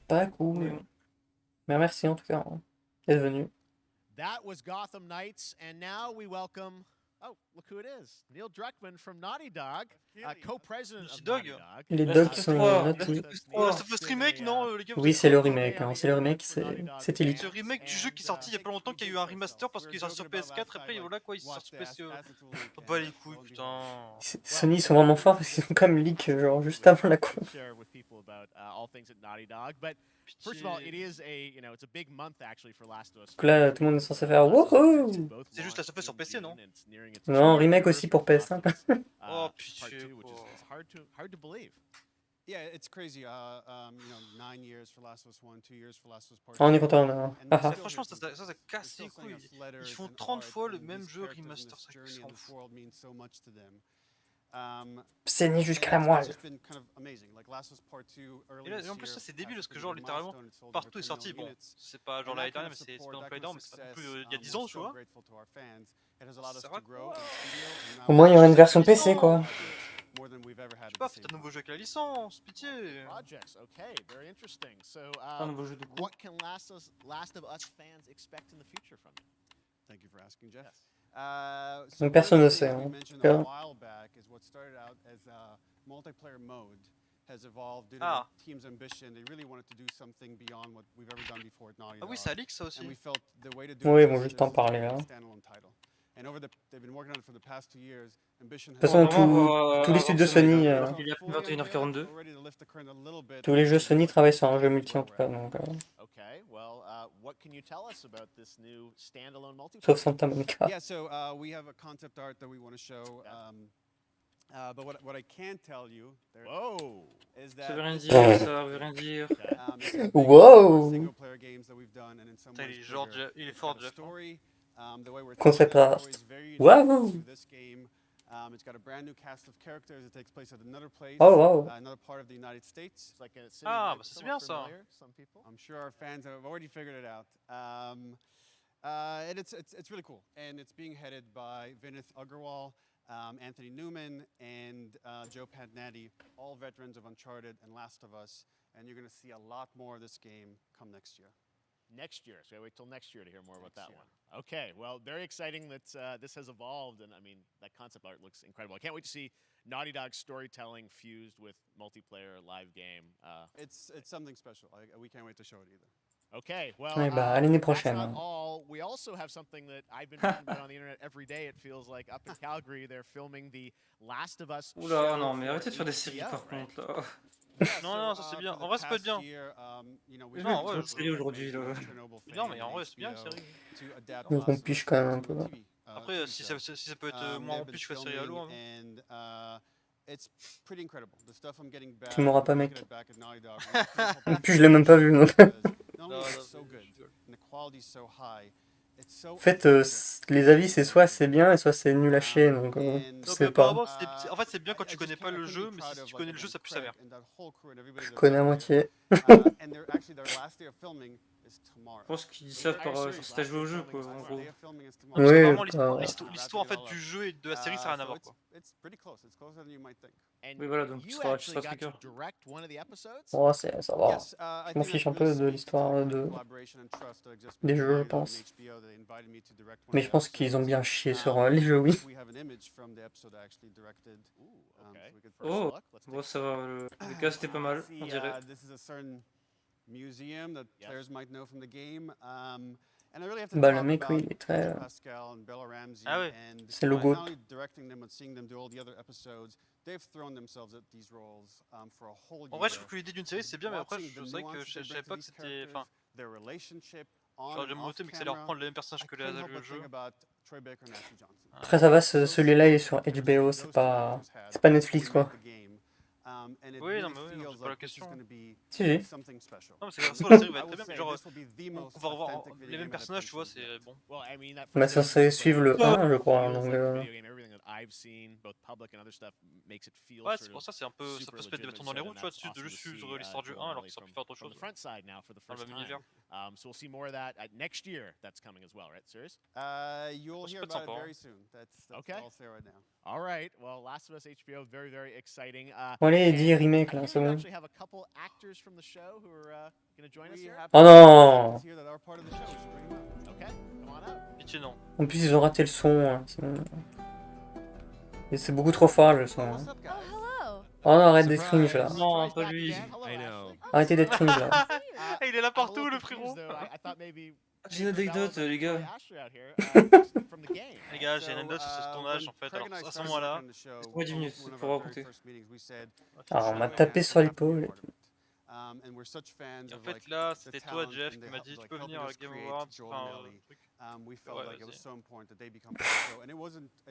Pas cool. Mais merci en tout cas hein, d'être venu. That was Gotham Knights, and now we welcome. Oh, look who it is! Neil Druckmann from Naughty Dog, co-president of Naughty Dog. Les dogs qui sont Naughty. Last of Us remake, non les gars, Oui, c'est le remake. Hein. C'est le remake, c'est élite. C'est le remake du jeu qui est sorti il y a pas longtemps, qui a eu un remaster parce qu'il est sorti sur PS4. Après, voilà quoi, il sort sur PC. Oh, bah les couilles, putain. Sony ils sont vraiment forts parce qu'ils ont quand même leak genre juste avant la con. First of all, it is a, you know, it's a big month actually for Last of Us. Donc là, tout le monde est censé faire wouhou. C'est juste Last of Us sur PC, non? Non, remake aussi pour PS5. Oh pitié. Hard to believe. Yeah, it's crazy. You know, 9 years for Last of Us 1, 2 years for Last of Us Part 2. On est content là. Ah, franchement, ça casse les couilles. Ils font 30 fois le même jeu remaster, ça s'en fout. C'est ni jusqu'à la moelle. Et là, en plus, ça c'est débile parce que, genre, littéralement, partout est sorti. Bon, c'est pas genre l'année dernière, mais c'est pas non plus l'année dernière, mais c'est pas non plus il y a 10 ans, tu vois. Ça va quoi? Au moins il y aura une version PC quoi. Je sais pas, faites un nouveau jeu avec la licence, pitié. Projects, okay, very interesting. So, Un nouveau jeu de coup. what can Last of Us fans expect in the future from it? Thank you for asking, Jeff. Donc personne ne sait. Hein. A while back is what started out as a multiplayer mode has evolved due to the team's ambition. They really wanted to do something beyond what we've ever done before at Naughty Dog. Ah oui, ça leak ça aussi. And we felt the way to do Oui, it ils vont juste is en parler là. a standalone title. And they've been working on it for the past 2 years. Ambition De toute façon, tous les studios Sony, Il est à 21h42. tous les jeux Sony travaillent sur un jeu multi en tout cas. Donc, Okay, well, what can you tell us about this new standalone multiplayer? sauf Santa Monica. Yeah, so we have a concept art that we want to show. But what I can tell you is that Ça veut rien dire, ça veut rien dire. Wow. single player games that we've done, and in some ways Il est fort, Jeff. The way we're Concept telling art. the story is very Wow. unique to this game. It's got a brand new cast of characters. It takes place at another place, Oh, wow. another part of the United States. It's like a city Ah, that's bah c'est bien ça. somewhat familiar, some people. I'm sure our fans have already figured it out. And it's really cool. And it's being headed by Vinith Agarwal, Anthony Newman, and Joe Padnatti, all veterans of Uncharted and Last of Us. And you're going to see a lot more of this game come next year. Next year, so I wait till next year to hear more about that one. Okay, well, very exciting that this has evolved, and I mean, that concept art looks incredible. I can't wait to see Naughty Dog's storytelling fused with multiplayer live game. It's something special. We can't wait to show it either. Okay, well, Ouais, bah, l'année that's prochaine. not Hein. all. We also have something that I've been reading about on the internet every day. It feels like up in Calgary, they're filming the Last of Us. Oula, non, mais arrêtez de faire des séries par contre là. Non, ça c'est bien. En vrai, ça peut être bien. Non, ouais, c'est aujourd'hui là. Non, mais en vrai, c'est bien la série. Donc on piche quand même un peu. Après, si ça peut être moins rempli, je fais série à l'eau. Tu m'auras pas, mec. Et puis je l'ai même pas vu. Donc. En fait, les avis, c'est soit c'est bien et soit c'est nul à chier. Donc, c'est pas. En fait, c'est bien quand tu connais pas le jeu, mais si tu connais le jeu, ça pue sa mère. Je connais à moitié. Je pense qu'ils disent ça si t'as joué au jeu, quoi, en gros. Parce que Oui, apparemment l'histoire en fait du jeu et de la série ça n'a rien à voir quoi. Oui voilà, donc tu seras trigger. Oh, ça va. Je m'en fiche un peu de l'histoire des jeux, je pense. Mais je pense qu'ils ont bien chié sur les jeux, oui. Oh, bon ça va, le cas c'était pas mal, on dirait. Bah le mec, oui, il est très... Ah ouais. C'est le GOAT. En vrai je trouve que l'idée d'une série c'est bien mais après c'est vrai que je savais pas que c'était... Enfin... J'aurais jamais noté mais que ça allait reprendre les mêmes personnages que le jeu. Après ça va, celui-là il est sur HBO, c'est pas Netflix quoi. Oui, non, mais oui, non, c'est pas la question. Si, si. Non, mais c'est la série va être très bien, mais genre, on va revoir les mêmes personnages, tu vois, c'est bon. Bah ça serait suivre le 1, je crois, donc... Ouais, c'est pour ça, c'est un peu, ça peut se mettre des bâtons dans les roues, tu vois, de juste suivre l'histoire du 1 alors qu'ils auraient pu faire autre chose. Dans le même univers. So we'll see more of that next year. That's coming as well, right? Serious? You'll hear about it very soon. That's okay. all I'll say right now. All right. Well, Last of Us HBO, very, very exciting. Bon, allez, dis remake là, c'est bon. Actually have a couple actors from the show who are going to join us here. Oh non! Okay, come on up. Pitié non. En plus ils ont raté le son, et c'est beaucoup trop fort le son. Hein. Oh non, arrête d'être cringe là. Non, pas lui. Arrêtez d'être cringe là. Il est là partout le frérot. J'ai une anecdote les gars. Les gars, j'ai une anecdote sur ce tournage en fait. Alors à ce moment-là, laisse-moi 10 minutes pour raconter. Alors on m'a tapé sur l'épaule. Et en fait là, c'était toi Jeff qui m'a dit tu peux venir à Game Awards. Enfin, truc.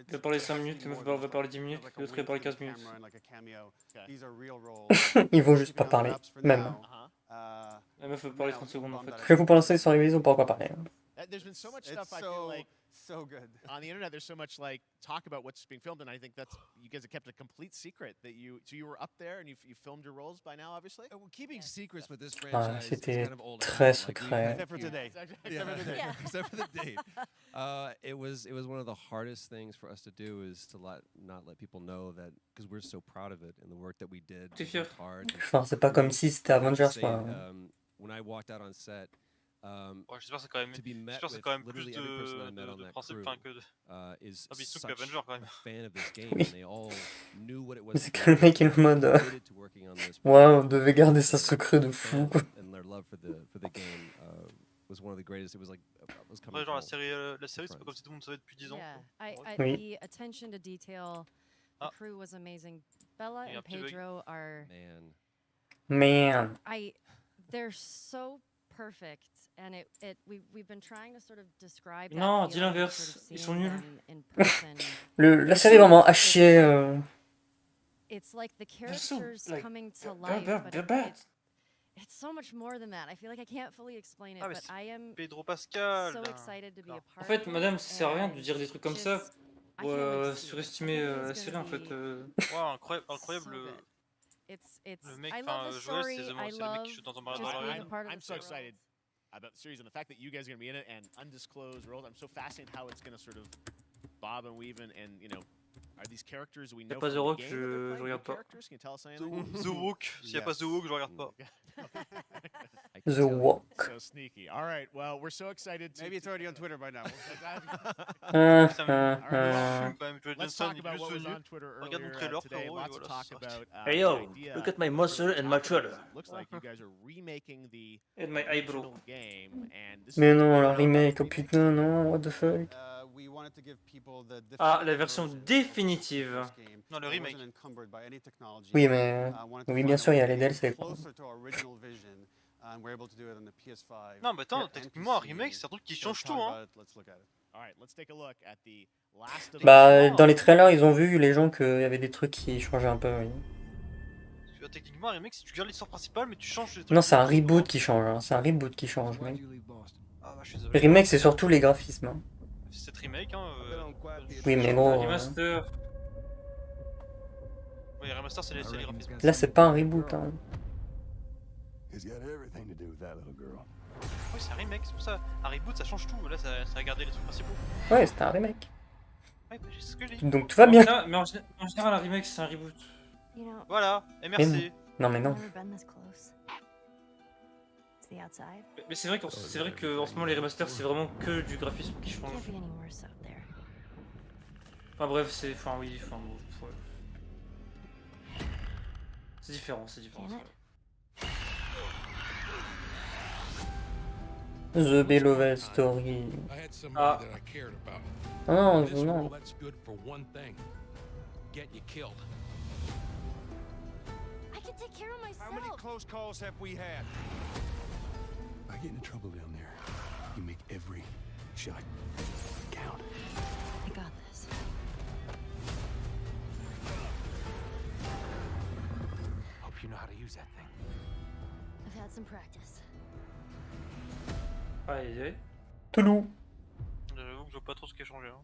Tu vas parler 5 minutes, le meuf va parler 10 minutes, l'autre va parler 15 minutes. Ils vont juste pas parler, même. La meuf va parler 30 secondes en fait. Je vous pour l'instant ils sont arrivés, ils ont pas encore parlé. There's been so much stuff I feel like so good on the internet. There's so much like talk about what's being filmed, and I think that's you guys have kept a complete secret that you were up there and you filmed your roles by now, obviously. Well, keeping secrets with this Ah, franchise c'était is kind of old. très secret. Except for today. Except for the date. It was one of the hardest things for us to do is to not let people know that because we're so proud of it and the work that we did. Enfin, c'est pas comme si c'était Avengers quoi. When I walked out on set. J'espère que c'est quand même plus de principe que ambitieux que Avenger quand même. Oui. C'est que le mec est en mode ouais, on devait garder ça secret de fou. Ouais, genre la série c'est pas comme si tout le monde savait depuis 10 ans. Oui. The attention to detail, the crew was amazing. Bella and Pedro are Man. They're so perfect. And we've been trying to sort of describe that Non, dis feeling, l'inverse, sort of ils sont seeing nuls. them in person. La série est vraiment à chier. It's like the characters coming to life, but it's so much more than that. I feel like I can't fully explain it, but I am Pedro Pascal. so excited to be a part En fait, of it, madame, ça sert à rien de dire des trucs comme ça I pour can't wait to see it. surestimer I think la it's série gonna en fait. Ouais, incroyable le... It's Le mec, I love the Joël, story. c'est le mec qui joue dans un bar I'm so excited about the series and the fact that you guys are going to be in it and undisclosed roles. I'm so fascinated how it's going to sort of bob and weave and you know, are these characters we know pas from The Rock, the game that they're je playing regarde good pas. characters? Can you tell us anything? The Walk, s'il n'y a pas The Walk, je regarde pas. The Walk. So sneaky. All right. Well, we're so excited. Maybe it's already on Twitter by now. Let's talk about what was on Twitter earlier today. Lots of talk about Hey yo, look at my muscle and my trailer. Looks like you guys are remaking the And my eyebrow. original game, and this Mais non, la remake, oh putain, non, what the fuck. Ah, la version définitive. Non, le remake. Oui, mais... Oui, bien sûr, il y a les DLC, quoi. Non, mais attends, techniquement, un remake, c'est un truc qui change tout, hein. Bah, dans les trailers, ils ont vu, les gens, qu'il y avait des trucs qui changeaient un peu, oui. Parce que techniquement, un remake, c'est tu gardes l'histoire principale, mais tu changes les trucs. Non, c'est un reboot qui change, hein. C'est un reboot qui change, mec. Ah, bah, je suis désolé. Le remake, c'est surtout les graphismes. Hein. C'est remake, hein. Oui, mais gros... Remaster. Oui, remaster, c'est les graphismes. Là, c'est pas un reboot, hein. He's got everything to do with that little girl. Oui, c'est un remake, c'est pour ça. Un reboot, ça change tout. Là, ça a gardé les trucs principaux. Ouais, c'était un remake. Ouais, bah, c'est ce que j'ai dit. Donc tout va bien. Mais en général, un remake, c'est un reboot. Voilà, et Mais merci. non, mais non. Mais c'est vrai qu'en ce moment, les remasters, c'est vraiment que du graphisme qui change. Enfin bref, c'est... Enfin oui, enfin bon, ouais. C'est différent, c'est différent. The Beloved Story. Ah. Non, non. How many close calls have we had? I get into trouble down there. You make every shot count. I got this. Hope you know how to use that thing. I've had some practice. Aïe aïe. Toulou. J'avoue que je vois pas trop ce qui a changé. Hein.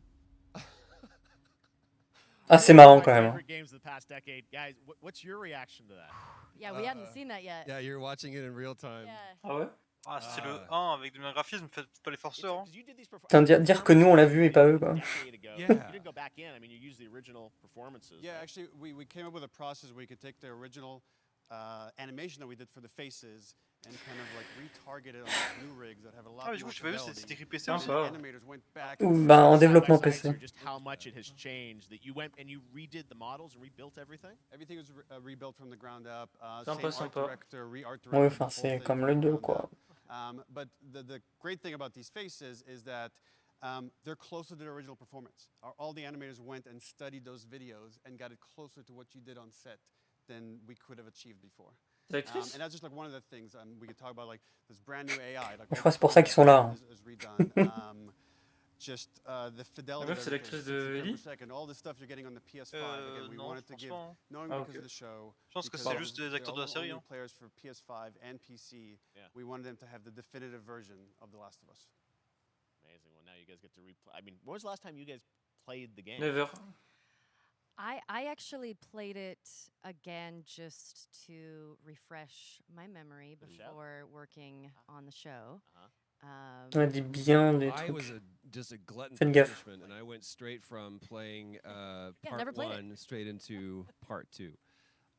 Ah, c'est marrant quand même. Hein. Yeah, we hadn't seen that yet. Yeah, you're watching it in real time. Ah ouais? Ah, c'est le 1 avec du même graphisme, faites pas les forceurs. Hein. Putain, dire que nous on l'a vu et pas eux quoi. Yeah, actually, we came up with a process where you could take the original animation that we did for the faces and kind of like retarget it on these new rigs that have a lot Ah, mais du coup, je savais, c'était écrit PC aussi. Ou bah en développement PC. Just how much it has changed that you went and you redid the models and rebuilt everything? Everything was rebuilt from the ground up. Sympa, Same art sympa. director, re-art Ouais, director, enfin the c'est whole thing comme from le the 2 ground quoi. up. But the great thing about these faces is that they're closer to the original performance. All the animators went and studied those videos and got it closer to what you did on set than we could have achieved before. And that's just like one of the things we could talk about, like this brand new AI. Like Je crois que c'est pour ça qu'ils sont là. is redone. Just the fidelity. C'est l'actrice de Ellie. All the stuff you're getting on the PS5. Again, we wanted to give, knowing because of the show. Je pense que c'est juste des acteurs de la série. Hein. Players for PS5 and PC. We wanted them to have the definitive version of The Last of Us. Amazing. Well, now you guys get to replay. I mean, when was the last time you guys played the game? Never. I actually played it again just to refresh my memory before working on the show. On a dit bien des I was trucs. just a glutton Faites for gaffe. punishment, and I went straight from playing never part played 1 straight into part 2.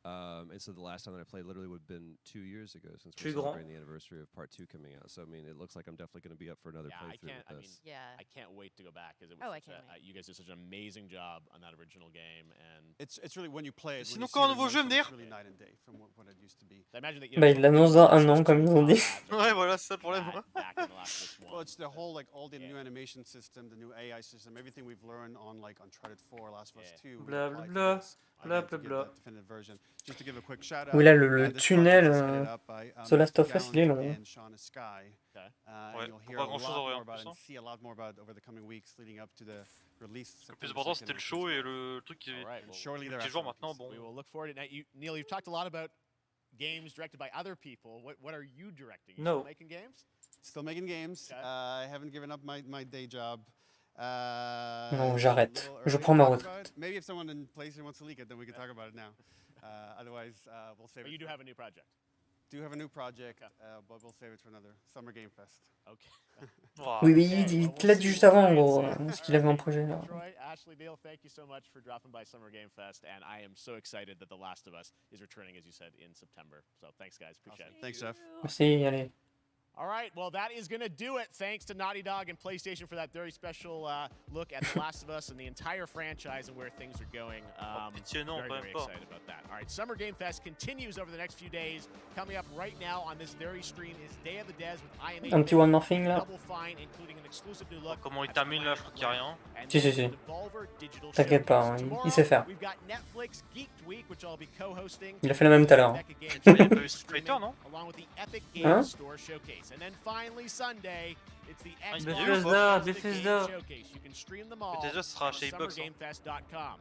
And so the last time that I played literally would have been 2 years ago since we're celebrating the anniversary of part 2 coming out. So I mean, it looks like I'm definitely going to be up for another playthrough with this. I can't wait to go back because it was you guys did such an amazing job on that original game, and it's really when you play it. Sinon, quand un nouveau jeu, me dire. Really night and day from what it used to be. I imagine that, Bah il l'annonce dans un an comme ils ont dit. Ouais, voilà, c'est ça le problème. Well, it's the whole like all the new animation system, the new AI system, everything we've learned on like Uncharted 4, Last of Us 2. Bla bla bla. Bla bla bla. Just to give a quick shout out. Oui là le tunnel The Last of Us il est long. Ouais, pas grand chose en vrai en plus. Hein. Le plus important c'était le show et le truc qui est jour maintenant. Bon. We will look forward to it. Neil, you've talked a lot about games directed by other people. What are you directing? You still making games? Still making games. I haven't given up my day job. Non, j'arrête. Je prends ma retraite. Maybe if someone in PlayStation wants to leak it, then we can talk about it now. Otherwise, we'll save it. But you do have a new project. Do have a new project, but we'll save it for another Summer Game Fest. Okay. Oui, il te l'a dit juste avant, en gros, ce qu'il avait en projet. Là. Ashley, Neil, thank you so much for dropping by Summer Game Fest, and I am so excited that The Last of Us is returning, as you said, in September. So thanks, guys. Appreciate it. Thanks, Jeff. Merci, allez. All right, well, that is going to do it. Thanks to Naughty Dog and PlayStation for that very special look at The Last of Us and the entire franchise and where things are going. Very excited about that. All right, Summer Game Fest continues over the next few days. Coming up right now on this very stream is Day of the Des with IMA. Un petit one more thing là. Double Fine, including an exclusive new look. Comment il termine là, je crois qu'il n'y a rien. Si. T'inquiète pas, hein, il sait faire. Il a fait la même tout à l'heure. Il y a pas eu Street Fighter, non? Hein? And then finally Sunday, it's the Bethesda. Showcase. You can stream them all Bethesda sera chez on Xbox. summergamefest.com.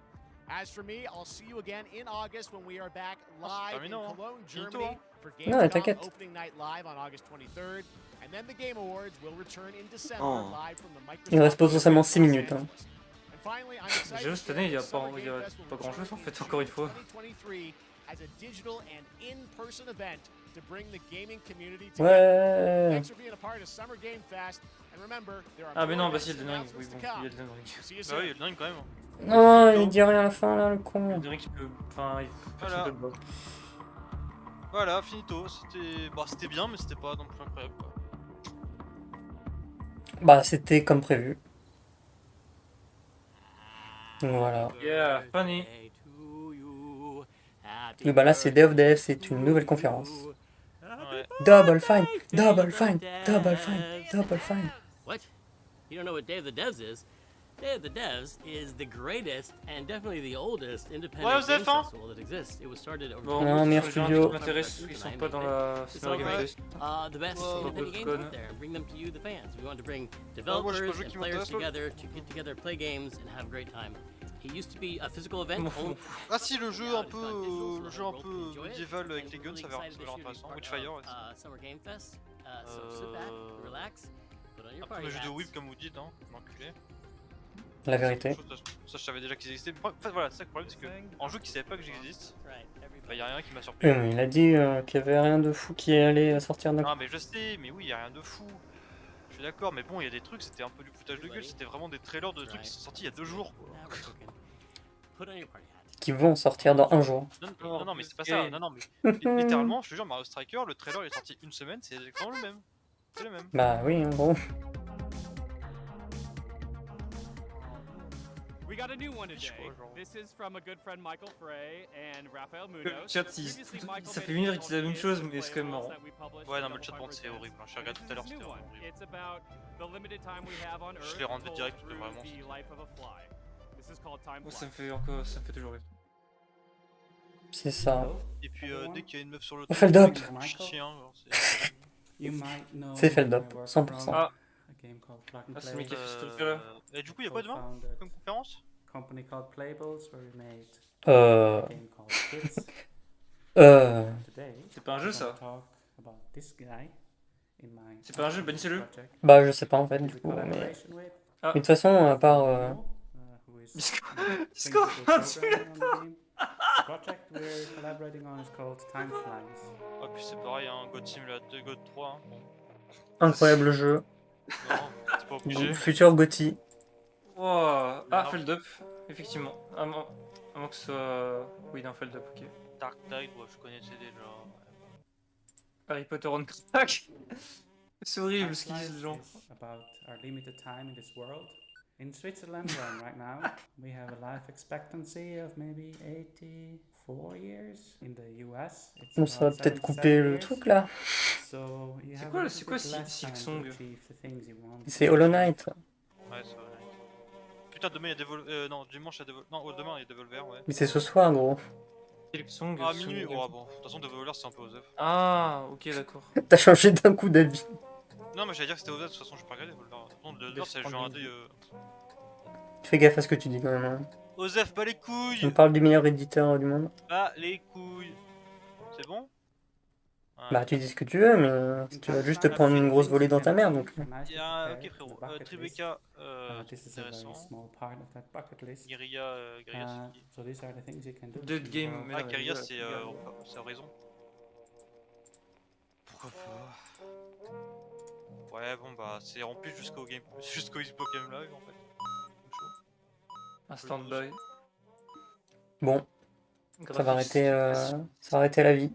As for me, I'll see you again in August when we are back live in Cologne, Germany for Gamescom opening night live on August 23rd. And then the Game Awards will return in December live from the Microsoft. Il reste potentiellement 6 minutes. Hein. J'avoue, cette année, il n'y a pas grand chose en fait, encore une fois. As a digital and in-person event to bring the gaming community Ouais. together. Thanks for being a part of Summer Game Fest. And remember, there are Ah mais non, more bah si, events Elden and Ring, oui announcements to bon, il y a come. Elden Ring. See you Bah oui, il y a soon. le dingue quand même. Non, il dit rien à la fin là, le con. Elden Ring, enfin, personne Voilà. peut le bloquer. Voilà, finito. C'était bien, mais c'était pas non plus incroyable, quoi. Bah, c'était comme prévu. Donc voilà. Yeah, funny. Et bah là, c'est Day of Death, c'est une nouvelle conférence. Ouais. Double fine, double fine, double fine, double fine. What? You don't know what Day of the Devs is? Day of the Devs is the greatest and definitely the oldest independent game festival that exists. It was started over Bon, Non, meilleur les studio. qui m'intéressent, ils sont pas dans la Summer Game Fest. The best independent games out there and bring them to you, the fans. We want to bring developers and players together to get together, play games, and have a great time. It used to be a physical event. Ah si, le jeu un peu médiéval avec les guns, ça va l'air intéressant. Witchfire aussi. Summer Game Fest. So sit back, relax, put on your Après party le jeu de hats. whip comme vous dites, hein, m'enculé. La vérité. Ça je savais déjà qu'ils existaient. En fait voilà, c'est ça le problème, c'est que en jeu qui savait pas que j'existe, bah y a rien qui m'a surpris. Il a dit qu'il y avait rien de fou qui allait sortir d'un coup. Non mais je sais, mais oui, y a rien de fou. Je suis d'accord, mais bon, il y a des trucs, c'était un peu du foutage de gueule, c'était vraiment des trailers de trucs qui sont sortis il y a 2 jours. Qui vont sortir dans un jour. Non, mais c'est pas ça. Non, mais littéralement, je te jure, Mario Striker, le trailer il est sorti une semaine, c'est exactement le même. C'est le même. Bah oui, en gros. We got a new one today. This is from a good friend Michael Frey and Raphael Le Munoz. chat, ça fait venir qu'ils disent la même chose, mais c'est quand même marrant. Ouais, non, mais le chat bande c'est horrible. Hein. J'ai regardé tout à l'heure, c'était horrible. It's about the limited time we have on Earth. Je l'ai rendu direct, vraiment. The life of a fly. This is called Time Ça me Flies. fait toujours rire. C'est ça. Et puis dès qu'il y a une meuf sur le On fait le dop. chien, C'est fait le dop, 100%. Ah, c'est le mec qui a fait ce truc là. Et du coup, y'a quoi demain comme conférence? Company called Playbles where we made Euh. a game called Kids. Today, C'est pas un jeu, ça. talk about this guy in my C'est pas un jeu, bannissez-le. project. Bah je sais pas en fait du coup, mais... Collaboration with, De toute façon, à part... who is Discord, programming on the game. The project we're collaborating on is called Time Flies. Ah, puis c'est pareil, hein, God Simulator, God 3. Hein. Bon. Incroyable jeu. Non, c'est pas obligé. Futur Gotti. Wow. Ah, Feld-up, effectivement. À moins que ce soit... Oui, dans Feld-up, ok. Dark Tide, ouais, je connaissais déjà. Harry Potter on crack. C'est horrible ce qu'ils disent les gens. Is about our limited time in this world. In Switzerland, where I'm right now, we have a life expectancy of maybe 84 years. In the US, it's Bon, ça va about peut-être 77 couper le years. truc là. So you have quoi a little bit less Six time Song? to achieve the things you want. C'est Hollow Knight. Ouais, c'est vrai. Putain, demain il y a non, dimanche il y a Devolver. Non, demain il y a Devolver, ouais. Mais c'est ce soir gros. Song, Ah, minuit, oh bon. De toute façon, Devolver c'est un peu Osef. Ah, ok, d'accord. T'as changé d'un coup d'avis. Non, mais j'allais dire que c'était Osef, de toute façon, je peux pas regarder Devolver. De toute façon, Devolver c'est le jeu indé. Fais gaffe à ce que tu dis quand même. Hein. Osef, pas les couilles! On parle du meilleur éditeur du monde. Pas les couilles! C'est bon? Bah tu dis ce que tu veux, mais tu vas juste te prendre une grosse volée dans ta mère donc. Il y a ok frérot, Tribeca, intéressant. Guerilla, c'est qui? So these are the things you can do. Dead Game. Ah, Guerilla c'est Horizon. Pourquoi pas? Ouais bon bah c'est rempli jusqu'au Xbox Game Live en fait. Un stand-by. Bon. Ça va arrêter la vie.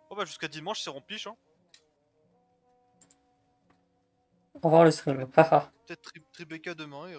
Oh bah jusqu'à dimanche c'est rempli hein. Au revoir le stream. Haha. Peut-être Tribeca demain et